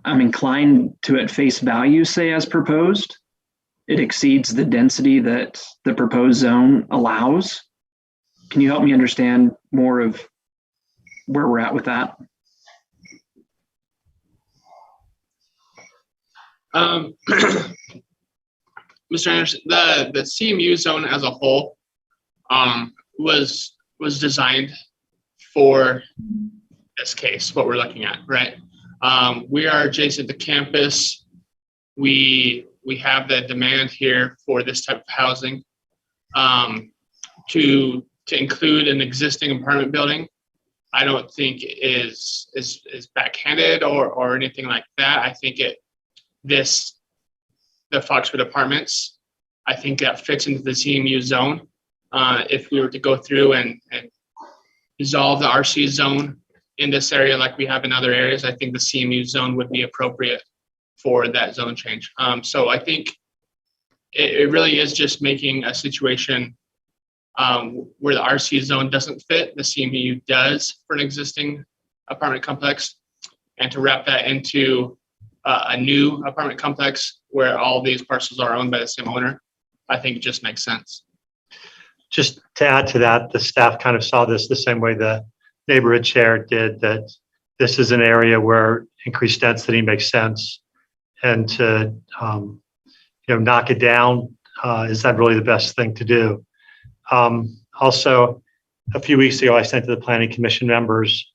I'm inclined to at face value say as proposed, it exceeds the density that the proposed zone allows. Can you help me understand more of where we're at with that? Mr. Anderson, the CMU zone as a whole was designed for this case, what we're looking at, right? We are adjacent to campus. We have the demand here for this type of housing. To include an existing apartment building, I don't think is backhanded or anything like that. I think the Foxwood Apartments, I think that fits into the CMU zone. If we were to go through and dissolve the RC zone in this area like we have in other areas, I think the CMU zone would be appropriate for that zone change. So I think it really is just making a situation where the RC zone doesn't fit, the CMU does for an existing apartment complex, and to wrap that into a new apartment complex where all these parcels are owned by the same owner, I think it just makes sense. Just to add to that, the staff kind of saw this the same way the neighborhood chair did, that this is an area where increased density makes sense, and to knock it down is that really the best thing to do. Also, a few weeks ago, I sent to the Planning Commission members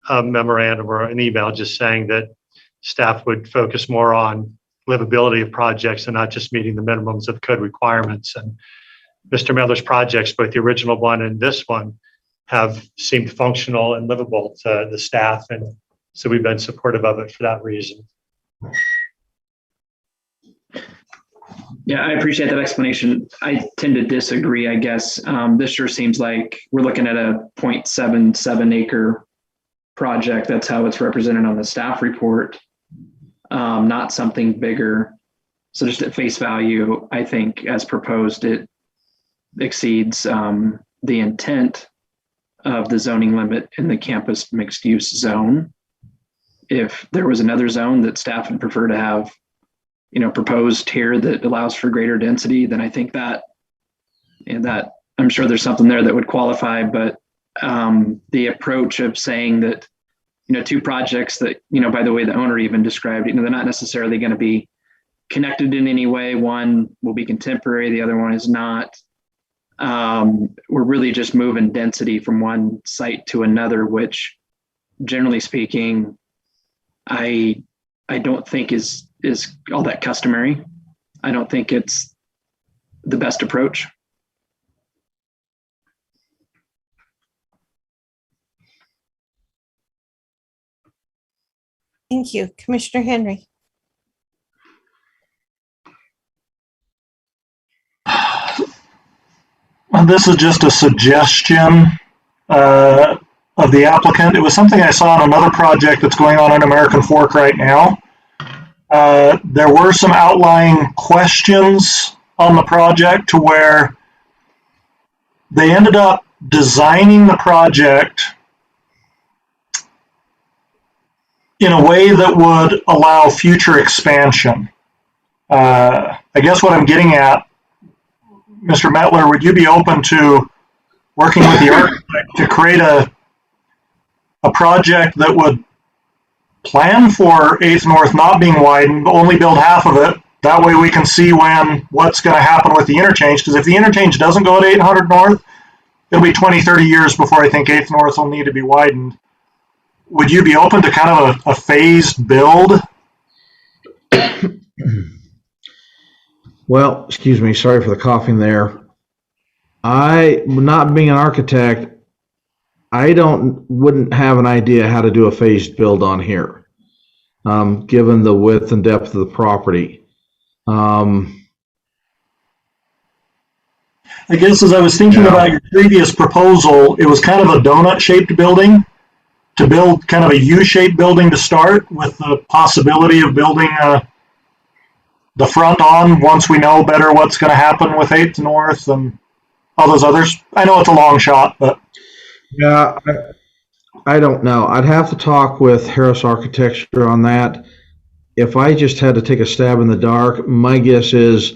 a memorandum or an email just saying that staff would focus more on livability of projects and not just meeting the minimums of code requirements. And Mr. Metler's projects, both the original one and this one, have seemed functional and livable to the staff. And so we've been supportive of it for that reason. Yeah, I appreciate that explanation. I tend to disagree, I guess. This sure seems like we're looking at a 0.77 acre project. That's how it's represented on the staff report, not something bigger. So just at face value, I think as proposed, it exceeds the intent of the zoning limit in the campus mixed use zone. If there was another zone that staff would prefer to have proposed here that allows for greater density, then I think that I'm sure there's something there that would qualify. But the approach of saying that, two projects that, by the way, the owner even described, they're not necessarily going to be connected in any way. One will be contemporary, the other one is not. We're really just moving density from one site to another, which generally speaking, I don't think is all that customary. I don't think it's the best approach. Thank you. Commissioner Henry. This is just a suggestion of the applicant. It was something I saw on another project that's going on in American Fork right now. There were some outlying questions on the project to where they ended up designing the project in a way that would allow future expansion. I guess what I'm getting at, Mr. Metler, would you be open to working with the architect to create a project that would plan for 8th North not being widened, but only build half of it? That way we can see what's going to happen with the interchange, because if the interchange doesn't go at 800 North, it'll be 20, 30 years before I think 8th North will need to be widened. Would you be open to kind of a phased build? Well, excuse me, sorry for the coughing there. Not being an architect, I wouldn't have an idea how to do a phased build on here, given the width and depth of the property. I guess as I was thinking about your previous proposal, it was kind of a donut-shaped building, to build kind of a U-shaped building to start, with the possibility of building the front on once we know better what's going to happen with 8th North and all those others. I know it's a long shot, but yeah, I don't know. I'd have to talk with Harris Architecture on that. If I just had to take a stab in the dark, my guess is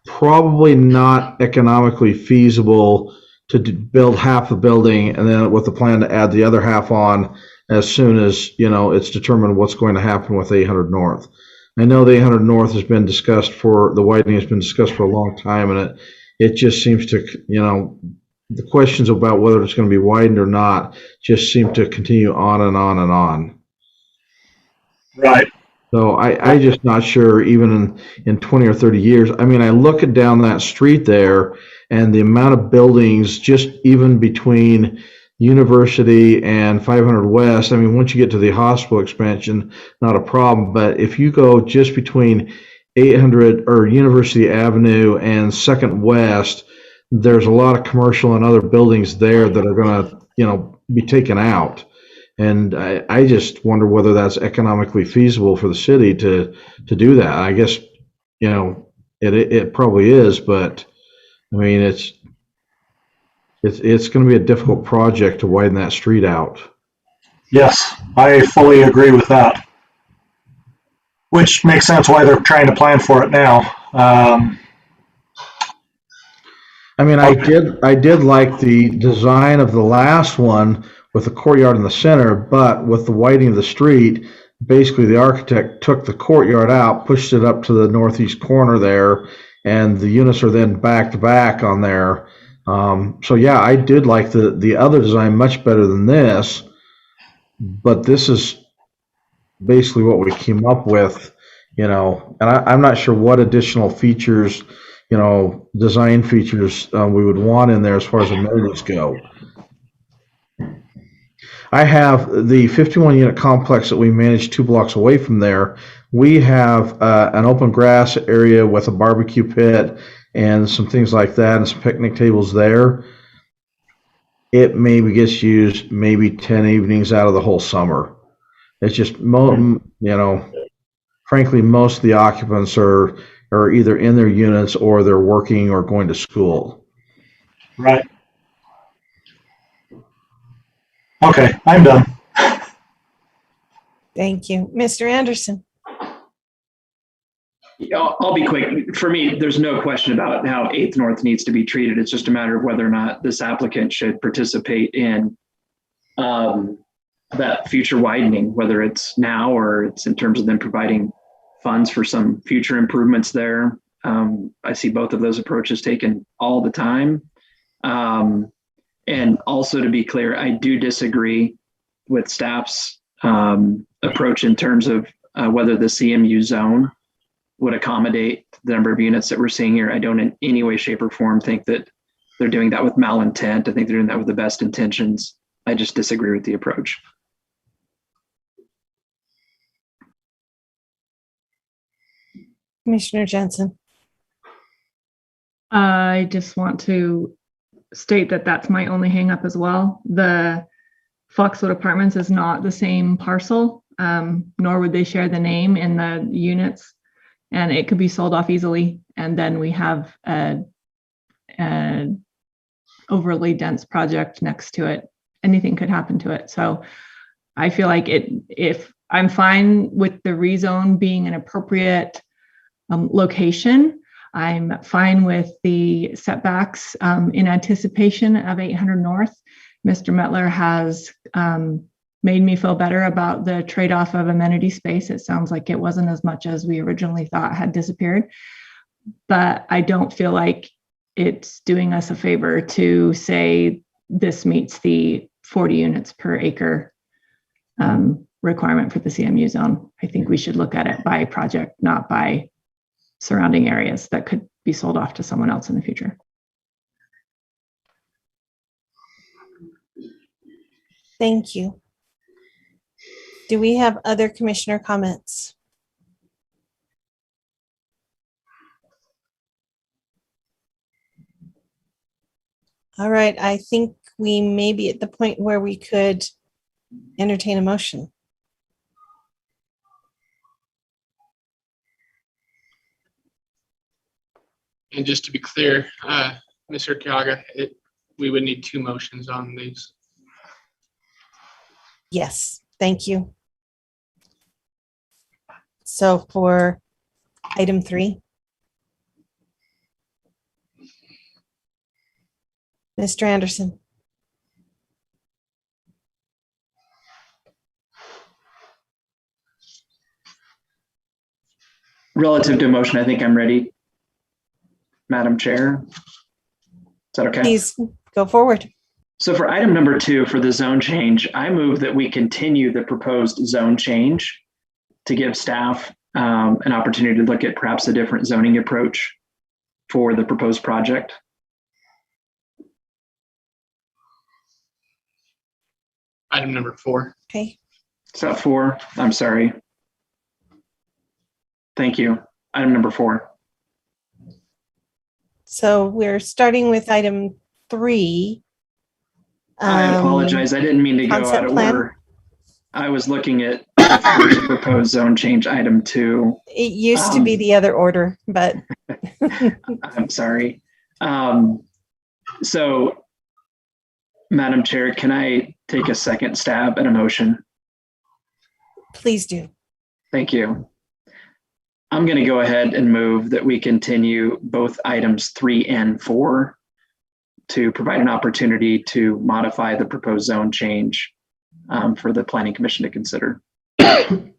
probably not economically feasible to build half the building and then with the plan to add the other half on as soon as, it's determined what's going to happen with 800 North. I know the 800 North has been discussed the widening has been discussed for a long time, and it just seems to, the questions about whether it's going to be widened or not just seem to continue on and on and on. Right. So I just not sure, even in 20 or 30 years. I mean, I look down that street there, and the amount of buildings just even between University and 500 West, I mean, once you get to the hospital expansion, not a problem. But if you go just between 800 or University Avenue and 2nd West, there's a lot of commercial and other buildings there that are going to, be taken out. And I just wonder whether that's economically feasible for the city to do that. I guess, it probably is, but I mean, it's going to be a difficult project to widen that street out. Yes, I fully agree with that. Which makes sense why they're trying to plan for it now. I mean, I did like the design of the last one with the courtyard in the center, but with the widening of the street, basically the architect took the courtyard out, pushed it up to the northeast corner there, and the units are then back to back on there. So yeah, I did like the other design much better than this, but this is basically what we came up with, and I'm not sure what additional features, design features we would want in there as far as amenities go. I have the 51 unit complex that we manage 2 blocks away from there. We have an open grass area with a barbecue pit and some things like that, and some picnic tables there. It maybe gets used maybe 10 evenings out of the whole summer. It's just, frankly, most of the occupants are either in their units or they're working or going to school. Right. Okay, I'm done. Thank you. Mr. Anderson. I'll be quick. For me, there's no question about how 8th North needs to be treated. It's just a matter of whether or not this applicant should participate in that future widening, whether it's now or it's in terms of them providing funds for some future improvements there. I see both of those approaches taken all the time. And also, to be clear, I do disagree with staff's approach in terms of whether the CMU zone would accommodate the number of units that we're seeing here. I don't in any way, shape, or form think that they're doing that with malintent. I think they're doing that with the best intentions. I just disagree with the approach. Commissioner Jensen. I just want to state that that's my only hangup as well. The Foxwood Apartments is not the same parcel, nor would they share the name in the units, and it could be sold off easily. And then we have an overly dense project next to it. Anything could happen to it. So I feel like if I'm fine with the rezone being an appropriate location, I'm fine with the setbacks in anticipation of 800 North. Mr. Metler has made me feel better about the trade-off of amenity space. It sounds like it wasn't as much as we originally thought had disappeared, but I don't feel like it's doing us a favor to say this meets the 40 units per acre requirement for the CMU zone. I think we should look at it by project, not by surrounding areas that could be sold off to someone else in the future. Thank you. Do we have other commissioner comments? All right, I think we may be at the point where we could entertain a motion. And just to be clear, Mr. Kiaga, we would need 2 motions on these. Yes, thank you. So for item 3, Mr. Anderson. Relative to motion, I think I'm ready. Madam Chair, is that okay? Please go forward. So for item number 2, for the zone change, I move that we continue the proposed zone change to give staff an opportunity to look at perhaps a different zoning approach for the proposed project. Item number 4. Okay. Is that 4? I'm sorry. Thank you. Item number 4. So we're starting with item 3. I apologize. I didn't mean to go out of order. I was looking at the first proposed zone change, item 2. It used to be the other order, but I'm sorry. So, Madam Chair, can I take a second stab at a motion? Please do. Thank you. I'm going to go ahead and move that we continue both items 3 and 4 to provide an opportunity to modify the proposed zone change for the Planning Commission to consider. Okay,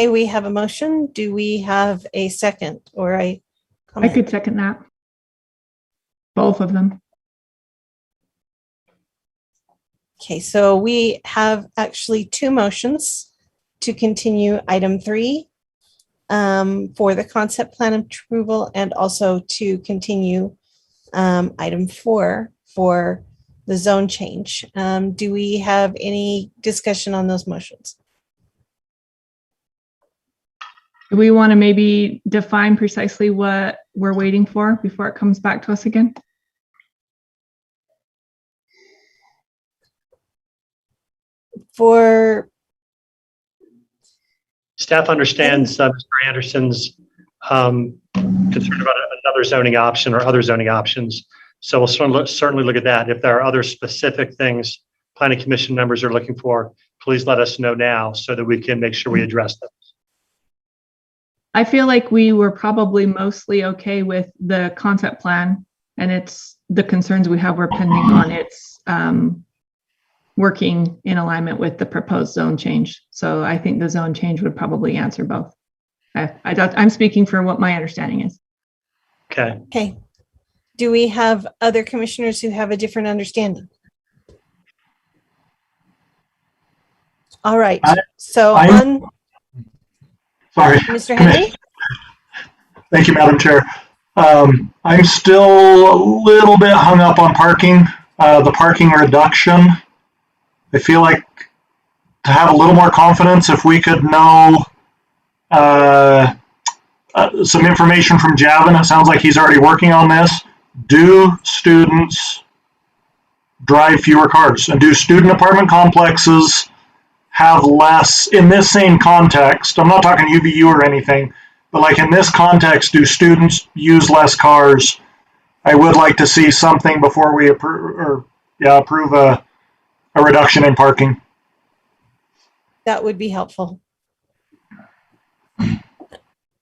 we have a motion. Do we have a second or a comment? I could second that. Both of them. Okay, so we have actually 2 motions to continue item 3 for the concept plan approval, and also to continue item 4 for the zone change. Do we have any discussion on those motions? Do we want to maybe define precisely what we're waiting for before it comes back to us again? For staff understands Mr. Anderson's concern about another zoning option or other zoning options. So we'll certainly look at that. If there are other specific things Planning Commission members are looking for, please let us know now so that we can make sure we address them. I feel like we were probably mostly okay with the concept plan, and it's the concerns we have were pending on its working in alignment with the proposed zone change. So I think the zone change would probably answer both. I'm speaking for what my understanding is. Okay. Okay. Do we have other commissioners who have a different understanding? All right. Sorry. Mr. Henry? Thank you, Madam Chair. I'm still a little bit hung up on parking, the parking reduction. I feel like have a little more confidence if we could know some information from Javin. It sounds like he's already working on this. Do students drive fewer cars? And do student apartment complexes have less, in this same context, I'm not talking UVU or anything, but like in this context, do students use less cars? I would like to see something before we approve a reduction in parking. That would be helpful.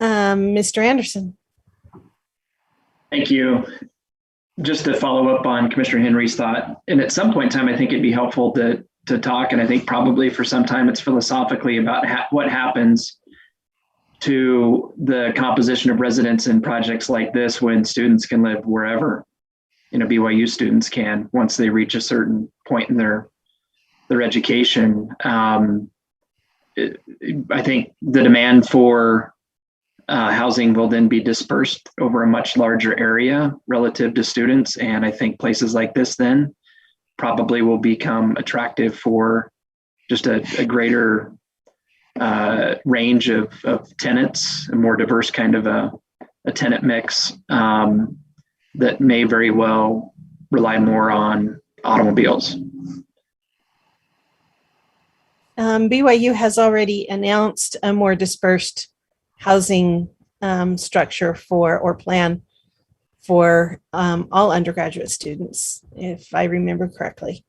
Mr. Anderson. Thank you. Just to follow up on Commissioner Henry's thought, and at some point in time, I think it'd be helpful to talk, and I think probably for some time it's philosophically about what happens to the composition of residents in projects like this when students can live wherever, BYU students can once they reach a certain point in their education. I think the demand for housing will then be dispersed over a much larger area relative to students. And I think places like this then probably will become attractive for just a greater range of tenants, a more diverse kind of a tenant mix that may very well rely more on automobiles. BYU has already announced a more dispersed housing structure plan for all undergraduate students, if I remember correctly.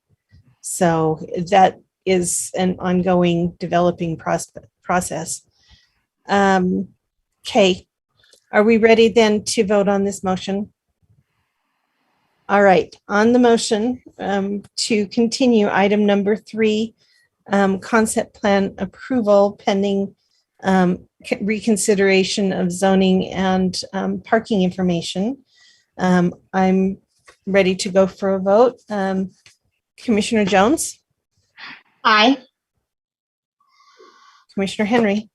So that is an ongoing developing process. Okay, are we ready then to vote on this motion? All right, on the motion to continue item number 3, concept plan approval pending reconsideration of zoning and parking information. I'm ready to go for a vote. Commissioner Jones? Aye. Commissioner Henry?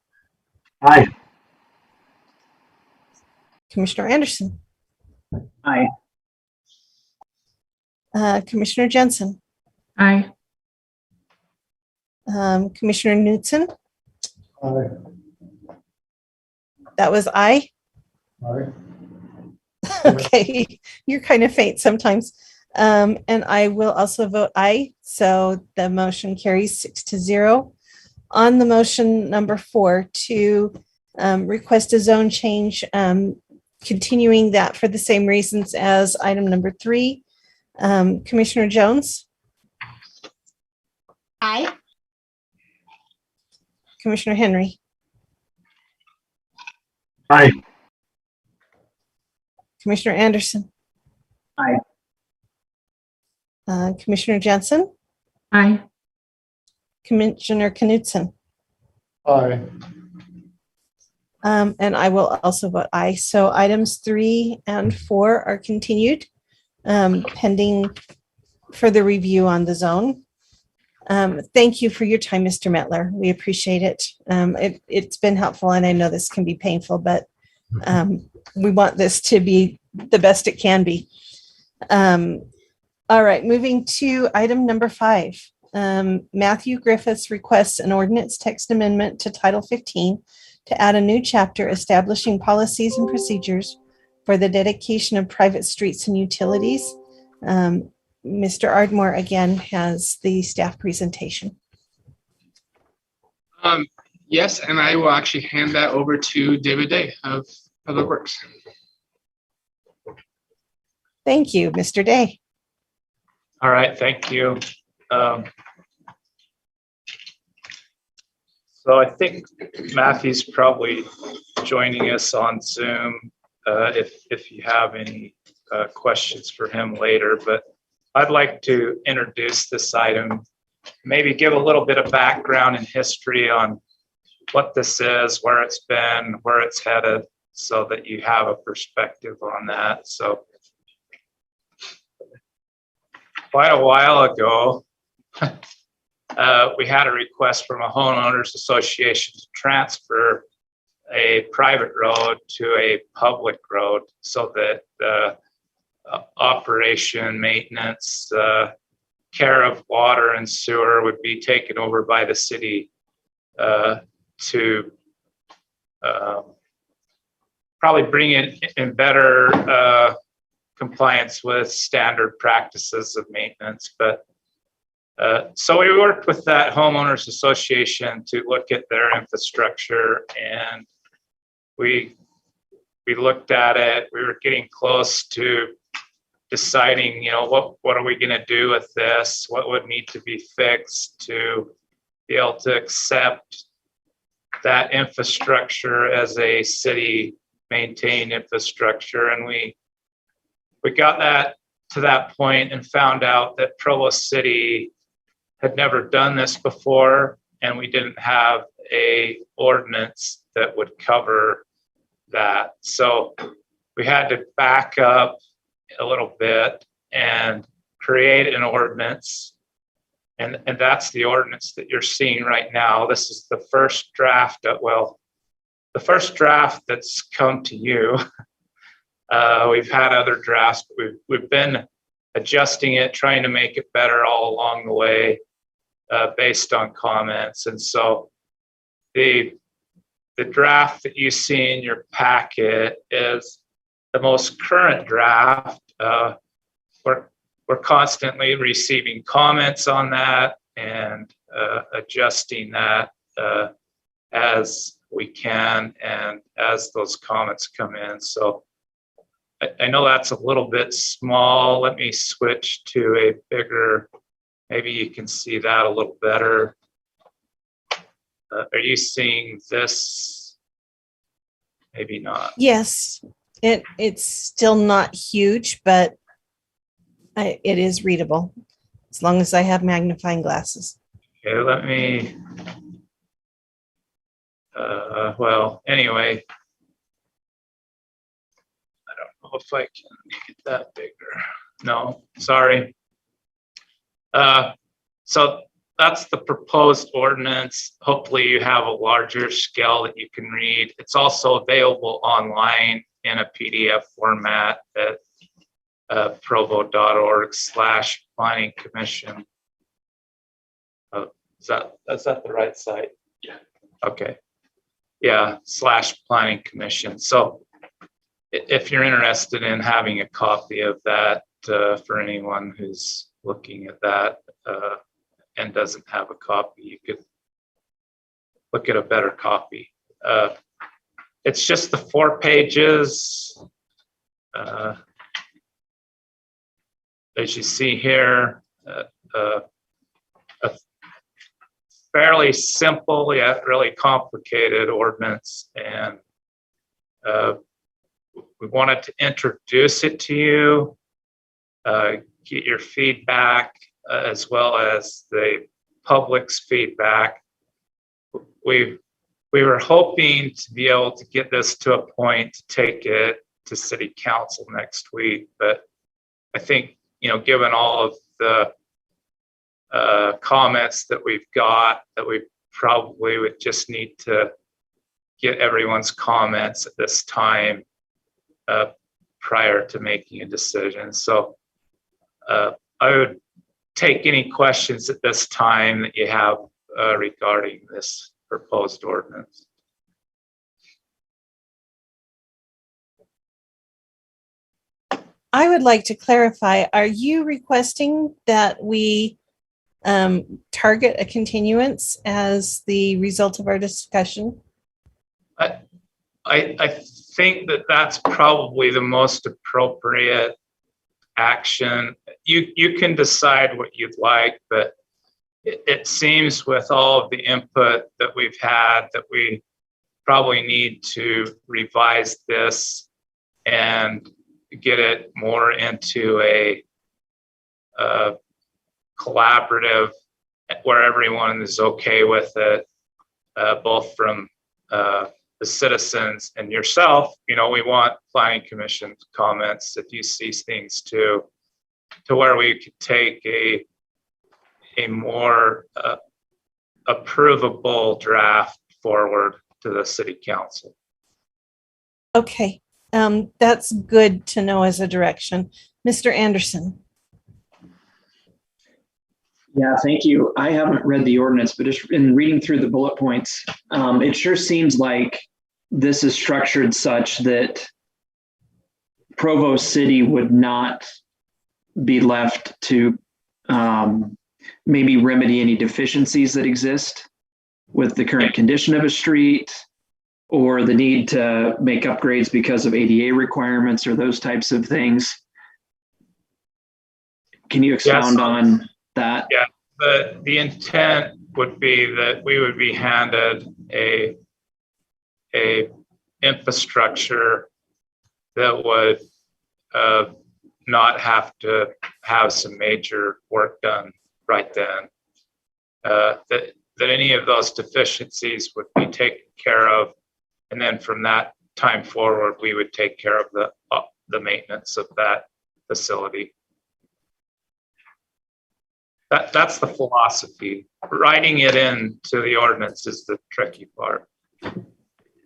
Aye. Commissioner Anderson? Aye. Commissioner Jensen? Aye. Commissioner Knudsen? Aye. That was aye. Aye. Okay, you're kind of faint sometimes. And I will also vote aye. So the motion carries 6-0. On the motion number 4 to request a zone change, continuing that for the same reasons as item number 3. Commissioner Jones? Aye. Commissioner Henry? Aye. Commissioner Anderson? Aye. Commissioner Jensen? Aye. Commissioner Knudsen? Aye. And I will also vote aye. So items 3 and 4 are continued, pending further review on the zone. Thank you for your time, Mr. Metler. We appreciate it. It's been helpful, and I know this can be painful, but we want this to be the best it can be. All right, moving to item number 5. Matthew Griffiths requests an ordinance text amendment to Title 15 to add a new chapter establishing policies and procedures for the dedication of private streets and utilities. Mr. Ardmore again has the staff presentation. Yes, and I will actually hand that over to David Day of Public Works. Thank you, Mr. Day. All right, thank you. So I think Matthew's probably joining us on Zoom if you have any questions for him later, but I'd like to introduce this item, maybe give a little bit of background and history on what this is, where it's been, where it's headed, so that you have a perspective on that. So quite a while ago, we had a request from a homeowners association to transfer a private road to a public road so that operation, maintenance, care of water and sewer would be taken over by the city to probably bring it in better compliance with standard practices of maintenance. But so we worked with that homeowners association to look at their infrastructure, and we looked at it. We were getting close to deciding, what are we going to do with this? What would need to be fixed to be able to accept that infrastructure as a city maintained infrastructure? And we got that to that point and found out that Provo City had never done this before, and we didn't have a ordinance that would cover that. So we had to back up a little bit and create an ordinance. And that's the ordinance that you're seeing right now. This is the first draft the first draft that's come to you. We've had other drafts, but we've been adjusting it, trying to make it better all along the way, based on comments. And so the draft that you see in your packet is the most current draft. We're constantly receiving comments on that and adjusting that as we can and as those comments come in. So I know that's a little bit small. Let me switch to a bigger, maybe you can see that a little better. Are you seeing this? Maybe not. Yes, it's still not huge, but it is readable as long as I have magnifying glasses. Okay, let me, well, anyway, I don't know if I can make it that bigger. No, sorry. So that's the proposed ordinance. Hopefully you have a larger scale that you can read. It's also available online in a PDF format at provo.org/planning commission. Is that the right site? Yeah. Okay. Yeah, /planning commission. So if you're interested in having a copy of that for anyone who's looking at that and doesn't have a copy, you could look at a better copy. It's just the 4 pages. As you see here, a fairly simple yet really complicated ordinance, and we wanted to introduce it to you, get your feedback, as well as the public's feedback. We were hoping to be able to get this to a point to take it to City Council next week, but I think, given all of the comments that we've got, that we probably would just need to get everyone's comments at this time prior to making a decision. So I would take any questions at this time that you have regarding this proposed ordinance. I would like to clarify, are you requesting that we target a continuance as the result of our discussion? I think that that's probably the most appropriate action. You can decide what you'd like, but it seems with all of the input that we've had that we probably need to revise this and get it more into a collaborative where everyone is okay with it, both from the citizens and yourself. We want planning commission comments if you see things too, to where we could take a more approvable draft forward to the city council. Okay, that's good to know as a direction. Mr. Anderson. Yeah, thank you. I haven't read the ordinance, but just in reading through the bullet points, it sure seems like this is structured such that Provo City would not be left to maybe remedy any deficiencies that exist with the current condition of a street or the need to make upgrades because of ADA requirements or those types of things. Can you expound on that? Yeah, the intent would be that we would be handed a infrastructure that would not have to have some major work done right then. That any of those deficiencies would be taken care of, and then from that time forward, we would take care of the maintenance of that facility. That's the philosophy. Writing it into the ordinance is the tricky part.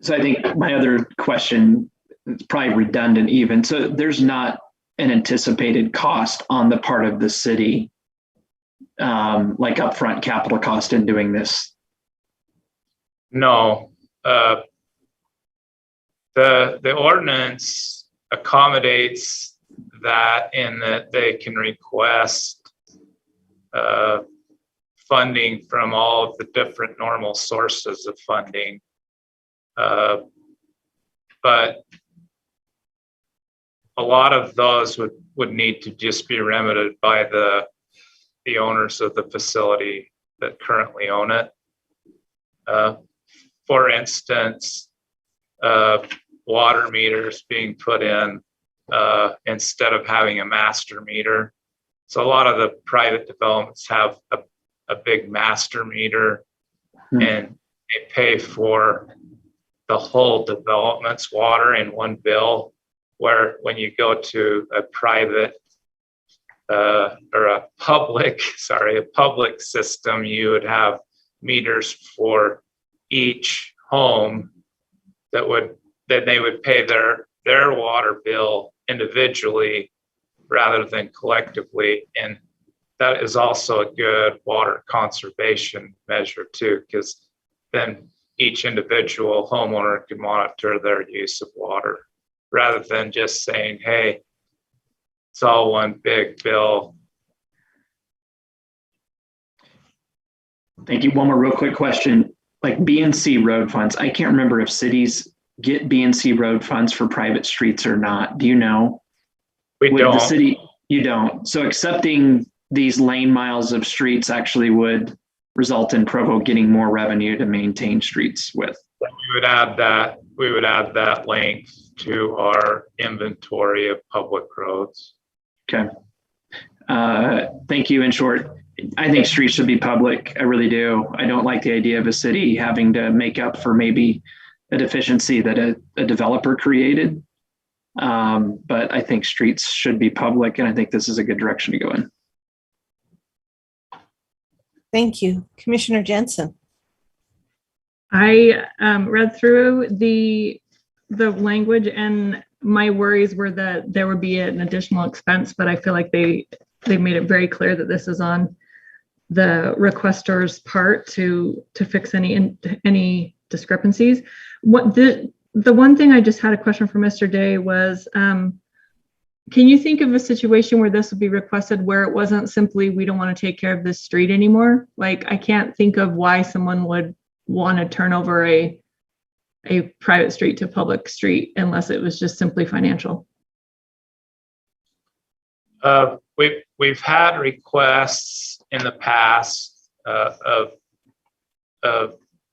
So I think my other question is probably redundant even. So there's not an anticipated cost on the part of the city, like upfront capital cost in doing this? No. The ordinance accommodates that in that they can request funding from all of the different normal sources of funding. But a lot of those would need to just be remedied by the owners of the facility that currently own it. For instance, water meters being put in instead of having a master meter. So a lot of the private developments have a big master meter, and they pay for the whole development's water in one bill, where when you go to a private or a public system, you would have meters for each home that they would pay their water bill individually rather than collectively. And that is also a good water conservation measure too, because then each individual homeowner can monitor their use of water rather than just saying, hey, it's all one big bill. Thank you. One more real quick question. Like BNC road funds, I can't remember if cities get BNC road funds for private streets or not. Do you know? We don't. The city, you don't. So accepting these lane miles of streets actually would result in Provo getting more revenue to maintain streets with. We would add that length to our inventory of public roads. Okay. Thank you. In short, I think streets should be public. I really do. I don't like the idea of a city having to make up for maybe a deficiency that a developer created. But I think streets should be public, and I think this is a good direction to go in. Thank you. Commissioner Jensen. I read through the language, and my worries were that there would be an additional expense, but I feel like they made it very clear that this is on the requester's part to fix any discrepancies. What the one thing I just had a question for Mr. Day was, can you think of a situation where this would be requested where it wasn't simply, we don't want to take care of this street anymore? Like, I can't think of why someone would want to turn over a private street to public street unless it was just simply financial. We've had requests in the past of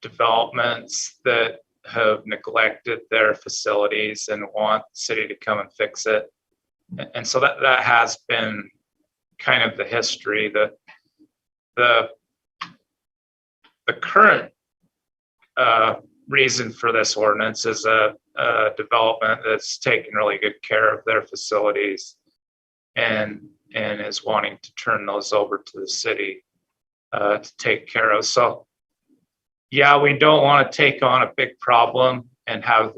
developments that have neglected their facilities and want the city to come and fix it. And so that has been kind of the history. The current reason for this ordinance is a development that's taken really good care of their facilities and is wanting to turn those over to the city to take care of. So yeah, we don't want to take on a big problem and have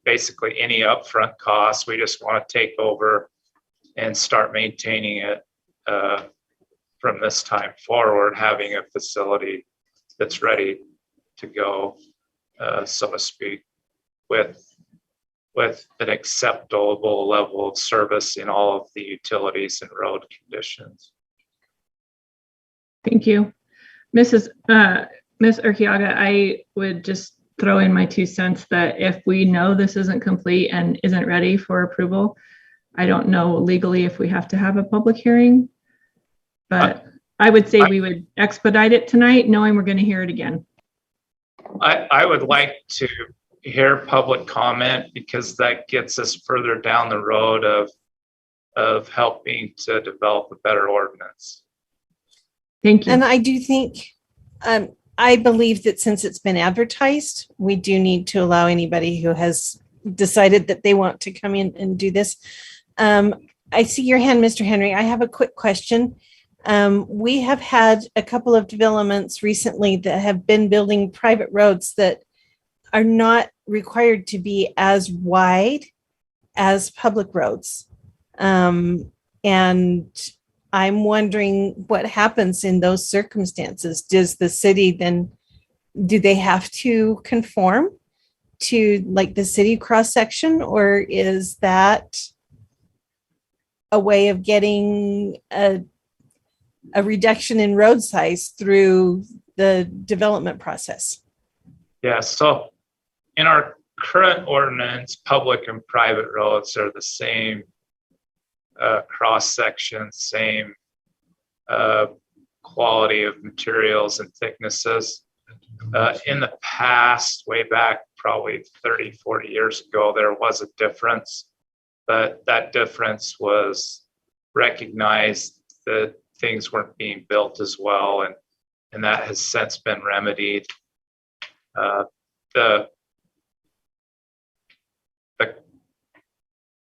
basically any upfront costs. We just want to take over and start maintaining it from this time forward, having a facility that's ready to go, so to speak, with an acceptable level of service in all of the utilities and road conditions. Thank you. Ms. Urquiaga, I would just throw in my 2 cents that if we know this isn't complete and isn't ready for approval, I don't know legally if we have to have a public hearing, but I would say we would expedite it tonight, knowing we're going to hear it again. I would like to hear public comment, because that gets us further down the road of helping to develop a better ordinance. Thank you. And I do think, I believe that since it's been advertised, we do need to allow anybody who has decided that they want to come in and do this. I see your hand, Mr. Henry. I have a quick question. We have had a couple of developments recently that have been building private roads that are not required to be as wide as public roads. And I'm wondering what happens in those circumstances. Does the city then, do they have to conform to like the city cross section, or is that a way of getting a reduction in road size through the development process? Yeah, so in our current ordinance, public and private roads are the same cross section, same quality of materials and thicknesses. In the past, way back probably 30, 40 years ago, there was a difference, but that difference was recognized that things weren't being built as well, and that has since been remedied. The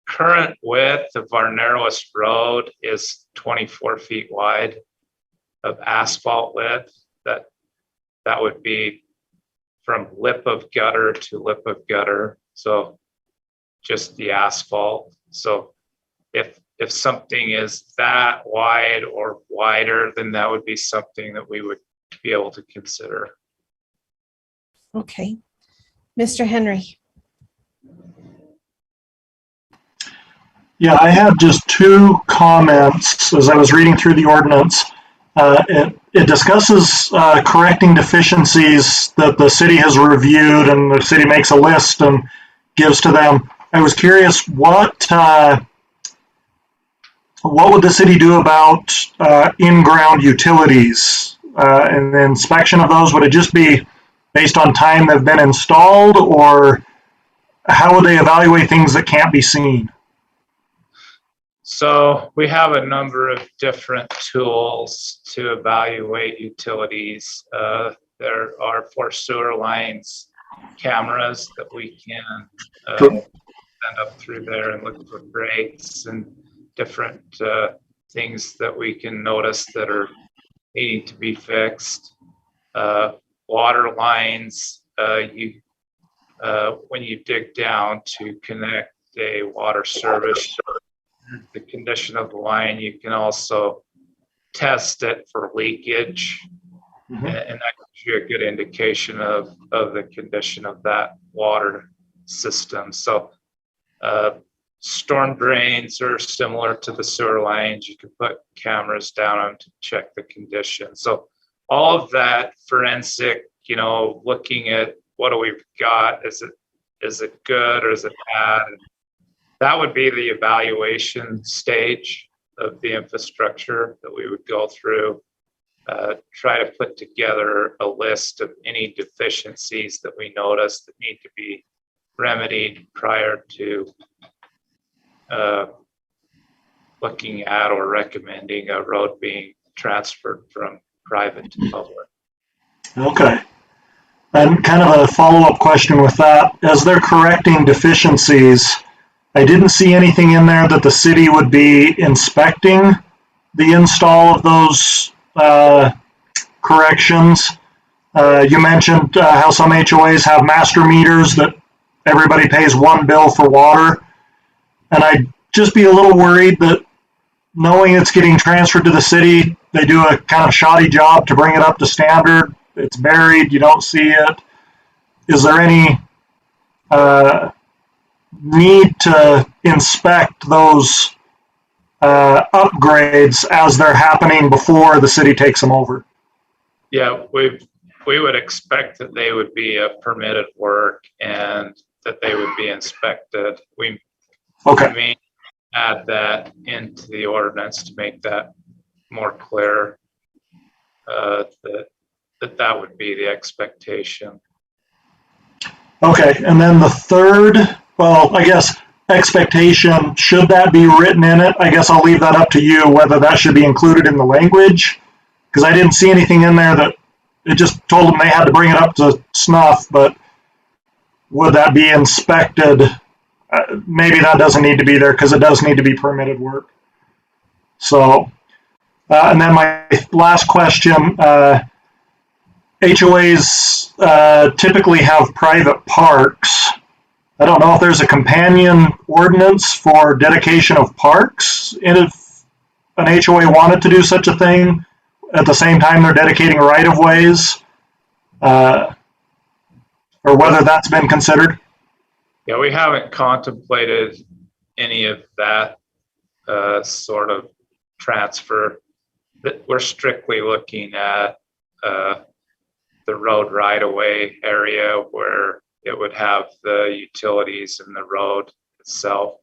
current width of our narrowest road is 24 feet wide of asphalt width. That would be from lip of gutter to lip of gutter, so just the asphalt. So if something is that wide or wider, then that would be something that we would be able to consider. Okay. Mr. Henry. Yeah, I have just 2 comments as I was reading through the ordinance. It discusses correcting deficiencies that the city has reviewed, and the city makes a list and gives to them. I was curious, what would the city do about in-ground utilities and the inspection of those? Would it just be based on time they've been installed, or how would they evaluate things that can't be seen? So we have a number of different tools to evaluate utilities. There are for sewer lines cameras that we can send up through there and look for breaks and different things that we can notice that are needing to be fixed. Water lines, when you dig down to connect a water service, the condition of the line, you can also test it for leakage, and that gives you a good indication of the condition of that water system. So storm drains are similar to the sewer lines. You can put cameras down on to check the condition. So all of that forensic, looking at what do we've got, is it good or is it bad? And that would be the evaluation stage of the infrastructure that we would go through, try to put together a list of any deficiencies that we notice that need to be remedied prior to looking at or recommending a road being transferred from private to public. Okay. And kind of a follow-up question with that, as they're correcting deficiencies, I didn't see anything in there that the city would be inspecting the install of those corrections. You mentioned how some HOAs have master meters that everybody pays one bill for water. And I'd just be a little worried that knowing it's getting transferred to the city, they do a kind of shoddy job to bring it up to standard. It's buried, you don't see it. Is there any need to inspect those upgrades as they're happening before the city takes them over? Yeah, we would expect that they would be a permitted work and that they would be inspected. We may add that into the ordinance to make that more clear, that would be the expectation. Okay, and then the third, well, I guess expectation, should that be written in it? I guess I'll leave that up to you, whether that should be included in the language, because I didn't see anything in there that it just told them they had to bring it up to snuff, but would that be inspected? Maybe that doesn't need to be there because it does need to be permitted work. So, and then my last question, HOAs typically have private parks. I don't know if there's a companion ordinance for dedication of parks, and if an HOA wanted to do such a thing, at the same time they're dedicating right-of-ways, or whether that's been considered. Yeah, we haven't contemplated any of that sort of transfer. We're strictly looking at the road right-of-way area where it would have the utilities and the road itself.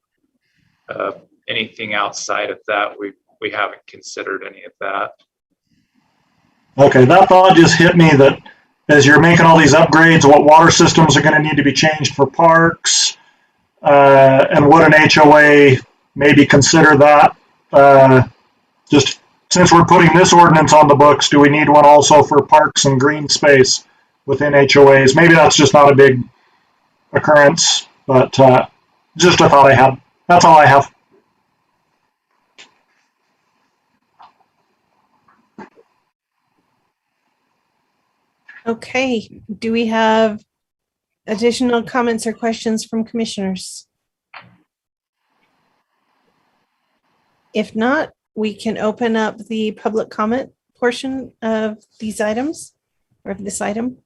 Anything outside of that, we haven't considered any of that. Okay, that thought just hit me that as you're making all these upgrades, what water systems are going to need to be changed for parks, and would an HOA maybe consider that? Just since we're putting this ordinance on the books, do we need one also for parks and green space within HOAs? Maybe that's just not a big occurrence, but just a thought I had. That's all I have. Okay, do we have additional comments or questions from commissioners? If not, we can open up the public comment portion of these items, or of this item.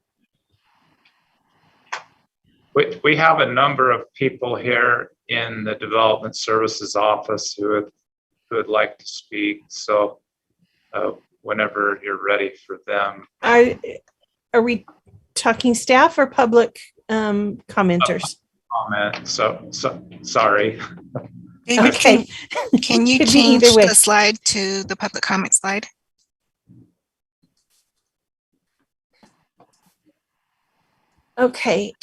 We have a number of people here in the Development Services Office who would like to speak. So whenever you're ready for them. Are we talking staff or public commenters? Comment. So sorry. David, Okay. can you Could be change either way. the slide to the public comment slide? Okay.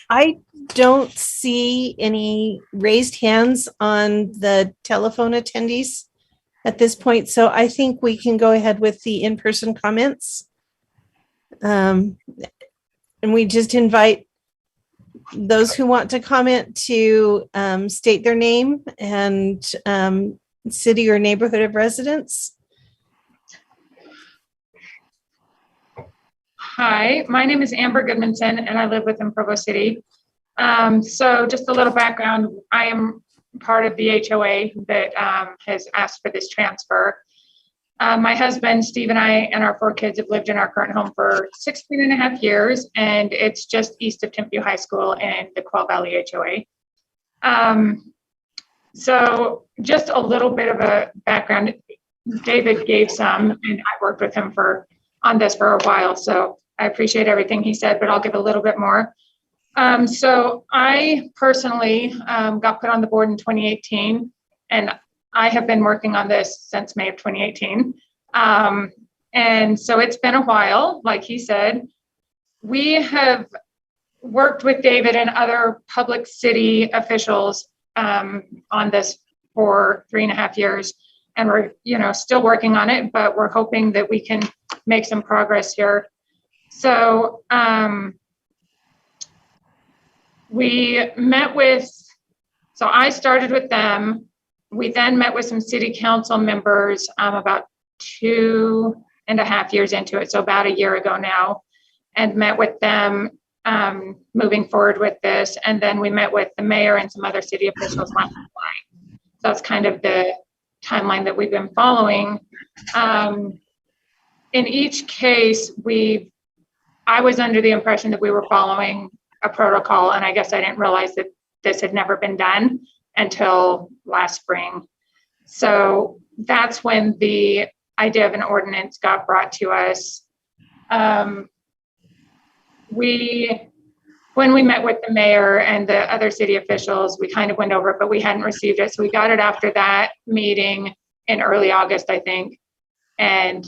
I don't see any raised hands on the telephone attendees at this point, so I think we can go ahead with the in-person comments. And we just invite those who want to comment to state their name and city or neighborhood of residence. Hi, my name is Amber Goodmanson and I live within Provo City. So just a little background, I am part of the HOA that has asked for this transfer. My husband, Steve, and I and our 4 kids have lived in our current home for 16.5 years, and it's just east of Timpview High School and the Quail Valley HOA. So just a little bit of a background. David gave some, and I worked with him on this for a while, so I appreciate everything he said, but I'll give a little bit more. So I personally got put on the board in 2018, and I have been working on this since May of 2018. And so it's been a while, like he said. We have worked with David and other public city officials on this for 3.5 years, and we're still working on it, but we're hoping that we can make some progress here. So I started with them. We then met with some city council members about 2.5 years into it, so about a year ago now, and met with them moving forward with this. And then we met with the mayor and some other city officials last July. So that's kind of the timeline that we've been following. In each case, I was under the impression that we were following a protocol, and I guess I didn't realize that this had never been done until last spring. So that's when the idea of an ordinance got brought to us. When we met with the mayor and the other city officials, we kind of went over it, but we hadn't received it. So we got it after that meeting in early August, I think, and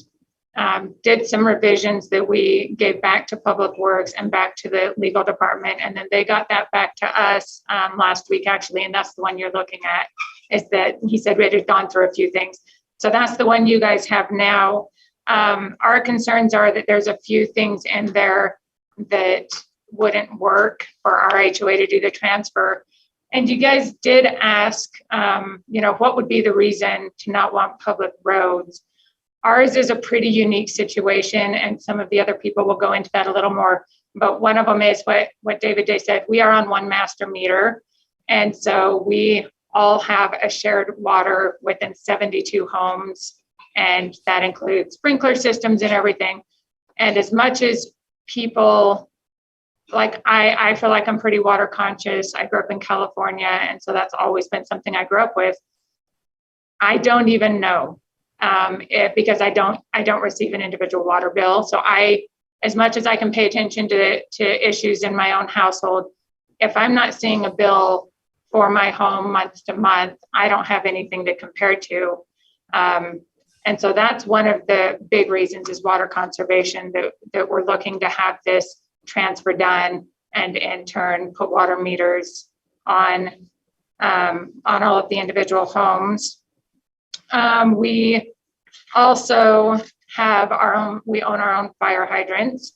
did some revisions that we gave back to Public Works and back to the legal department. And then they got that back to us last week, actually. And that's the one you're looking at, is that he said it had gone through a few things. So that's the one you guys have now. Our concerns are that there's a few things in there that wouldn't work for our HOA to do the transfer. And you guys did ask, what would be the reason to not want public roads? Ours is a pretty unique situation, and some of the other people will go into that a little more. But one of them is what David Day said. We are on one master meter. And so we all have a shared water within 72 homes. And that includes sprinkler systems and everything. And as much as people, like I feel like I'm pretty water conscious. I grew up in California, and so that's always been something I grew up with. I don't even know because I don't receive an individual water bill. So as much as I can pay attention to issues in my own household, if I'm not seeing a bill for my home month to month, I don't have anything to compare to. And so that's one of the big reasons is water conservation, that we're looking to have this transfer done and in turn put water meters on all of the individual homes. We also have we own our own fire hydrants.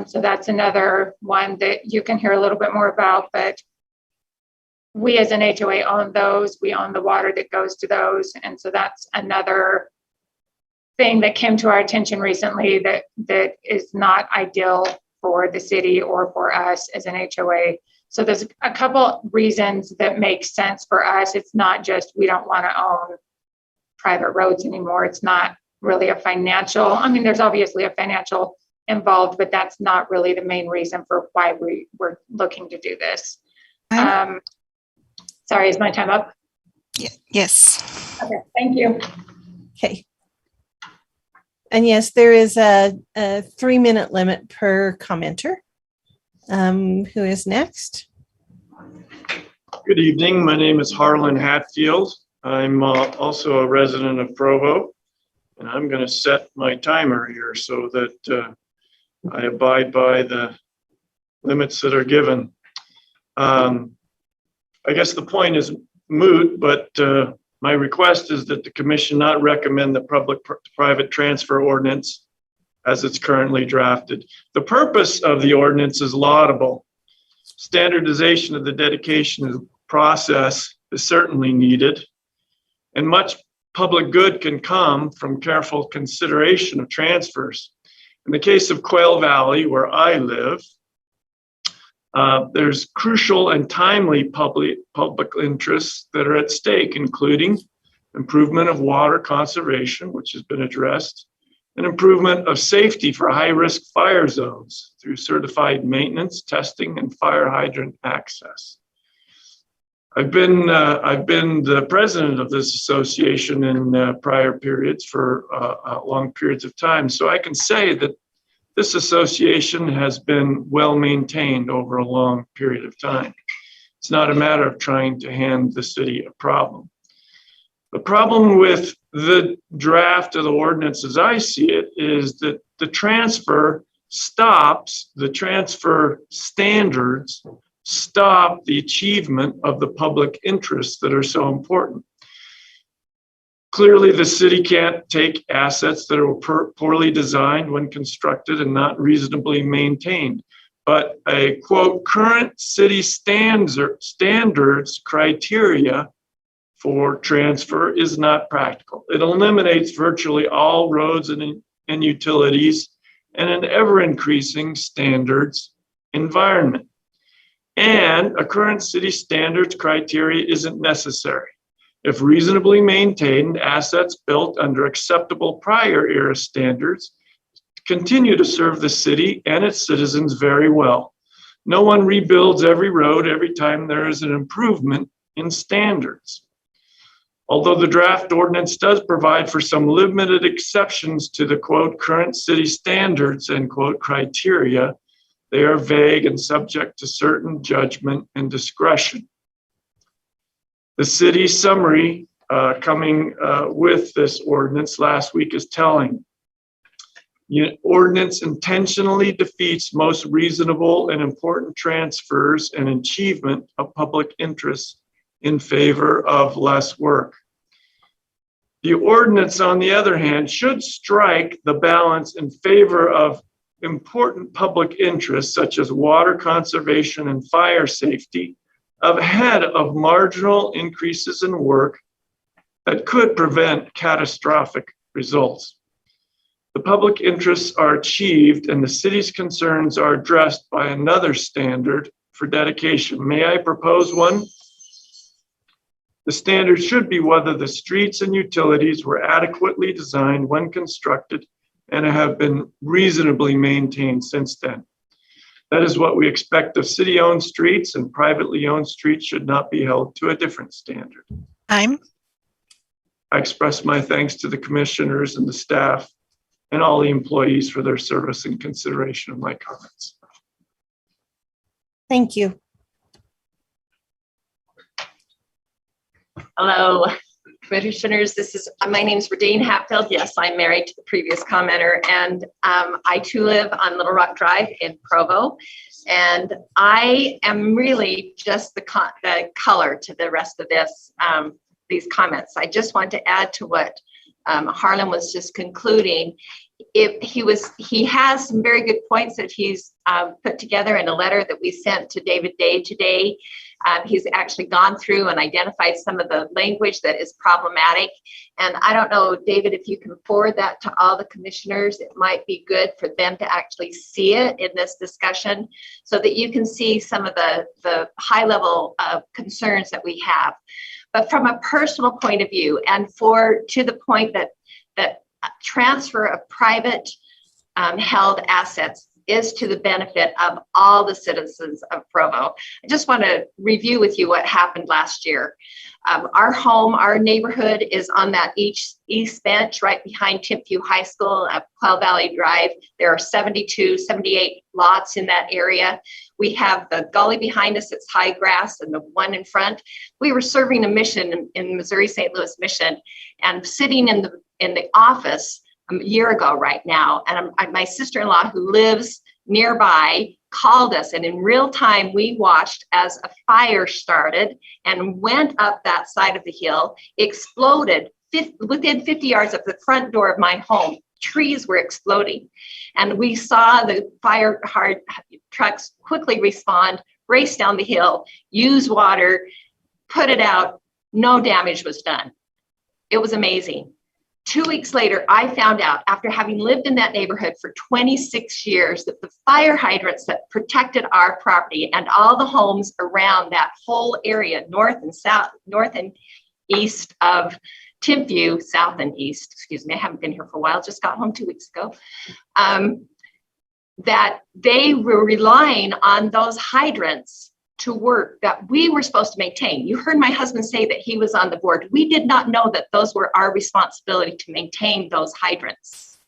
So that's another one that you can hear a little bit more about, but we as an HOA own those. We own the water that goes to those. And so that's another thing that came to our attention recently that is not ideal for the city or for us as an HOA. So there's a couple reasons that make sense for us. It's not just we don't want to own private roads anymore. It's not really a financial, there's obviously a financial involved, but that's not really the main reason for why we're looking to do this. Sorry, is my time up? Yes. Okay, thank you. Okay. And yes, there is a 3-minute limit per commenter. Who is next? Good evening. My name is Harlan Hatfield. I'm also a resident of Provo, and I'm going to set my timer here so that I abide by the limits that are given. I guess the point is moot, but my request is that the commission not recommend the public-private transfer ordinance as it's currently drafted. The purpose of the ordinance is laudable. Standardization of the dedication process is certainly needed, and much public good can come from careful consideration of transfers. In the case of Quail Valley, where I live, there's crucial and timely public interests that are at stake, including improvement of water conservation, which has been addressed, and improvement of safety for high-risk fire zones through certified maintenance, testing, and fire hydrant access. I've been the president of this association in prior periods for long periods of time, so I can say that this association has been well maintained over a long period of time. It's not a matter of trying to hand the city a problem. The problem with the draft of the ordinance as I see it is that the transfer standards stop the achievement of the public interests that are so important. Clearly, the city can't take assets that are poorly designed when constructed and not reasonably maintained. But a quote, current city standards criteria for transfer is not practical. It eliminates virtually all roads and utilities and an ever-increasing standards environment. And a current city standards criteria isn't necessary. If reasonably maintained, assets built under acceptable prior era standards continue to serve the city and its citizens very well. No one rebuilds every road every time there is an improvement in standards. Although the draft ordinance does provide for some limited exceptions to the quote current city standards end quote criteria, they are vague and subject to certain judgment and discretion. The city summary coming with this ordinance last week is telling. Ordinance intentionally defeats most reasonable and important transfers and achievement of public interest in favor of less work. The ordinance, on the other hand, should strike the balance in favor of important public interests such as water conservation and fire safety ahead of marginal increases in work that could prevent catastrophic results. The public interests are achieved and the city's concerns are addressed by another standard for dedication. May I propose one? The standard should be whether the streets and utilities were adequately designed when constructed and have been reasonably maintained since then. That is what we expect of city-owned streets, and privately owned streets should not be held to a different standard. I express my thanks to the commissioners and the staff and all the employees for their service and consideration of my comments. Thank you. Hello, commissioners. My name is Radine Hatfield. Yes, I'm married to the previous commenter, and I too live on Little Rock Drive in Provo. And I am really just the color to the rest of these comments. I just want to add to what Harlan was just concluding. He has some very good points that he's put together in a letter that we sent to David Day today. He's actually gone through and identified some of the language that is problematic. And I don't know, David, if you can forward that to all the commissioners, it might be good for them to actually see it in this discussion so that you can see some of the high level concerns that we have. But from a personal point of view, and to the point that transfer of private held assets is to the benefit of all the citizens of Provo. I just want to review with you what happened last year. Our neighborhood is on that east bench right behind Timpview High School at Quail Valley Drive. There are 78 lots in that area. We have the gully behind us, it's high grass, and the one in front. We were serving a mission in Missouri St. Louis Mission, and sitting in the office a year ago right now, and my sister-in-law who lives nearby called us, and in real time we watched as a fire started and went up that side of the hill, exploded within 50 yards of the front door of my home. Trees were exploding, and we saw the fire trucks quickly respond, race down the hill, use water, put it out. No damage was done. It was amazing. 2 weeks later, I found out, after having lived in that neighborhood for 26 years, that the fire hydrants that protected our property and all the homes around that whole area, north and east of Timpview, south and east, excuse me, I haven't been here for a while, just got home 2 weeks ago, that they were relying on those hydrants to work that we were supposed to maintain. You heard my husband say that he was on the board. We did not know that those were our responsibility to maintain those hydrants.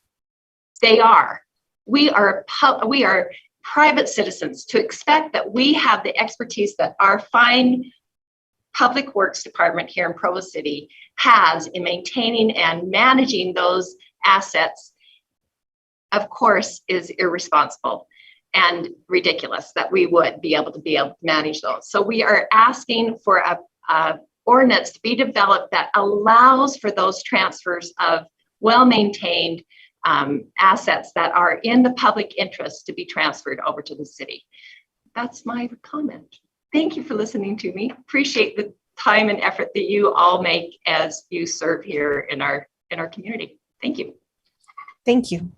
They are. We are private citizens. To expect that we have the expertise that our fine public works department here in Provo City has in maintaining and managing those assets, of course, is irresponsible and ridiculous that we would be able to manage those. So we are asking for a ordinance to be developed that allows for those transfers of well-maintained assets that are in the public interest to be transferred over to the city. That's my comment. Thank you for listening to me. Appreciate the time and effort that you all make as you serve here in our community. Thank you. Thank you.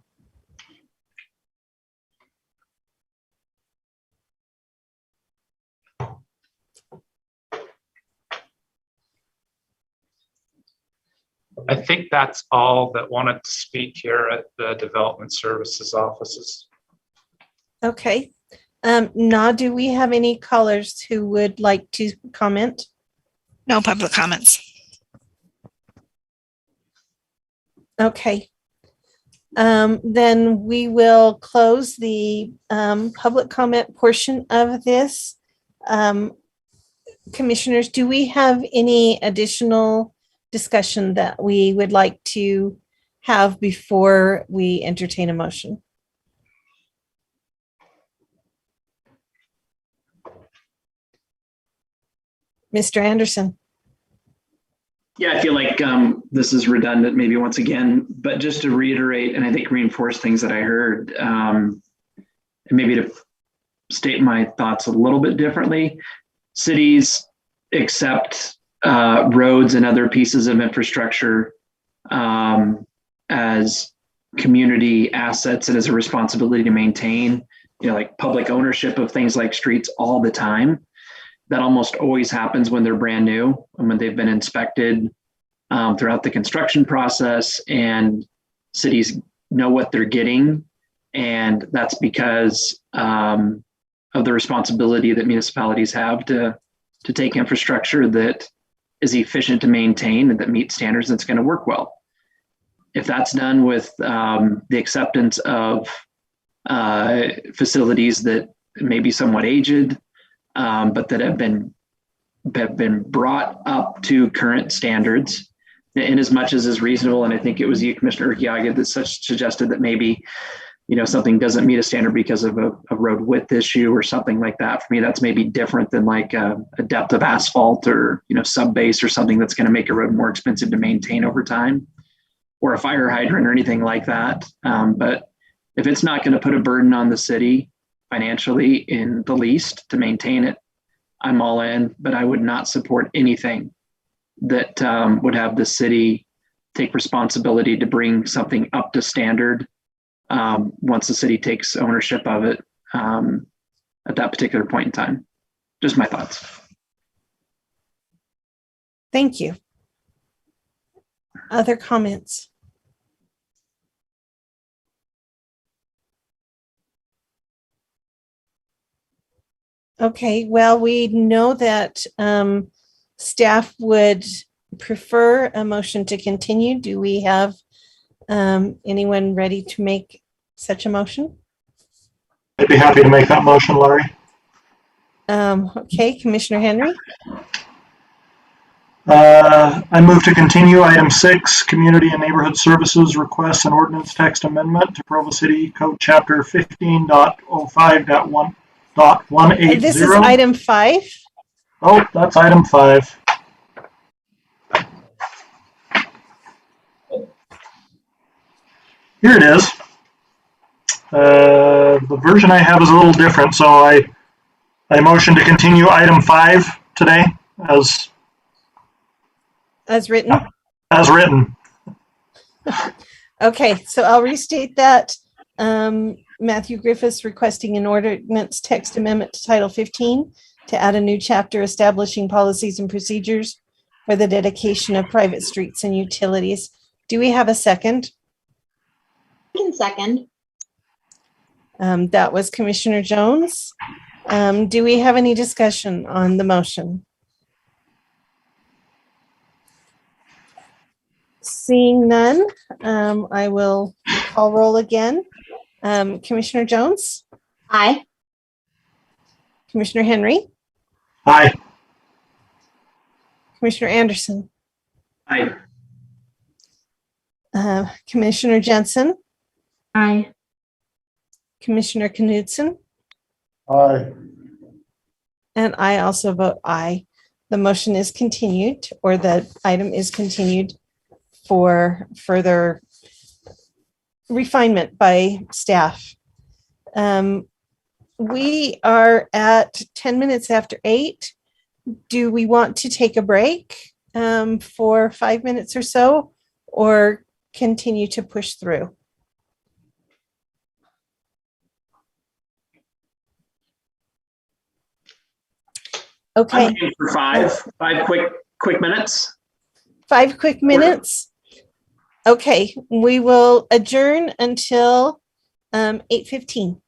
I think that's all that wanted to speak here at the Development Services offices. Okay. Na, do we have any callers who would like to comment? No public comments. Okay. Then we will close the public comment portion of this. Commissioners, do we have any additional discussion that we would like to have before we entertain a motion? Mr. Anderson. Yeah, I feel like this is redundant maybe once again, but just to reiterate, and I think reinforce things that I heard, and maybe to state my thoughts a little bit differently. Cities accept roads and other pieces of infrastructure as community assets and as a responsibility to maintain, like public ownership of things like streets all the time. That almost always happens when they're brand new and when they've been inspected throughout the construction process, and cities know what they're getting. And that's because of the responsibility that municipalities have to take infrastructure that is efficient to maintain and that meets standards that's going to work well. If that's done with the acceptance of facilities that may be somewhat aged, but that have been brought up to current standards in as much as is reasonable. And I think it was you, Commissioner Urquiaga, that suggested that maybe, something doesn't meet a standard because of a road width issue or something like that. For me, that's maybe different than like a depth of asphalt or, sub-base or something that's going to make a road more expensive to maintain over time, or a fire hydrant or anything like that. But if it's not going to put a burden on the city financially in the least to maintain it, I'm all in, but I would not support anything that would have the city take responsibility to bring something up to standard once the city takes ownership of it at that particular point in time. Just my thoughts. Thank you. Other comments? Okay, well, we know that staff would prefer a motion to continue. Do we have anyone ready to make such a motion? I'd be happy to make that motion, Larry. Okay, Commissioner Henry. I move to continue item 6, Community and Neighborhood Services requests an ordinance text amendment to Provo City Code Chapter 15.05.1.180. This is item 5. Oh, that's item 5. Here it is. The version I have is a little different, so I motion to continue item 5 today as written. As written. Okay, so I'll restate that. Matthew Griffiths requesting an ordinance text amendment to Title 15 to add a new chapter establishing policies and procedures for the dedication of private streets and utilities. Do we have a second? I can second. That was Commissioner Jones. Do we have any discussion on the motion? Seeing none, I will call roll again. Commissioner Jones? Aye. Commissioner Henry? Aye. Commissioner Anderson? Aye. Commissioner Jensen? Aye. Commissioner Knudsen? Aye. And I also vote aye. The motion is continued, or the item is continued for further refinement by staff. We are at 10 minutes after 8. Do we want to take a break for 5 minutes or so, or continue to push through? Okay. I'm for five quick minutes. 5 quick minutes. Okay, we will adjourn until 8:15.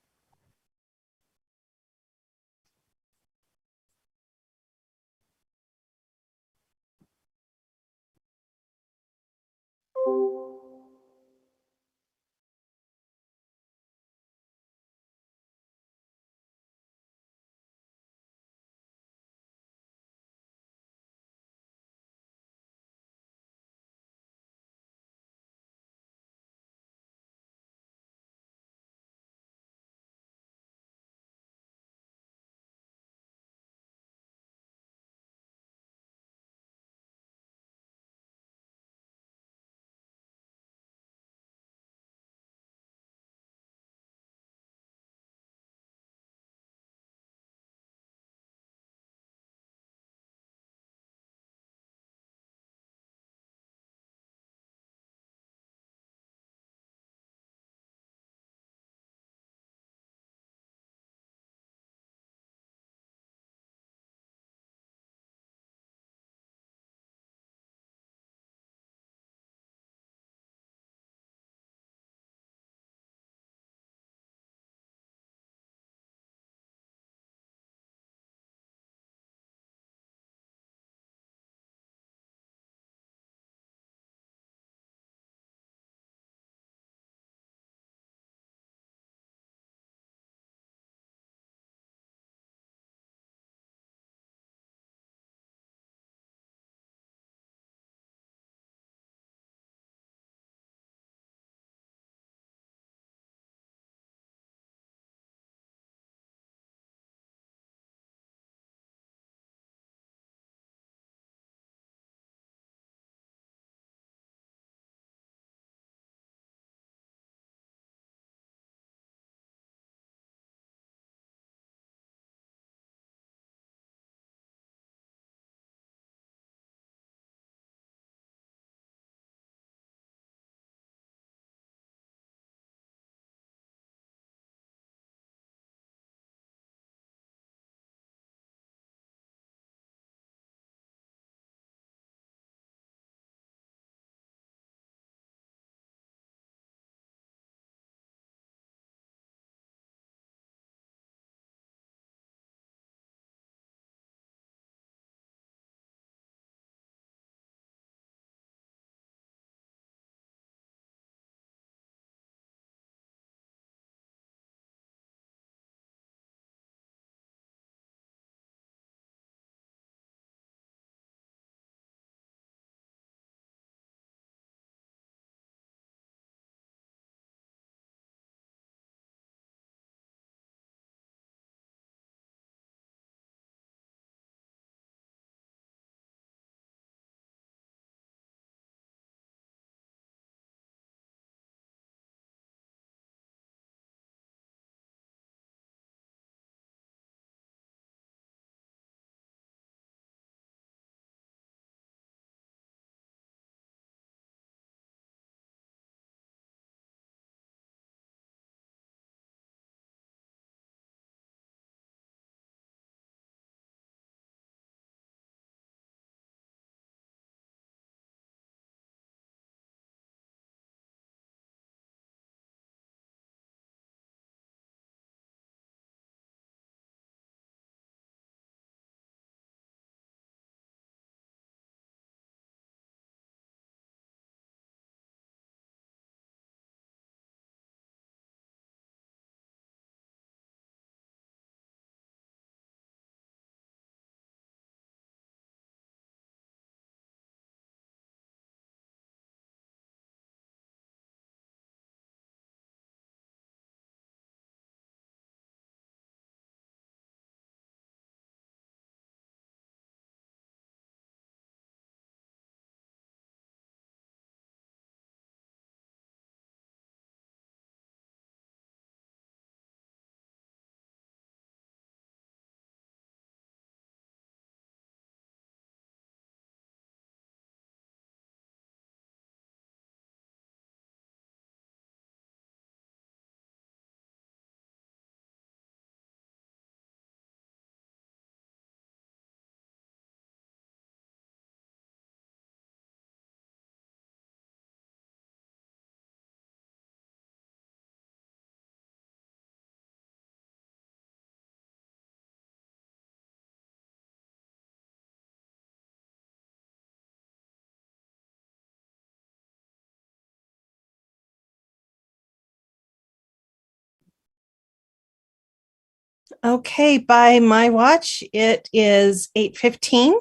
Okay, by my watch, it is 8:15.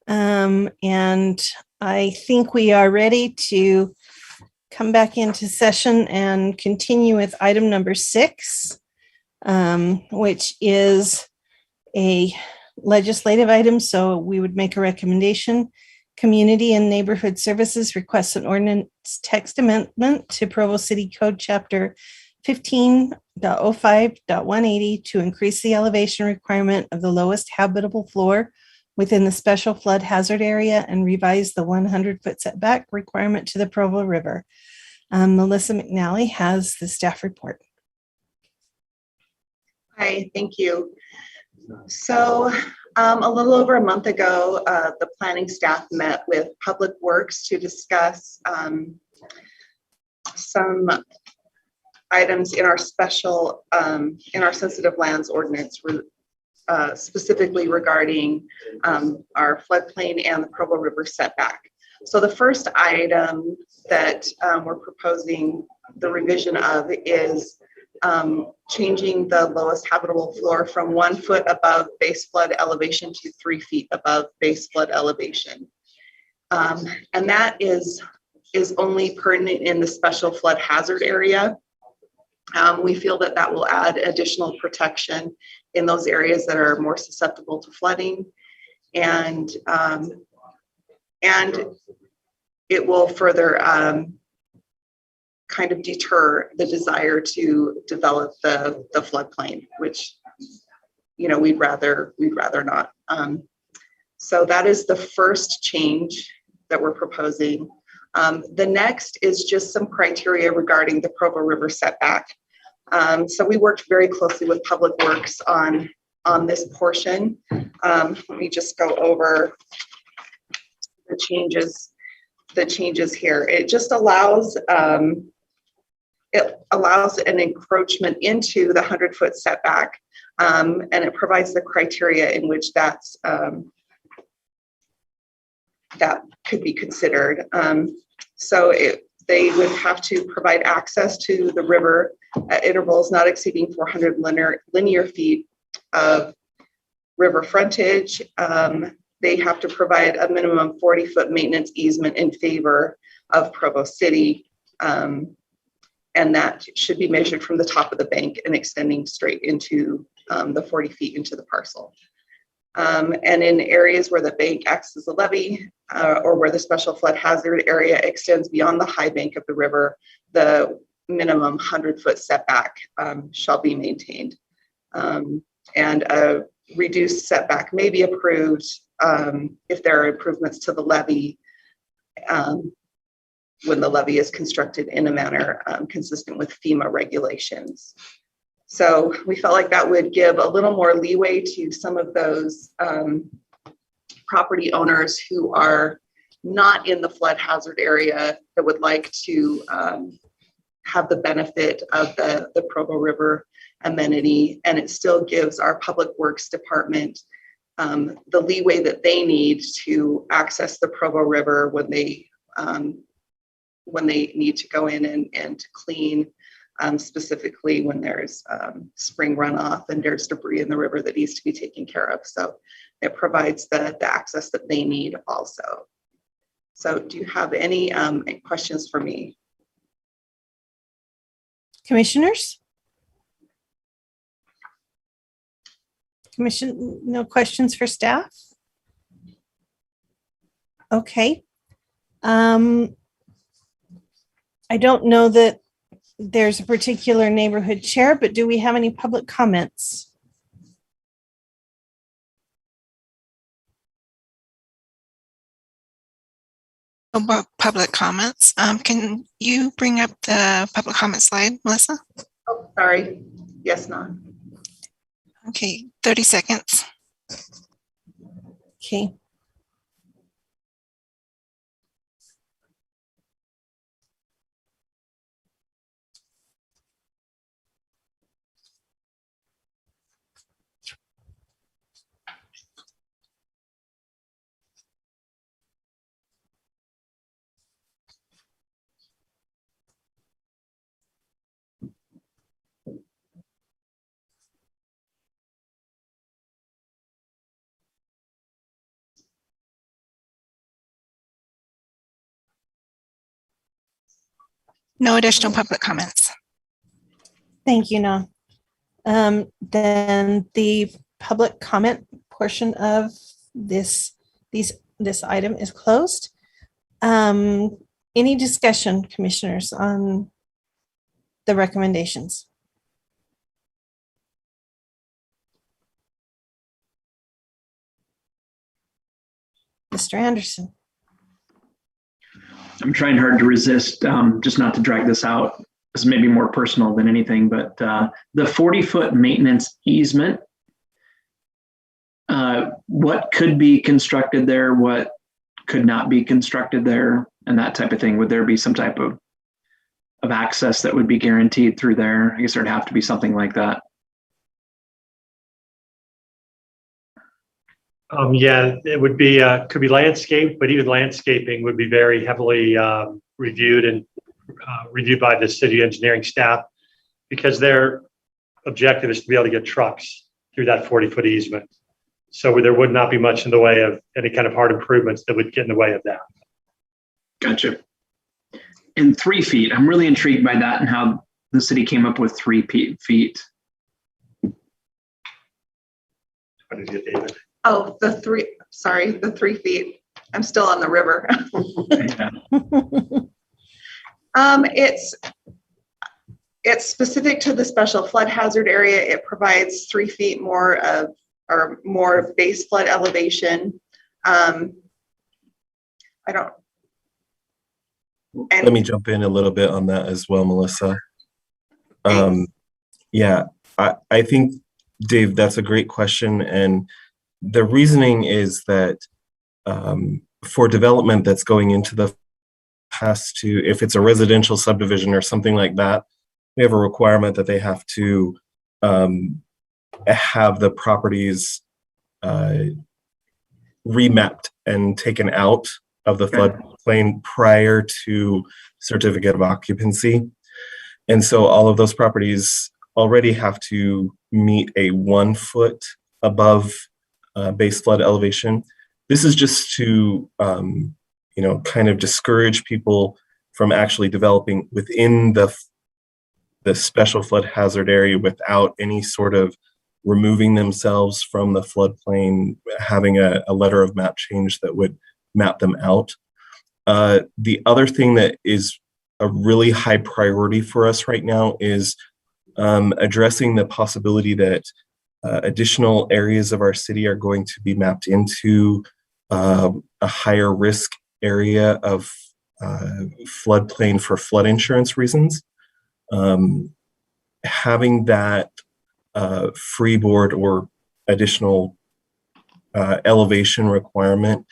And I think we are ready to come back into session and continue with item number 6, which is a legislative item. So we would make a recommendation. Community and Neighborhood Services requests an ordinance text amendment to Provo City Code Chapter 15.05.180 to increase the elevation requirement of the lowest habitable floor within the special flood hazard area and revise the 100-foot setback requirement to the Provo River. Melissa McNally has the staff report. Hi, thank you. So a little over a month ago, the planning staff met with Public Works to discuss some items in our special, in our sensitive lands ordinance, specifically regarding our floodplain and the Provo River setback. So the first item that we're proposing the revision of is changing the lowest habitable floor from 1 foot above base flood elevation to 3 feet above base flood elevation. And that is only pertinent in the special flood hazard area. We feel that that will add additional protection in those areas that are more susceptible to flooding, and it will further kind of deter the desire to develop the floodplain, which, you know, we'd rather not. So that is the first change that we're proposing. The next is just some criteria regarding the Provo River setback. So we worked very closely with Public Works on this portion. Let me just go over the changes here. It just allows an encroachment into the 100-foot setback, and it provides the criteria in which that could be considered. So they would have to provide access to the river at intervals not exceeding 400 linear feet of river frontage. They have to provide a minimum 40-foot maintenance easement in favor of Provo City. And that should be measured from the top of the bank and extending straight into the 40 feet into the parcel. And in areas where the bank acts as a levee or where the special flood hazard area extends beyond the high bank of the river, the minimum 100-foot setback shall be maintained. And a reduced setback may be approved if there are improvements to the levee when the levee is constructed in a manner consistent with FEMA regulations. So we felt like that would give a little more leeway to some of those property owners who are not in the flood hazard area that would like to have the benefit of the Provo River amenity, and it still gives our Public Works Department the leeway that they need to access the Provo River when they need to go in and clean, specifically when there's spring runoff and there's debris in the river that needs to be taken care of. So it provides the access that they need also. So do you have any questions for me? Commissioners? No questions for staff? Okay. I don't know that there's a particular neighborhood chair, but do we have any public comments? About public comments. Can you bring up the public comment slide, Melissa? Oh, sorry. Yes, no. Okay, 30 seconds. Okay. No additional public comments. Thank you, No. Then the public comment portion of this item is closed. Any discussion, commissioners, on the recommendations? Mr. Anderson. I'm trying hard to resist, just not to drag this out. This is maybe more personal than anything, but the 40-foot maintenance easement, what could be constructed there, what could not be constructed there, and that type of thing? Would there be some type of access that would be guaranteed through there? I guess there'd have to be something like that. Yeah, it would be, could be landscaped, but even landscaping would be very heavily reviewed by the city engineering staff, because their objective is to be able to get trucks through that 40-foot easement. So there would not be much in the way of any kind of hard improvements that would get in the way of that. Gotcha. And 3 feet, I'm really intrigued by that and how the city came up with 3 feet. What did you get, David? Oh, the 3 feet. I'm still on the river. It's specific to the special flood hazard area. It provides 3 feet more base flood elevation. Let me jump in a little bit on that as well, Melissa. Yeah, I think, Dave, that's a great question. And the reasoning is that for development that's going into the if it's a residential subdivision or something like that, we have a requirement that they have to have the properties remapped and taken out of the floodplain prior to certificate of occupancy. And so all of those properties already have to meet a 1 foot above base flood elevation. This is just to, kind of discourage people from actually developing within the special flood hazard area without any sort of removing themselves from the floodplain, having a letter of map change that would map them out. The other thing that is a really high priority for us right now is addressing the possibility that additional areas of our city are going to be mapped into a higher risk area of floodplain for flood insurance reasons. Having that freeboard or additional elevation requirement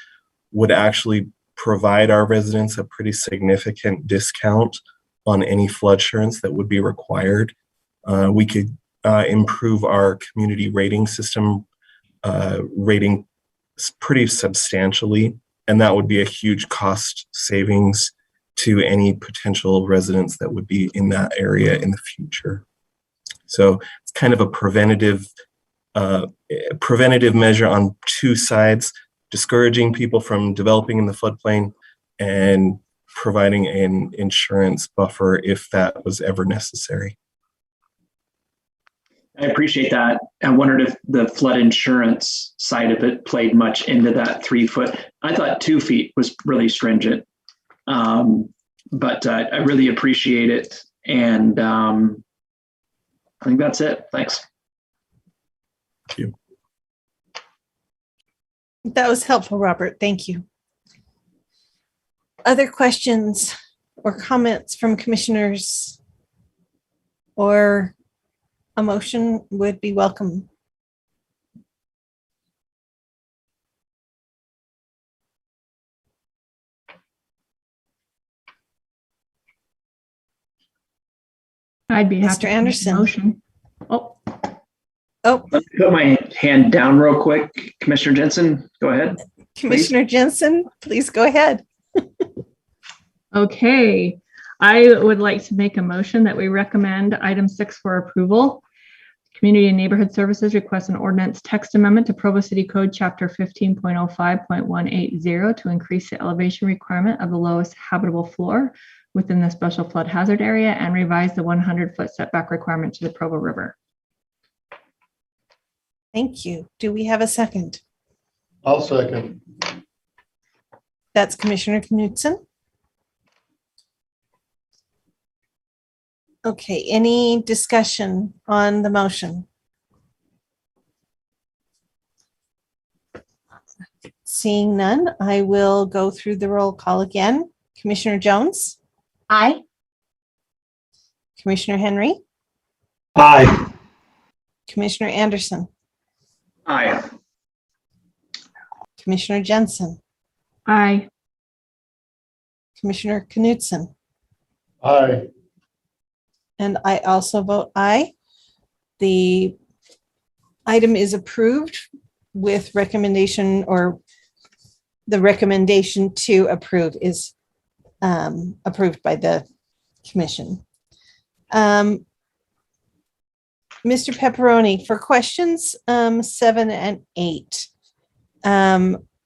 would actually provide our residents a pretty significant discount on any flood insurance that would be required. We could improve our community rating system rating pretty substantially, and that would be a huge cost savings to any potential residents that would be in that area in the future. So it's kind of a preventative measure on 2 sides, discouraging people from developing in the floodplain and providing an insurance buffer if that was ever necessary. I appreciate that. I wondered if the flood insurance side of it played much into that 3 foot. I thought 2 feet was really stringent, but I really appreciate it. And I think that's it. Thanks. Thank you. That was helpful, Robert. Thank you. Other questions or comments from commissioners, or a motion would be welcome. I'd be happy Mr. Anderson. Motion. Oh, Let me put my hand down real quick. Commissioner Jensen, go ahead. Commissioner Jensen, please go ahead. Okay. I would like to make a motion that we recommend item 6 for approval. Community and Neighborhood Services requests an ordinance text amendment to Provo City Code Chapter 15.05.180 to increase the elevation requirement of the lowest habitable floor within the special flood hazard area and revise the 100-foot setback requirement to the Provo River. Thank you. Do we have a second? I'll second. That's Commissioner Knudsen. Okay, any discussion on the motion? Seeing none, I will go through the roll call again. Commissioner Jones? Aye. Commissioner Henry? Aye. Commissioner Anderson? Aye. Commissioner Jensen? Aye. Commissioner Knudsen? Aye. And I also vote aye. The item is approved with recommendation, or the recommendation to approve is approved by the commission. Mr. Pepperoni, for questions 7 and 8,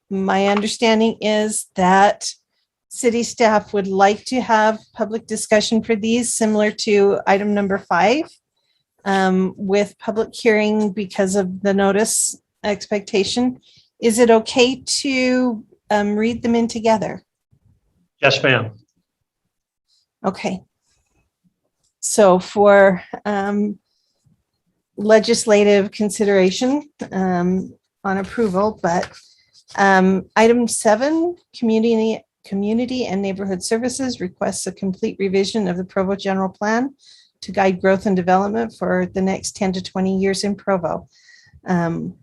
my understanding is that city staff would like to have public discussion for these, similar to item number 5, with public hearing because of the notice expectation. Is it okay to read them in together? Yes, ma'am. Okay. So for legislative consideration on approval, but item 7, Community and Neighborhood Services requests a complete revision of the Provo General Plan to guide growth and development for the next 10 to 20 years in Provo. And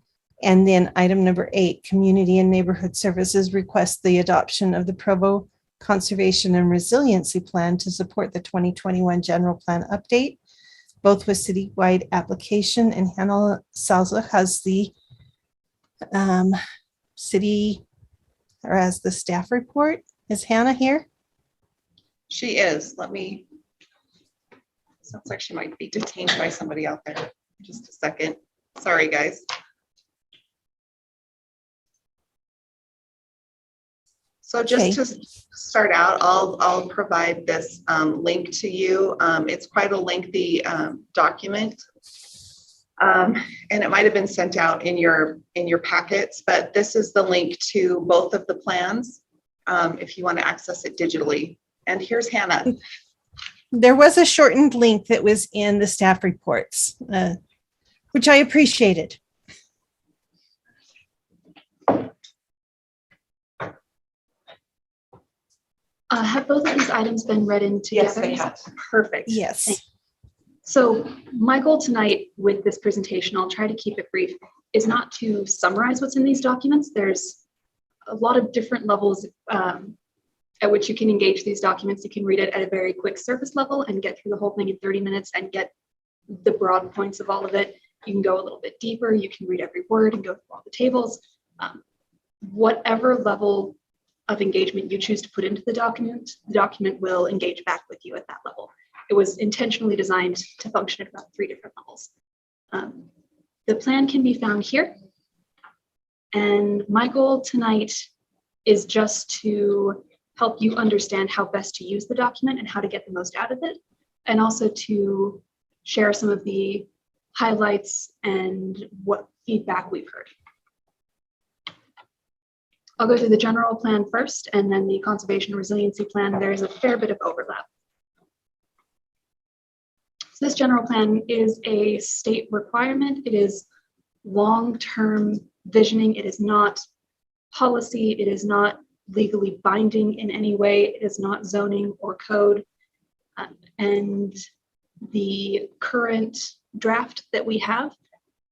then item number 8, Community and Neighborhood Services requests the adoption of the Provo Conservation and Resiliency Plan to support the 2021 General Plan update, both with citywide application. And Hannah Salza has the city, or as the staff report. Is Hannah here? She is. Let me, sounds like she might be detained by somebody out there. Just a second. Sorry, guys. So just to start out, I'll provide this link to you. It's quite a lengthy document. And it might have been sent out in your packets, but this is the link to both of the plans if you want to access it digitally. And here's Hannah. There was a shortened link that was in the staff reports, which I appreciated. Have both of these items been read in together? Yes, they have. Perfect. Yes. So my goal tonight with this presentation, I'll try to keep it brief, is not to summarize what's in these documents. There's a lot of different levels at which you can engage these documents. You can read it at a very quick surface level and get through the whole thing in 30 minutes and get the broad points of all of it. You can go a little bit deeper. You can read every word and go through all the tables. Whatever level of engagement you choose to put into the document will engage back with you at that level. It was intentionally designed to function at about 3 different levels. The plan can be found here. And my goal tonight is just to help you understand how best to use the document and how to get the most out of it, and also to share some of the highlights and what feedback we've heard. I'll go through the general plan first, and then the conservation and resiliency plan. There's a fair bit of overlap. So this general plan is a state requirement. It is long-term visioning. It is not policy. It is not legally binding in any way. It is not zoning or code. And the current draft that we have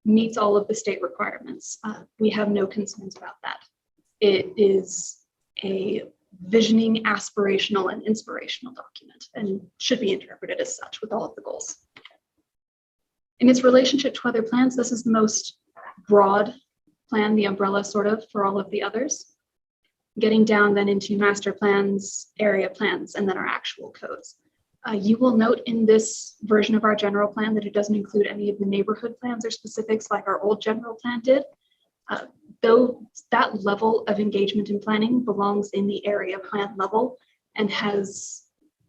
meets all of the state requirements. We have no concerns about that. It is a visioning, aspirational, and inspirational document and should be interpreted as such with all of the goals. In its relationship to other plans, this is the most broad plan, the umbrella sort of for all of the others. Getting down then into master plans, area plans, and then our actual codes. You will note in this version of our general plan that it doesn't include any of the neighborhood plans or specifics like our old general plan did. Though that level of engagement in planning belongs in the area plan level and has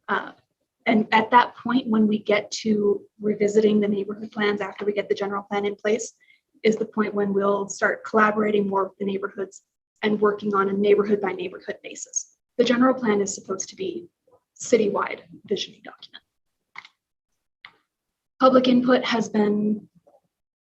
And at that point, when we get to revisiting the neighborhood plans after we get the general plan in place, is the point when we'll start collaborating more with the neighborhoods and working on a neighborhood by neighborhood basis. The general plan is supposed to be citywide visioning document. Public input has been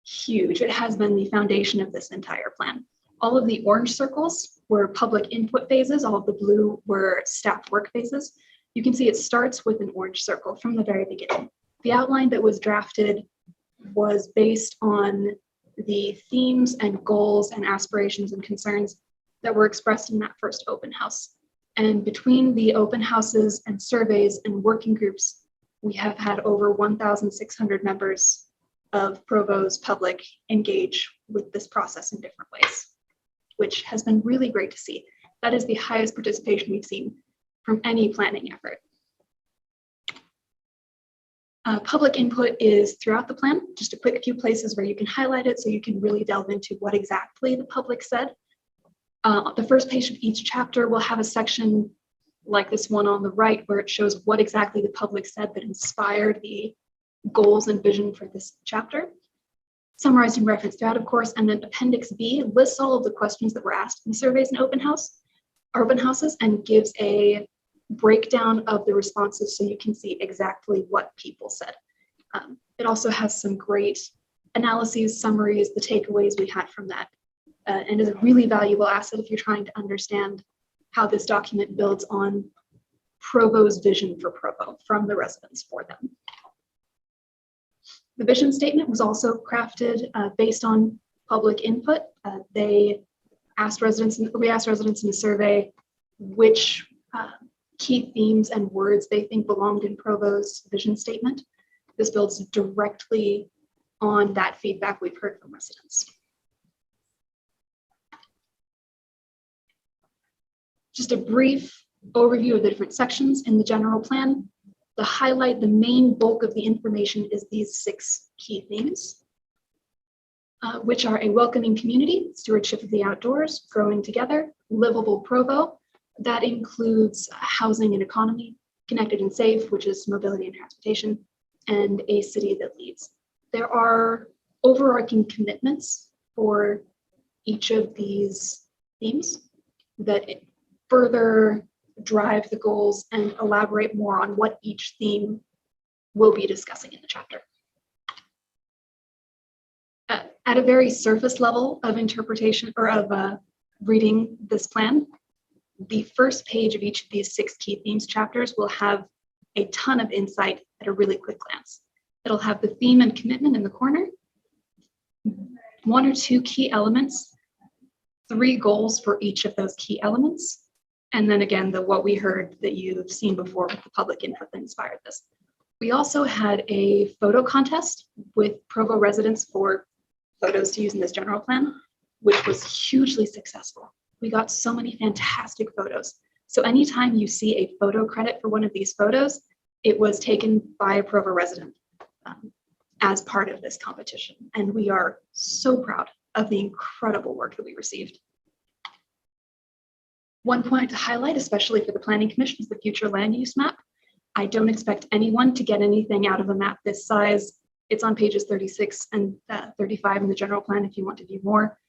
huge. It has been the foundation of this entire plan. All of the orange circles were public input phases. All of the blue were staff work phases. You can see it starts with an orange circle from the very beginning. The outline that was drafted was based on the themes and goals and aspirations and concerns that were expressed in that first open house. And between the open houses and surveys and working groups, we have had over 1,600 members of Provo's public engage with this process in different ways, which has been really great to see. That is the highest participation we've seen from any planning effort. Public input is throughout the plan, just a quick few places where you can highlight it so you can really delve into what exactly the public said. The first page of each chapter will have a section like this one on the right where it shows what exactly the public said that inspired the goals and vision for this chapter. Summarized and referenced throughout, of course, and then Appendix B lists all of the questions that were asked in the surveys and open houses and gives a breakdown of the responses so you can see exactly what people said. It also has some great analyses, summaries, the takeaways we had from that, and is a really valuable asset if you're trying to understand how this document builds on Provo's vision for Provo from the residents for them. The vision statement was also crafted based on public input. We asked residents in a survey which key themes and words they think belonged in Provo's vision statement. This builds directly on that feedback we've heard from residents. Just a brief overview of the different sections in the general plan. The main bulk of the information is these 6 key themes, which are a welcoming community, stewardship of the outdoors, growing together, livable Provo. That includes housing and economy, connected and safe, which is mobility and transportation, and a city that leads. There are overarching commitments for each of these themes that further drive the goals and elaborate more on what each theme will be discussing in the chapter. At a very surface level of interpretation or of reading this plan, the first page of each of these 6 key themes chapters will have a ton of insight at a really quick glance. It'll have the theme and commitment in the corner, 1 or 2 key elements, 3 goals for each of those key elements, and then again, what we heard that you've seen before with the public input that inspired this. We also had a photo contest with Provo residents for photos to use in this general plan, which was hugely successful. We got so many fantastic photos. So anytime you see a photo credit for one of these photos, it was taken by a Provo resident as part of this competition. And we are so proud of the incredible work that we received. One point to highlight, especially for the Planning Commission, is the future land use map. I don't expect anyone to get anything out of a map this size. It's on pages 36 and 35 in the general plan if you want to view more.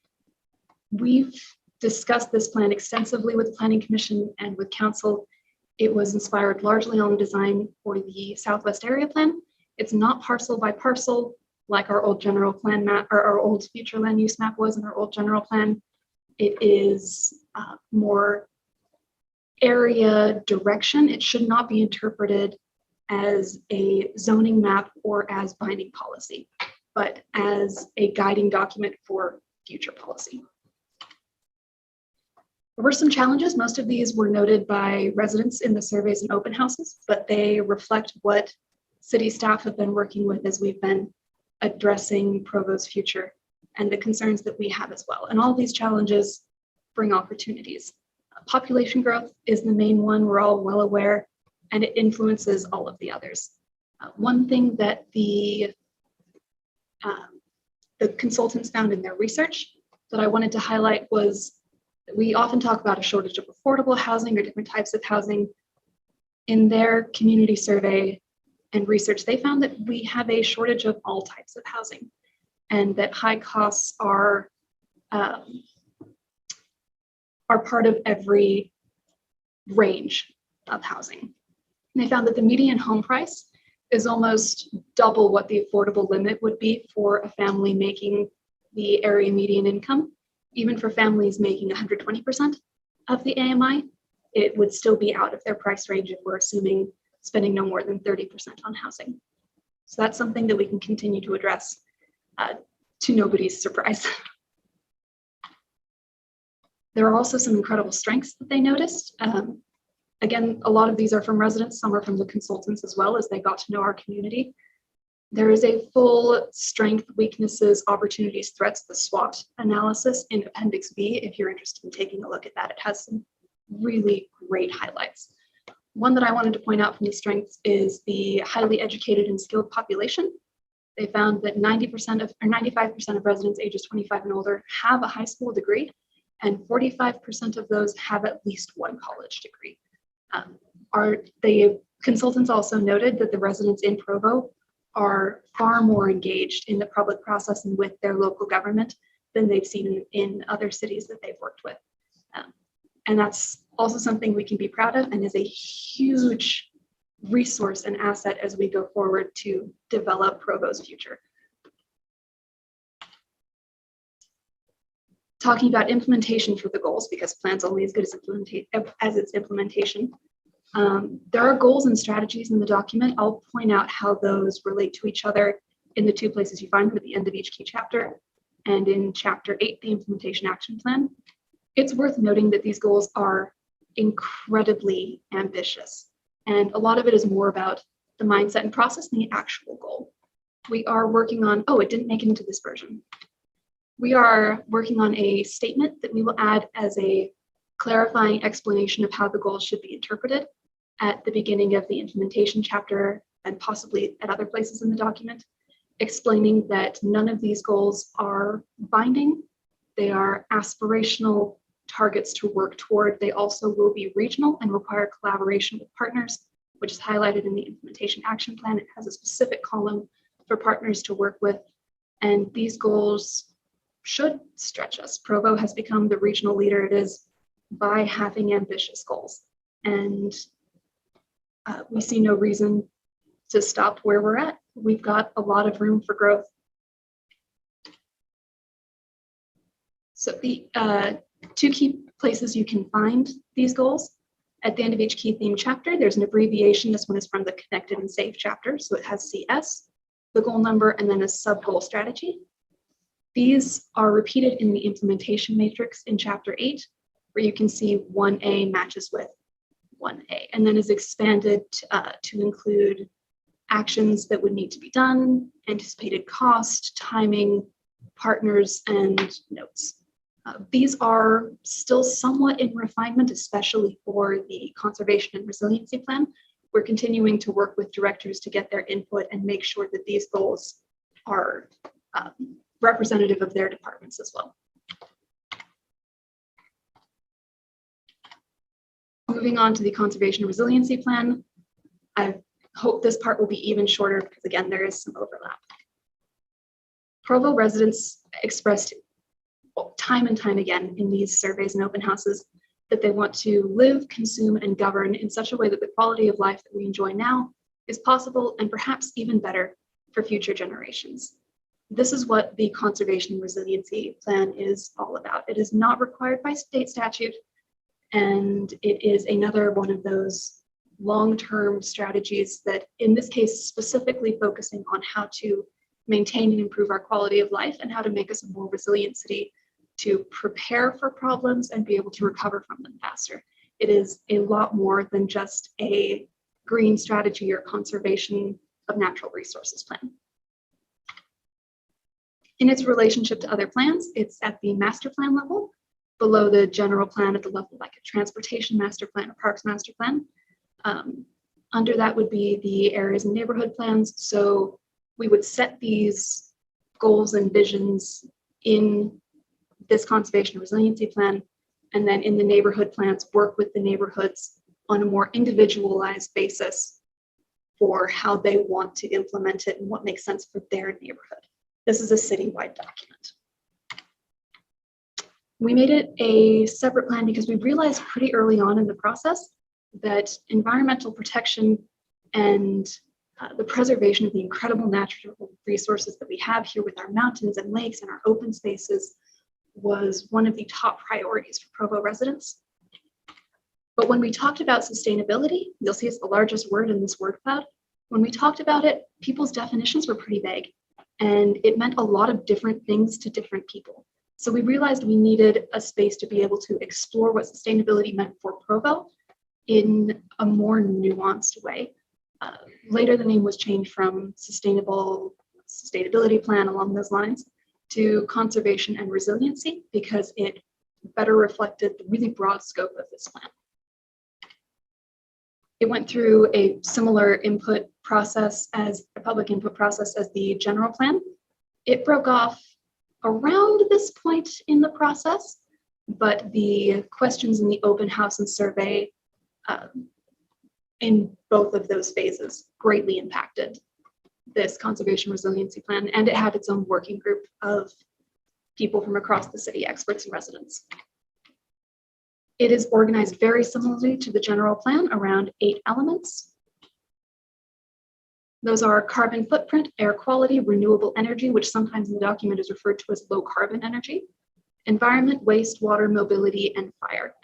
We've discussed this plan extensively with the Planning Commission and with Council. It was inspired largely on the design for the Southwest Area Plan. It's not parcel by parcel like our old general plan map or our old future land use map was in our old general plan. It is more area direction. It should not be interpreted as a zoning map or as binding policy, but as a guiding document for future policy. There were some challenges. Most of these were noted by residents in the surveys and open houses, but they reflect what city staff have been working with as we've been addressing Provo's future and the concerns that we have as well. And all these challenges bring opportunities. Population growth is the main one, we're all well aware, and it influences all of the others. One thing that the consultants found in their research that I wanted to highlight was that we often talk about a shortage of affordable housing or different types of housing. In their community survey and research, they found that we have a shortage of all types of housing, and that high costs are part of every range of housing. And they found that the median home price is almost double what the affordable limit would be for a family making the area median income. Even for families making 120% of the AMI, it would still be out of their price range if we're assuming spending no more than 30% on housing. So that's something that we can continue to address to nobody's surprise. There are also some incredible strengths that they noticed. Again, a lot of these are from residents, some are from the consultants as well, as they got to know our community. There is a full strength, weaknesses, opportunities, threats, the SWOT analysis in Appendix B. If you're interested in taking a look at that, it has some really great highlights. One that I wanted to point out from the strengths is the highly educated and skilled population. They found that 95% of residents ages 25 and older have a high school degree, and 45% of those have at least one college degree. The consultants also noted that the residents in Provo are far more engaged in the public process and with their local government than they've seen in other cities that they've worked with. And that's also something we can be proud of and is a huge resource and asset as we go forward to develop Provo's future. Talking about implementation for the goals, because plan's only as good as its implementation. There are goals and strategies in the document. I'll point out how those relate to each other in the two places you find them at the end of each key chapter and in Chapter 8, the Implementation Action Plan. It's worth noting that these goals are incredibly ambitious, and a lot of it is more about the mindset and process than the actual goal. We are working on, it didn't make it into this version. We are working on a statement that we will add as a clarifying explanation of how the goals should be interpreted at the beginning of the implementation chapter and possibly at other places in the document, explaining that none of these goals are binding. They are aspirational targets to work toward. They also will be regional and require collaboration with partners, which is highlighted in the implementation action plan. It has a specific column for partners to work with, and these goals should stretch us. Provo has become the regional leader it is by having ambitious goals, and we see no reason to stop where we're at. We've got a lot of room for growth. So the two key places you can find these goals, at the end of each key theme chapter, there's an abbreviation. This one is from the Connected and Safe chapter, so it has CS, the goal number, and then a sub-goal strategy. These are repeated in the implementation matrix in Chapter 8, where you can see 1A matches with 1A, and then is expanded to include actions that would need to be done, anticipated cost, timing, partners, and notes. These are still somewhat in refinement, especially for the Conservation and Resiliency Plan. We're continuing to work with directors to get their input and make sure that these goals are representative of their departments as well. Moving on to the Conservation and Resiliency Plan, I hope this part will be even shorter because, again, there is some overlap. Provo residents expressed time and time again in these surveys and open houses that they want to live, consume, and govern in such a way that the quality of life that we enjoy now is possible and perhaps even better for future generations. This is what the Conservation and Resiliency Plan is all about. It is not required by state statute, and it is another one of those long-term strategies that, in this case, specifically focusing on how to maintain and improve our quality of life and how to make us a more resilient city to prepare for problems and be able to recover from them faster. It is a lot more than just a green strategy or conservation of natural resources plan. In its relationship to other plans, it's at the master plan level, below the general plan at the level like a transportation master plan or parks master plan. Under that would be the areas and neighborhood plans. So we would set these goals and visions in this Conservation and Resiliency Plan, and then in the neighborhood plans, work with the neighborhoods on a more individualized basis for how they want to implement it and what makes sense for their neighborhood. This is a citywide document. We made it a separate plan because we realized pretty early on in the process that environmental protection and the preservation of the incredible natural resources that we have here with our mountains and lakes and our open spaces was one of the top priorities for Provo residents. But when we talked about sustainability, you'll see it's the largest word in this word cloud. When we talked about it, people's definitions were pretty vague, and it meant a lot of different things to different people. So we realized we needed a space to be able to explore what sustainability meant for Provo in a more nuanced way. Later, the name was changed from sustainability plan along those lines to conservation and resiliency because it better reflected the really broad scope of this plan. It went through a similar input process as a public input process as the general plan. It broke off around this point in the process, but the questions in the open house and survey in both of those phases greatly impacted this conservation resiliency plan, and it had its own working group of people from across the city, experts and residents. It is organized very similarly to the general plan around 8 elements. Those are carbon footprint, air quality, renewable energy, which sometimes in the document is referred to as low carbon energy, environment, waste, water, mobility, and fire.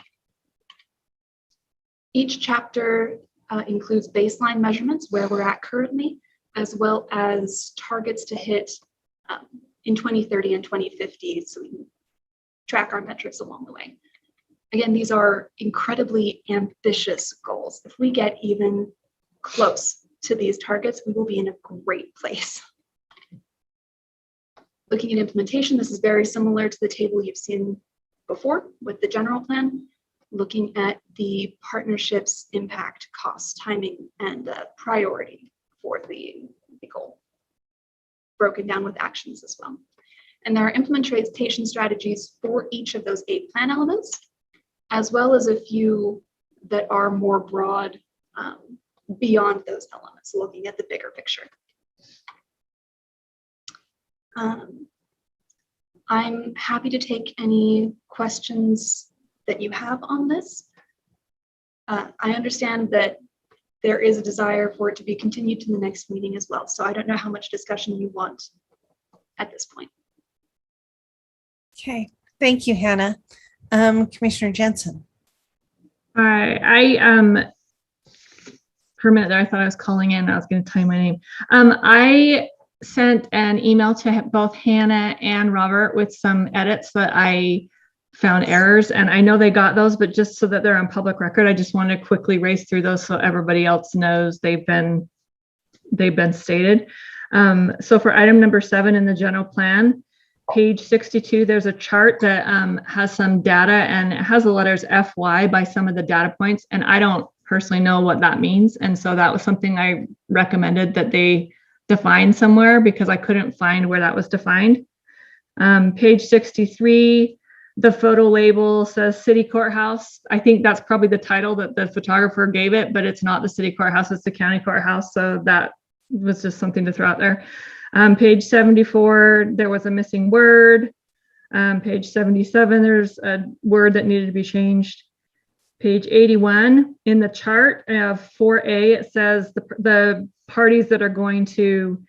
Each chapter includes baseline measurements where we're at currently, as well as targets to hit in 2030 and 2050, so we can track our metrics along the way. Again, these are incredibly ambitious goals. If we get even close to these targets, we will be in a great place. Looking at implementation, this is very similar to the table you've seen before with the general plan. Looking at the partnership's impact, cost, timing, and priority for the goal, broken down with actions as well. And there are implementation strategies for each of those 8 plan elements, as well as a few that are more broad beyond those elements, looking at the bigger picture. I'm happy to take any questions that you have on this. I understand that there is a desire for it to be continued to the next meeting as well. So I don't know how much discussion you want at this point. Okay, thank you, Hannah. Commissioner Jensen. All right, for a minute there, I thought I was calling in. I was going to tell you my name. I sent an email to both Hannah and Robert with some edits that I found errors, and I know they got those, but just so that they're on public record, I just want to quickly race through those so everybody else knows they've been stated. So for item number 7 in the general plan, page 62, there's a chart that has some data, and it has the letters FY by some of the data points, and I don't personally know what that means, and so that was something I recommended that they define somewhere because I couldn't find where that was defined. Page 63, the photo label says City Courthouse. I think that's probably the title that the photographer gave it, but it's not the City Courthouse, it's the County Courthouse. So that was just something to throw out there. Page 74, there was a missing word. Page 77, there's a word that needed to be changed. Page 81, in the chart, 4A, it says the parties that are going to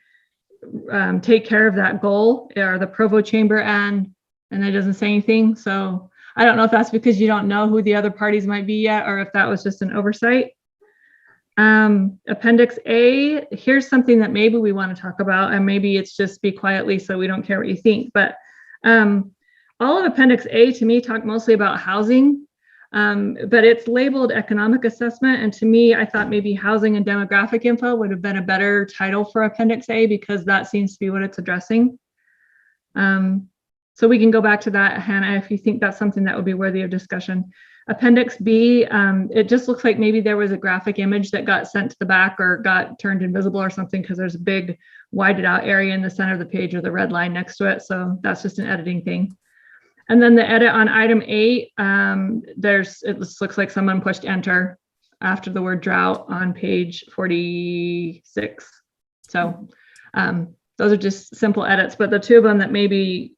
take care of that goal are the Provo Chamber and it doesn't say anything. So I don't know if that's because you don't know who the other parties might be yet, or if that was just an oversight. Appendix A, here's something that maybe we want to talk about, and maybe it's just be quietly so we don't care what you think, but all of Appendix A to me talk mostly about housing, but it's labeled economic assessment, and to me, I thought maybe housing and demographic info would have been a better title for Appendix A because that seems to be what it's addressing. So we can go back to that, Hannah, if you think that's something that would be worthy of discussion. Appendix B, it just looks like maybe there was a graphic image that got sent to the back or got turned invisible or something because there's a big whited out area in the center of the page with a red line next to it. So that's just an editing thing. And then the edit on item 8, it looks like someone pushed enter after the word drought on page 46. So those are just simple edits, but the two of them that maybe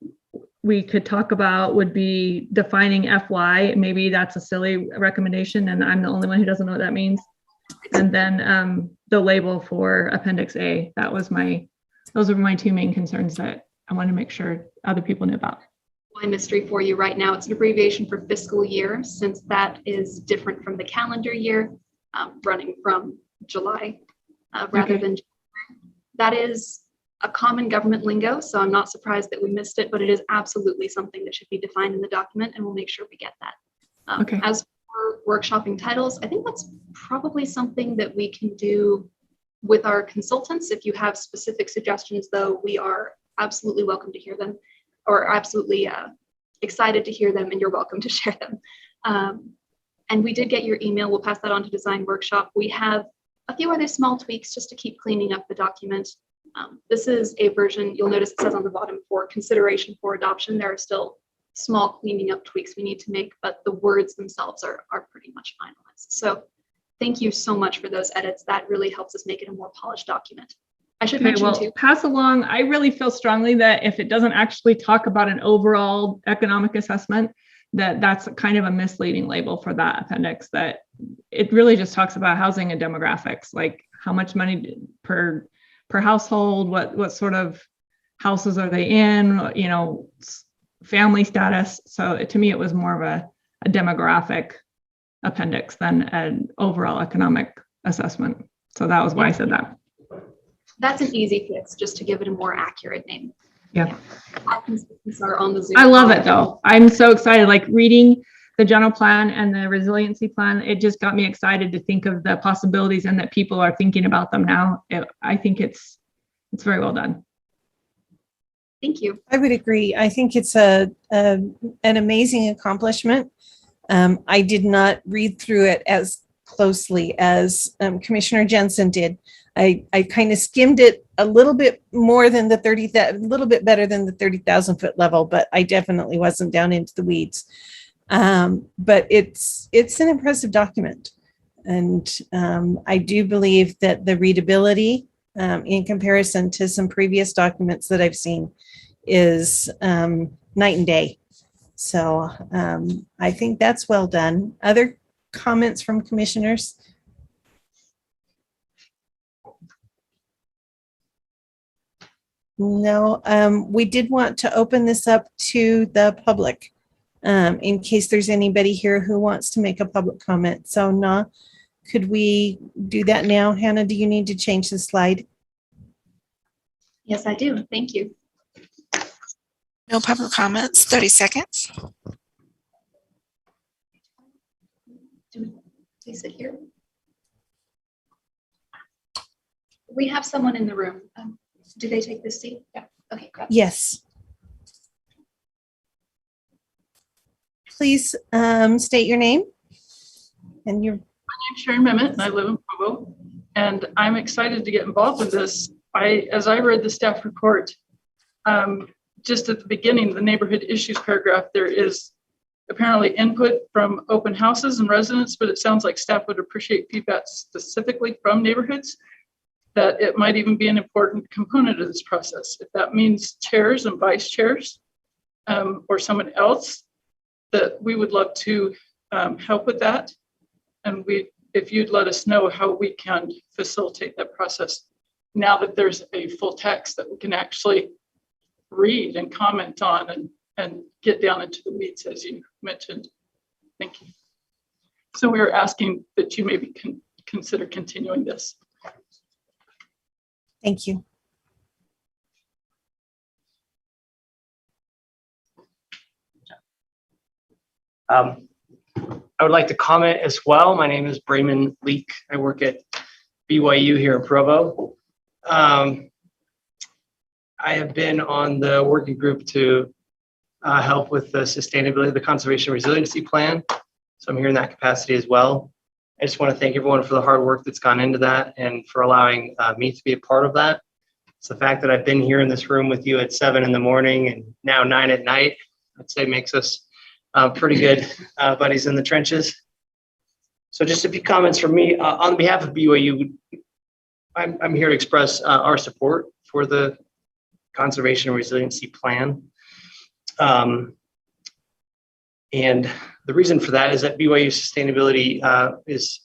we could talk about would be defining FY.Maybe that's a silly recommendation and I'm the only one who doesn't know what that means. And then the label for Appendix A. Those are my two main concerns that I want to make sure other people knew about. My mystery for you right now, it's an abbreviation for fiscal year, since that is different from the calendar year, running from July rather than January. That is a common government lingo, so I'm not surprised that we missed it, but it is absolutely something that should be defined in the document, and we'll make sure we get that. Okay. As for workshopping titles, I think that's probably something that we can do with our consultants. If you have specific suggestions, though, we are absolutely welcome to hear them, or absolutely excited to hear them, and you're welcome to share them. And we did get your email. We'll pass that on to Design Workshop. We have a few other small tweaks just to keep cleaning up the document. This is a version, you'll notice it says on the bottom for consideration for adoption. There are still small cleaning up tweaks we need to make, but the words themselves are pretty much finalized. So thank you so much for those edits. That really helps us make it a more polished document. I should mention too. Pass along. I really feel strongly that if it doesn't actually talk about an overall economic assessment, that's kind of a misleading label for that appendix, that it really just talks about housing and demographics, like how much money per household, what sort of houses are they in, family status. So to me, it was more of a demographic appendix than an overall economic assessment. So that was why I said that. That's an easy fix, just to give it a more accurate name. Yeah. Are on the Zoom. I love it though. I'm so excited, like reading the general plan and the resiliency plan. It just got me excited to think of the possibilities and that people are thinking about them now. I think it's very well done. Thank you. I would agree. I think it's an amazing accomplishment. I did not read through it as closely as Commissioner Jensen did. I kind of skimmed it a little bit more than a little bit better than the 30,000 foot level, but I definitely wasn't down into the weeds. But it's an impressive document. And I do believe that the readability in comparison to some previous documents that I've seen is night and day. So I think that's well done. Other comments from commissioners? No, we did want to open this up to the public in case there's anybody here who wants to make a public comment. So could we do that now? Hannah, do you need to change the slide? Yes, I do. Thank you. No public comments, 30 seconds. Please sit here. We have someone in the room. Do they take this seat? Yeah. Okay, great. Yes. Please state your name and your. My name's Sharon Mehmet, and I live in Provo, and I'm excited to get involved with this. As I read the staff report, just at the beginning, the neighborhood issues paragraph, there is apparently input from open houses and residents, but it sounds like staff would appreciate feedback specifically from neighborhoods, that it might even be an important component of this process. If that means chairs and vice chairs or someone else, that we would love to help with that. And if you'd let us know how we can facilitate that process now that there's a full text that we can actually read and comment on and get down into the weeds, as you mentioned. Thank you. So we were asking that you maybe consider continuing this. Thank you. I would like to comment as well. My name is Brayman Leak. I work at BYU here in Provo. I have been on the working group to help with the sustainability of the Conservation Resiliency Plan. So I'm here in that capacity as well. I just want to thank everyone for the hard work that's gone into that and for allowing me to be a part of that. It's the fact that I've been here in this room with you at 7 in the morning and now 9 at night, I'd say makes us pretty good buddies in the trenches. So just a few comments from me. On behalf of BYU, I'm here to express our support for the Conservation and Resiliency Plan. And the reason for that is that BYU sustainability is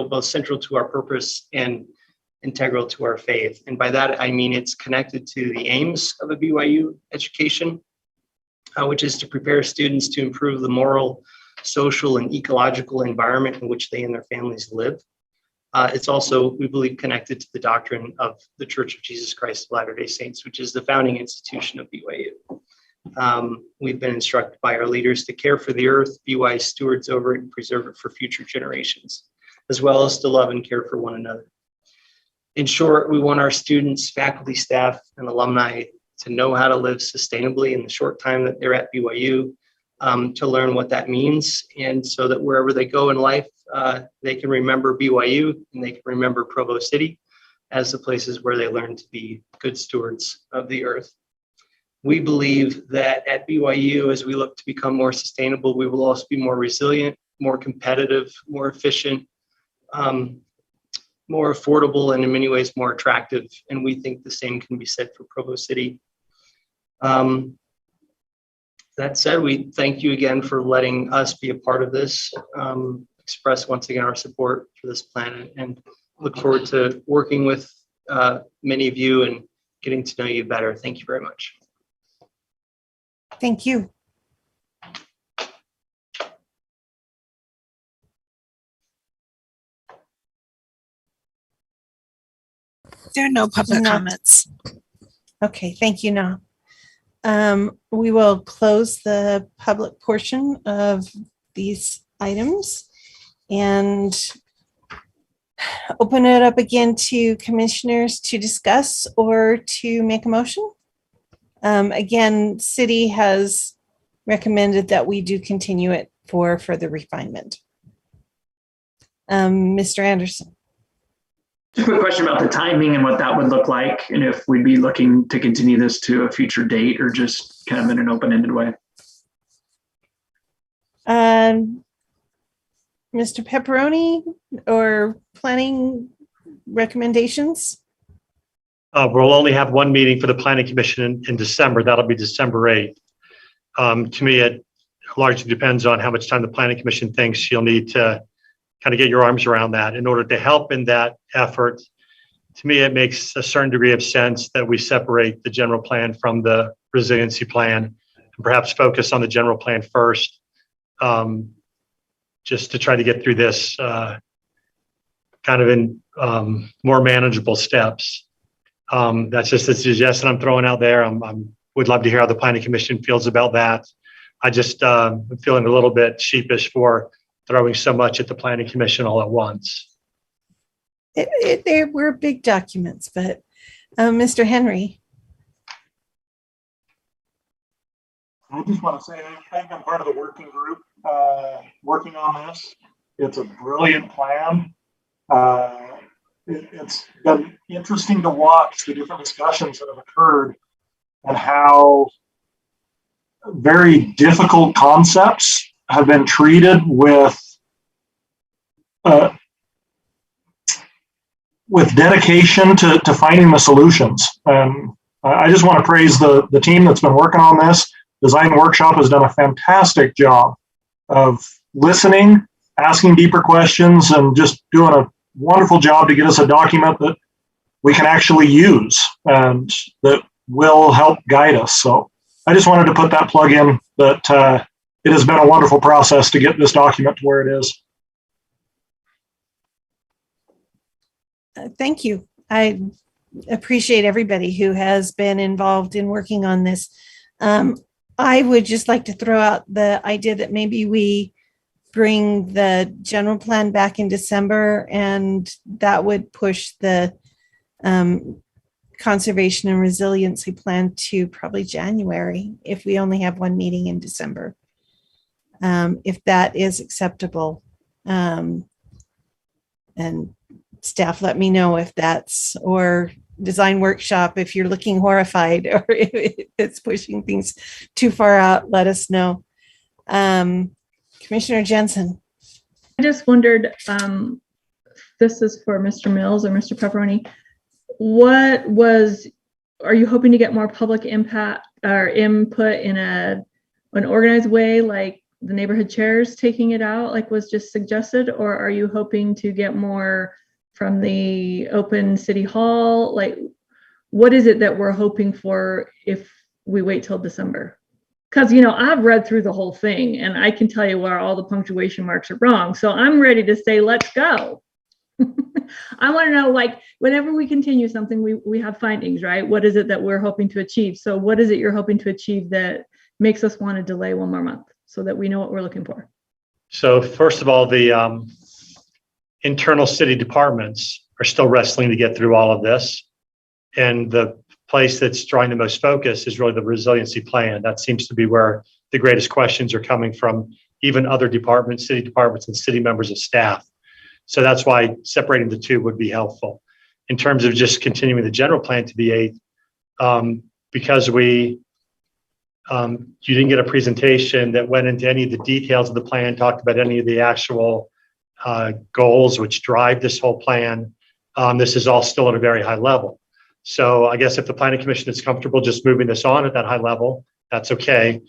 both central to our purpose and integral to our faith. And by that, I mean it's connected to the aims of a BYU education, which is to prepare students to improve the moral, social, and ecological environment in which they and their families live. It's also, we believe, connected to the doctrine of the Church of Jesus Christ of Latter-day Saints, which is the founding institution of BYU. We've been instructed by our leaders to care for the earth, be wise stewards over it, and preserve it for future generations, as well as to love and care for one another. In short, we want our students, faculty, staff, and alumni to know how to live sustainably in the short time that they're at BYU, to learn what that means, and so that wherever they go in life, they can remember BYU and they can remember Provo City as the places where they learn to be good stewards of the earth. We believe that at BYU, as we look to become more sustainable, we will also be more resilient, more competitive, more efficient, more affordable, and in many ways more attractive. And we think the same can be said for Provo City. That said, we thank you again for letting us be a part of this, express once again our support for this plan, and look forward to working with many of you and getting to know you better. Thank you very much. Thank you. There are no public comments. Okay, thank you, Na. We will close the public portion of these items and open it up again to commissioners to discuss or to make a motion. Again, city has recommended that we do continue it for further refinement. Mr. Anderson. Just a quick question about the timing and what that would look like, and if we'd be looking to continue this to a future date or just kind of in an open-ended way. Mr. Pepperoni, or planning recommendations? We'll only have one meeting for the Planning Commission in December. That'll be December 8th. To me, it largely depends on how much time the Planning Commission thinks you'll need to kind of get your arms around that. In order to help in that effort, to me, it makes a certain degree of sense that we separate the general plan from the resiliency plan and perhaps focus on the general plan first, just to try to get through this kind of in more manageable steps. That's just a suggestion I'm throwing out there. Would love to hear how the Planning Commission feels about that. I just am feeling a little bit sheepish for throwing so much at the Planning Commission all at once. They were big documents, but Mr. Henry. I just want to say I think I'm part of the working group working on this. It's a brilliant plan. It's been interesting to watch the different discussions that have occurred and how very difficult concepts have been treated with dedication to finding the solutions. And I just want to praise the team that's been working on this. Design Workshop has done a fantastic job of listening, asking deeper questions, and just doing a wonderful job to get us a document that we can actually use and that will help guide us. So I just wanted to put that plug in that it has been a wonderful process to get this document to where it is. Thank you. I appreciate everybody who has been involved in working on this. I would just like to throw out the idea that maybe we bring the general plan back in December, and that would push the conservation and resiliency plan to probably January if we only have one meeting in December. If that is acceptable. And staff, let me know if that's, or Design Workshop, if you're looking horrified or if it's pushing things too far out, let us know. Commissioner Jensen. just wondered, this is for Mr. Mills or Mr. Pepperoni. Are you hoping to get more public impact or input in an organized way, like the neighborhood chairs taking it out, like was just suggested? Or are you hoping to get more from the open city hall? Like, what is it that we're hoping for if we wait till December? Because, I've read through the whole thing and I can tell you where all the punctuation marks are wrong. So I'm ready to say, let's go. I want to know, like, whenever we continue something, we have findings, right? What is it that we're hoping to achieve? So what is it you're hoping to achieve that makes us want to delay one more month so that we know what we're looking for? So first of all, the internal city departments are still wrestling to get through all of this. And the place that's drawing the most focus is really the resiliency plan. That seems to be where the greatest questions are coming from, even other departments, city departments, and city members of staff. So that's why separating the two would be helpful. In terms of just continuing the general plan to the 8th, because you didn't get a presentation that went into any of the details of the plan, talked about any of the actual goals which drive this whole plan. This is all still at a very high level. So I guess if the Planning Commission is comfortable just moving this on at that high level, that's okay.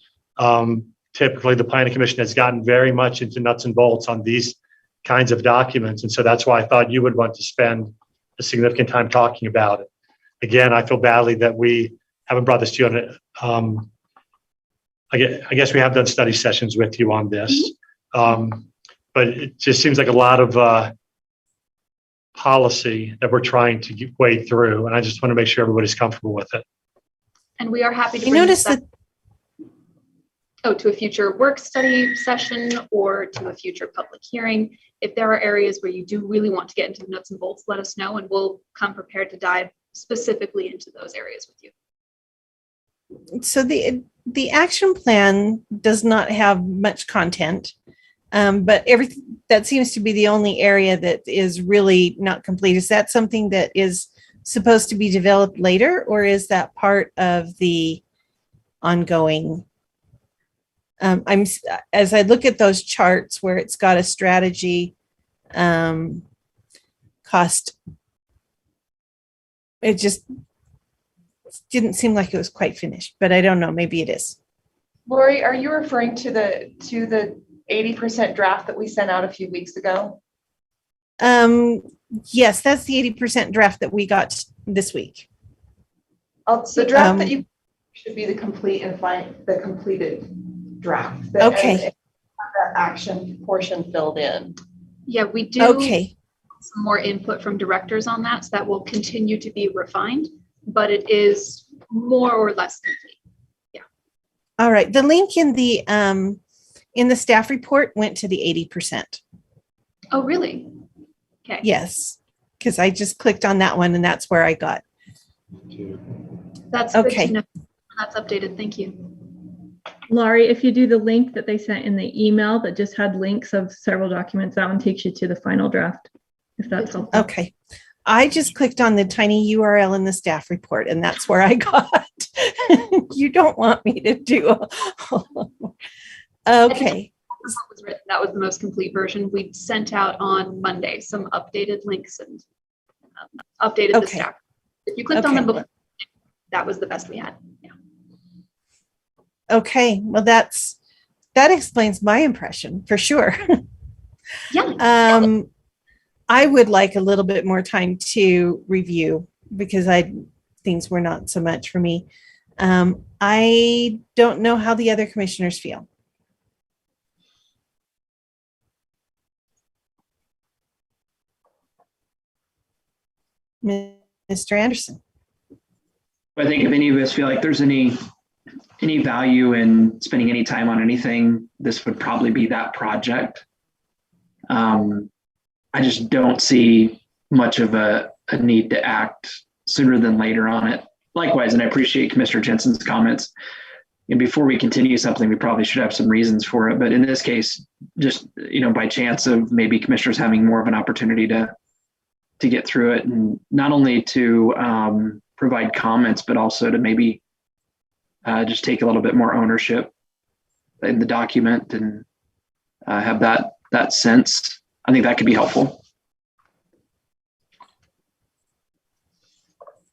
Typically, the Planning Commission has gotten very much into nuts and bolts on these kinds of documents. And so that's why I thought you would want to spend a significant time talking about it. Again, I feel badly that we haven't brought this to you on it. I guess we have done study sessions with you on this, but it just seems like a lot of policy that we're trying to wade through. And I just want to make sure everybody's comfortable with it. And we are happy to bring this up to a future work study session or to a future public hearing. If there are areas where you do really want to get into the nuts and bolts, let us know and we'll come prepared to dive specifically into those areas with you. So the action plan does not have much content, but everything that seems to be the only area that is really not complete. Is that something that is supposed to be developed later, or is that part of the ongoing? As I look at those charts where it's got a strategy cost, it just didn't seem like it was quite finished, but I don't know, maybe it is. Lori, are you referring to the 80% draft that we sent out a few weeks ago? Yes, that's the 80% draft that we got this week. The draft that you should be the completed draft. Okay. That action portion filled in. Yeah, we do some more input from directors on that, so that will continue to be refined, but it is more or less complete. Yeah. All right. The link in the staff report went to the 80%. Oh, really? Okay. Yes, because I just clicked on that one and that's where I got. That's okay. Good to know. That's updated. Thank you. Laurie, if you do the link that they sent in the email that just had links of several documents, that one takes you to the final draft, if that's helpful. Okay. I just clicked on the tiny URL in the staff report and that's where I got. You don't want me to do. Okay. That was the most complete version. We sent out on Monday some updated links and updated the staff. If you clicked on them before, that was the best we had. Yeah. Okay. Well, that explains my impression for sure. Yeah. I would like a little bit more time to review because things were not so much for me. I don't know how the other commissioners feel. Mr. Anderson. I think if any of us feel like there's any value in spending any time on anything, this would probably be that project. I just don't see much of a need to act sooner than later on it. Likewise, and I appreciate Commissioner Jensen's comments. And before we continue something, we probably should have some reasons for it. But in this case, just by chance of maybe commissioners having more of an opportunity to get through it, and not only to provide comments, but also to maybe just take a little bit more ownership in the document and have that that sense. I think that could be helpful.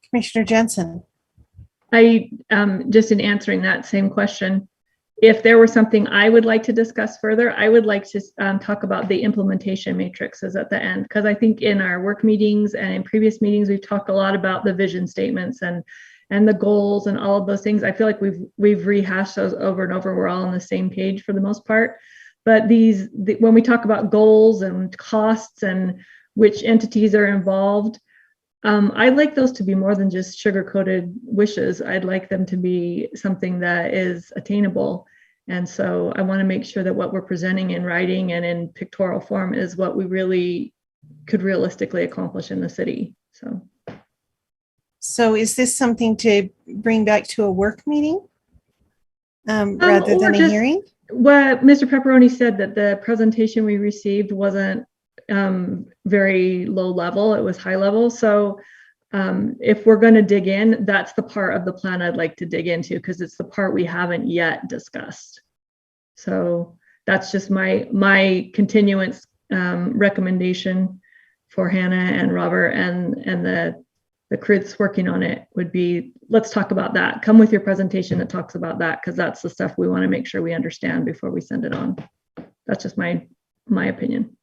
Commissioner Jensen. I, just in answering that same question, if there were something I would like to discuss further, I would like to talk about the implementation matrices at the end, because I think in our work meetings and in previous meetings, we've talked a lot about the vision statements and the goals and all of those things. I feel like we've rehashed those over and over. We're all on the same page for the most part. But when we talk about goals and costs and which entities are involved, I'd like those to be more than just sugar-coated wishes. I'd like them to be something that is attainable. And so I want to make sure that what we're presenting in writing and in pictorial form is what we really could realistically accomplish in the city. So is this something to bring back to a work meeting rather than a hearing? What Mr. Pepperoni said, that the presentation we received wasn't very low level, it was high level. So if we're going to dig in, that's the part of the plan I'd like to dig into, because it's the part we haven't yet discussed. So that's just my continuance recommendation for Hannah and Robert and the crew that's working on it would be, let's talk about that. Come with your presentation that talks about that, because that's the stuff we want to make sure we understand before we send it on. That's just my opinion.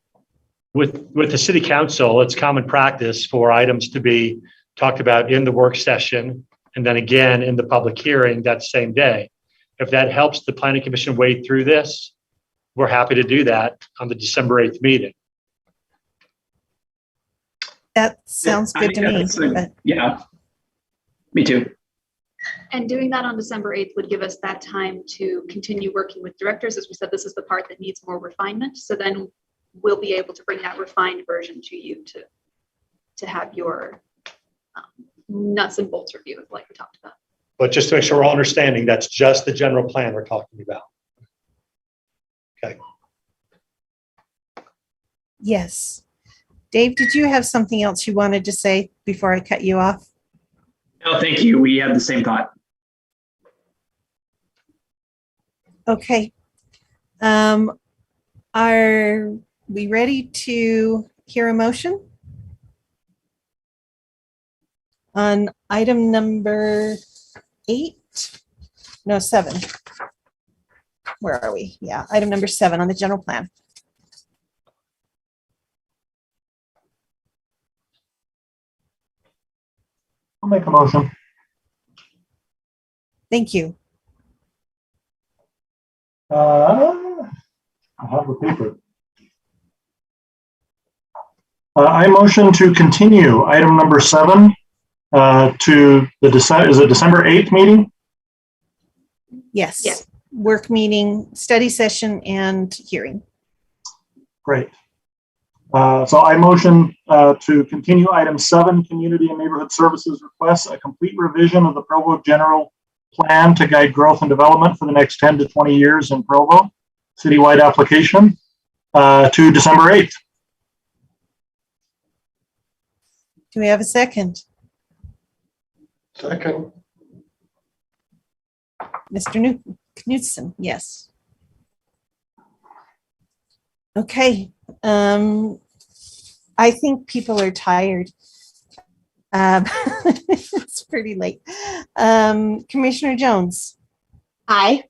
With the city council, it's common practice for items to be talked about in the work session and then again in the public hearing that same day. If that helps the planning commission wade through this, we're happy to do that on the December 8th meeting. That sounds good to me. Yeah, me too. And doing that on December 8th would give us that time to continue working with directors. As we said, this is the part that needs more refinement. So then we'll be able to bring that refined version to you to have your nuts and bolts review, like we talked about. But just to make sure we're all understanding, that's just the general plan we're talking about. Okay. Yes. Dave, did you have something else you wanted to say before I cut you off? No, thank you. We have the same thought. Okay. Are we ready to hear a motion on item number 7? Where are we? Yeah, item number 7 on the general plan. I'll make a motion. Thank you. I have the paper. I motion to continue item number 7 to the December 8th meeting? Yes. Yeah. Work meeting, study session, and hearing. Great. So I motion to continue item 7, Community and Neighborhood Services requests a complete revision of the Provo General Plan to guide growth and development for the next 10 to 20 years in Provo, citywide application to December 8th. Do we have a second? Second. Mr. Knudsen, yes. Okay. I think people are tired. It's pretty late. Commissioner Jones. Aye.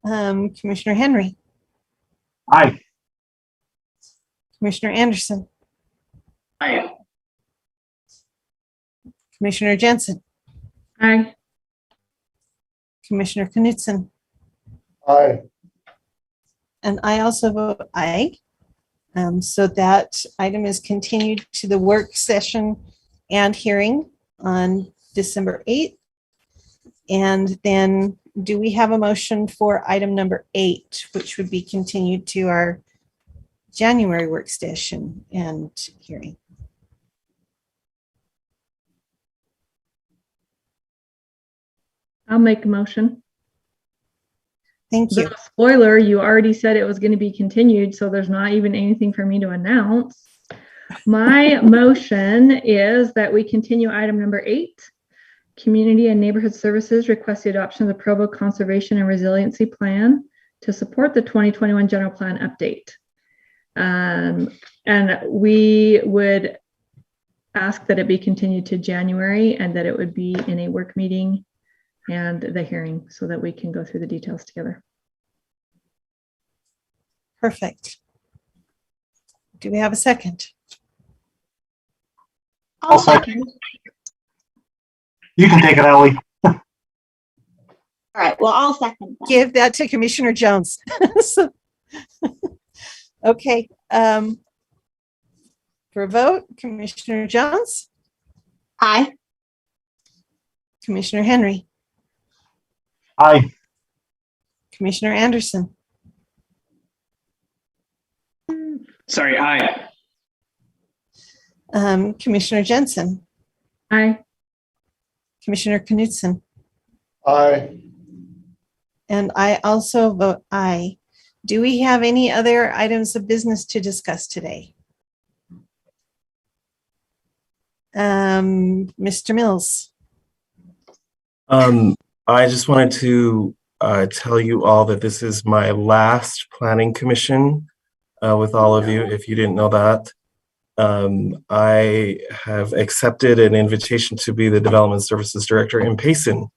Commissioner Henry. Aye. Commissioner Anderson. Aye. Commissioner Jensen. Aye. Commissioner Knudsen. Aye. And I also vote aye. So that item is continued to the work session and hearing on December 8th. And then do we have a motion for item number 8, which would be continued to our January work session and hearing? I'll make a motion. Thank you. Spoiler, you already said it was going to be continued, so there's not even anything for me to announce. My motion is that we continue item number 8, Community and Neighborhood Services request the adoption of the Provo Conservation and Resiliency Plan to support the 2021 general plan update. And we would ask that it be continued to January and that it would be in a work meeting and the hearing so that we can go through the details together. Perfect. Do we have a second? I'll second. You can take it, Ally. All right, well, I'll second that. Give that to Commissioner Jones. So- okay. For a vote, Commissioner Jones? Aye. Commissioner Henry? Aye. Commissioner Anderson? Sorry, aye. Commissioner Jensen? Aye. Commissioner Knudsen? Aye. And I also vote aye. Do we have any other items of business to discuss today? Mr. Mills? I just wanted to tell you all that this is my last planning commission with all of you, if you didn't know that. I have accepted an invitation to be the Development Services Director in Payson.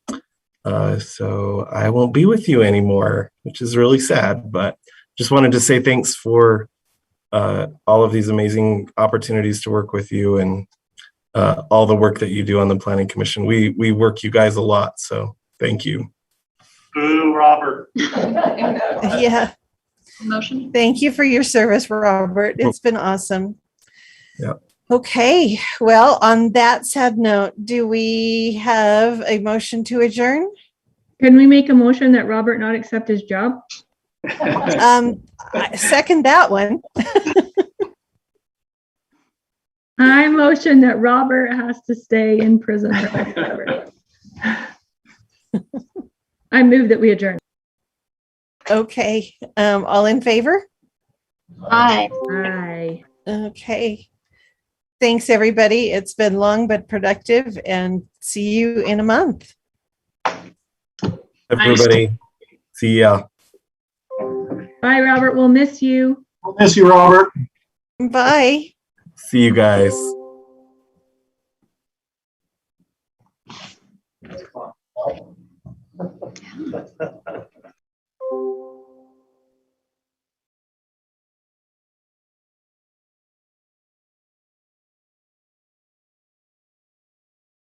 So I won't be with you anymore, which is really sad, but just wanted to say thanks for all of these amazing opportunities to work with you and all the work that you do on the Planning Commission. We work you guys a lot, so thank you. Boo, Robert. Yeah. Motion. Thank you for your service, Robert. It's been awesome. Yeah. Okay. Well, on that sad note, do we have a motion to adjourn? Can we make a motion that Robert not accept his job? I second that one. I motion that Robert has to stay in prison forever. I move that we adjourn. Okay. All in favor? Aye. Aye. Okay. Thanks, everybody. It's been long but productive, and see you in a month. Everybody, see ya. Bye, Robert. We'll miss you. We'll miss you, Robert. Bye. See you guys.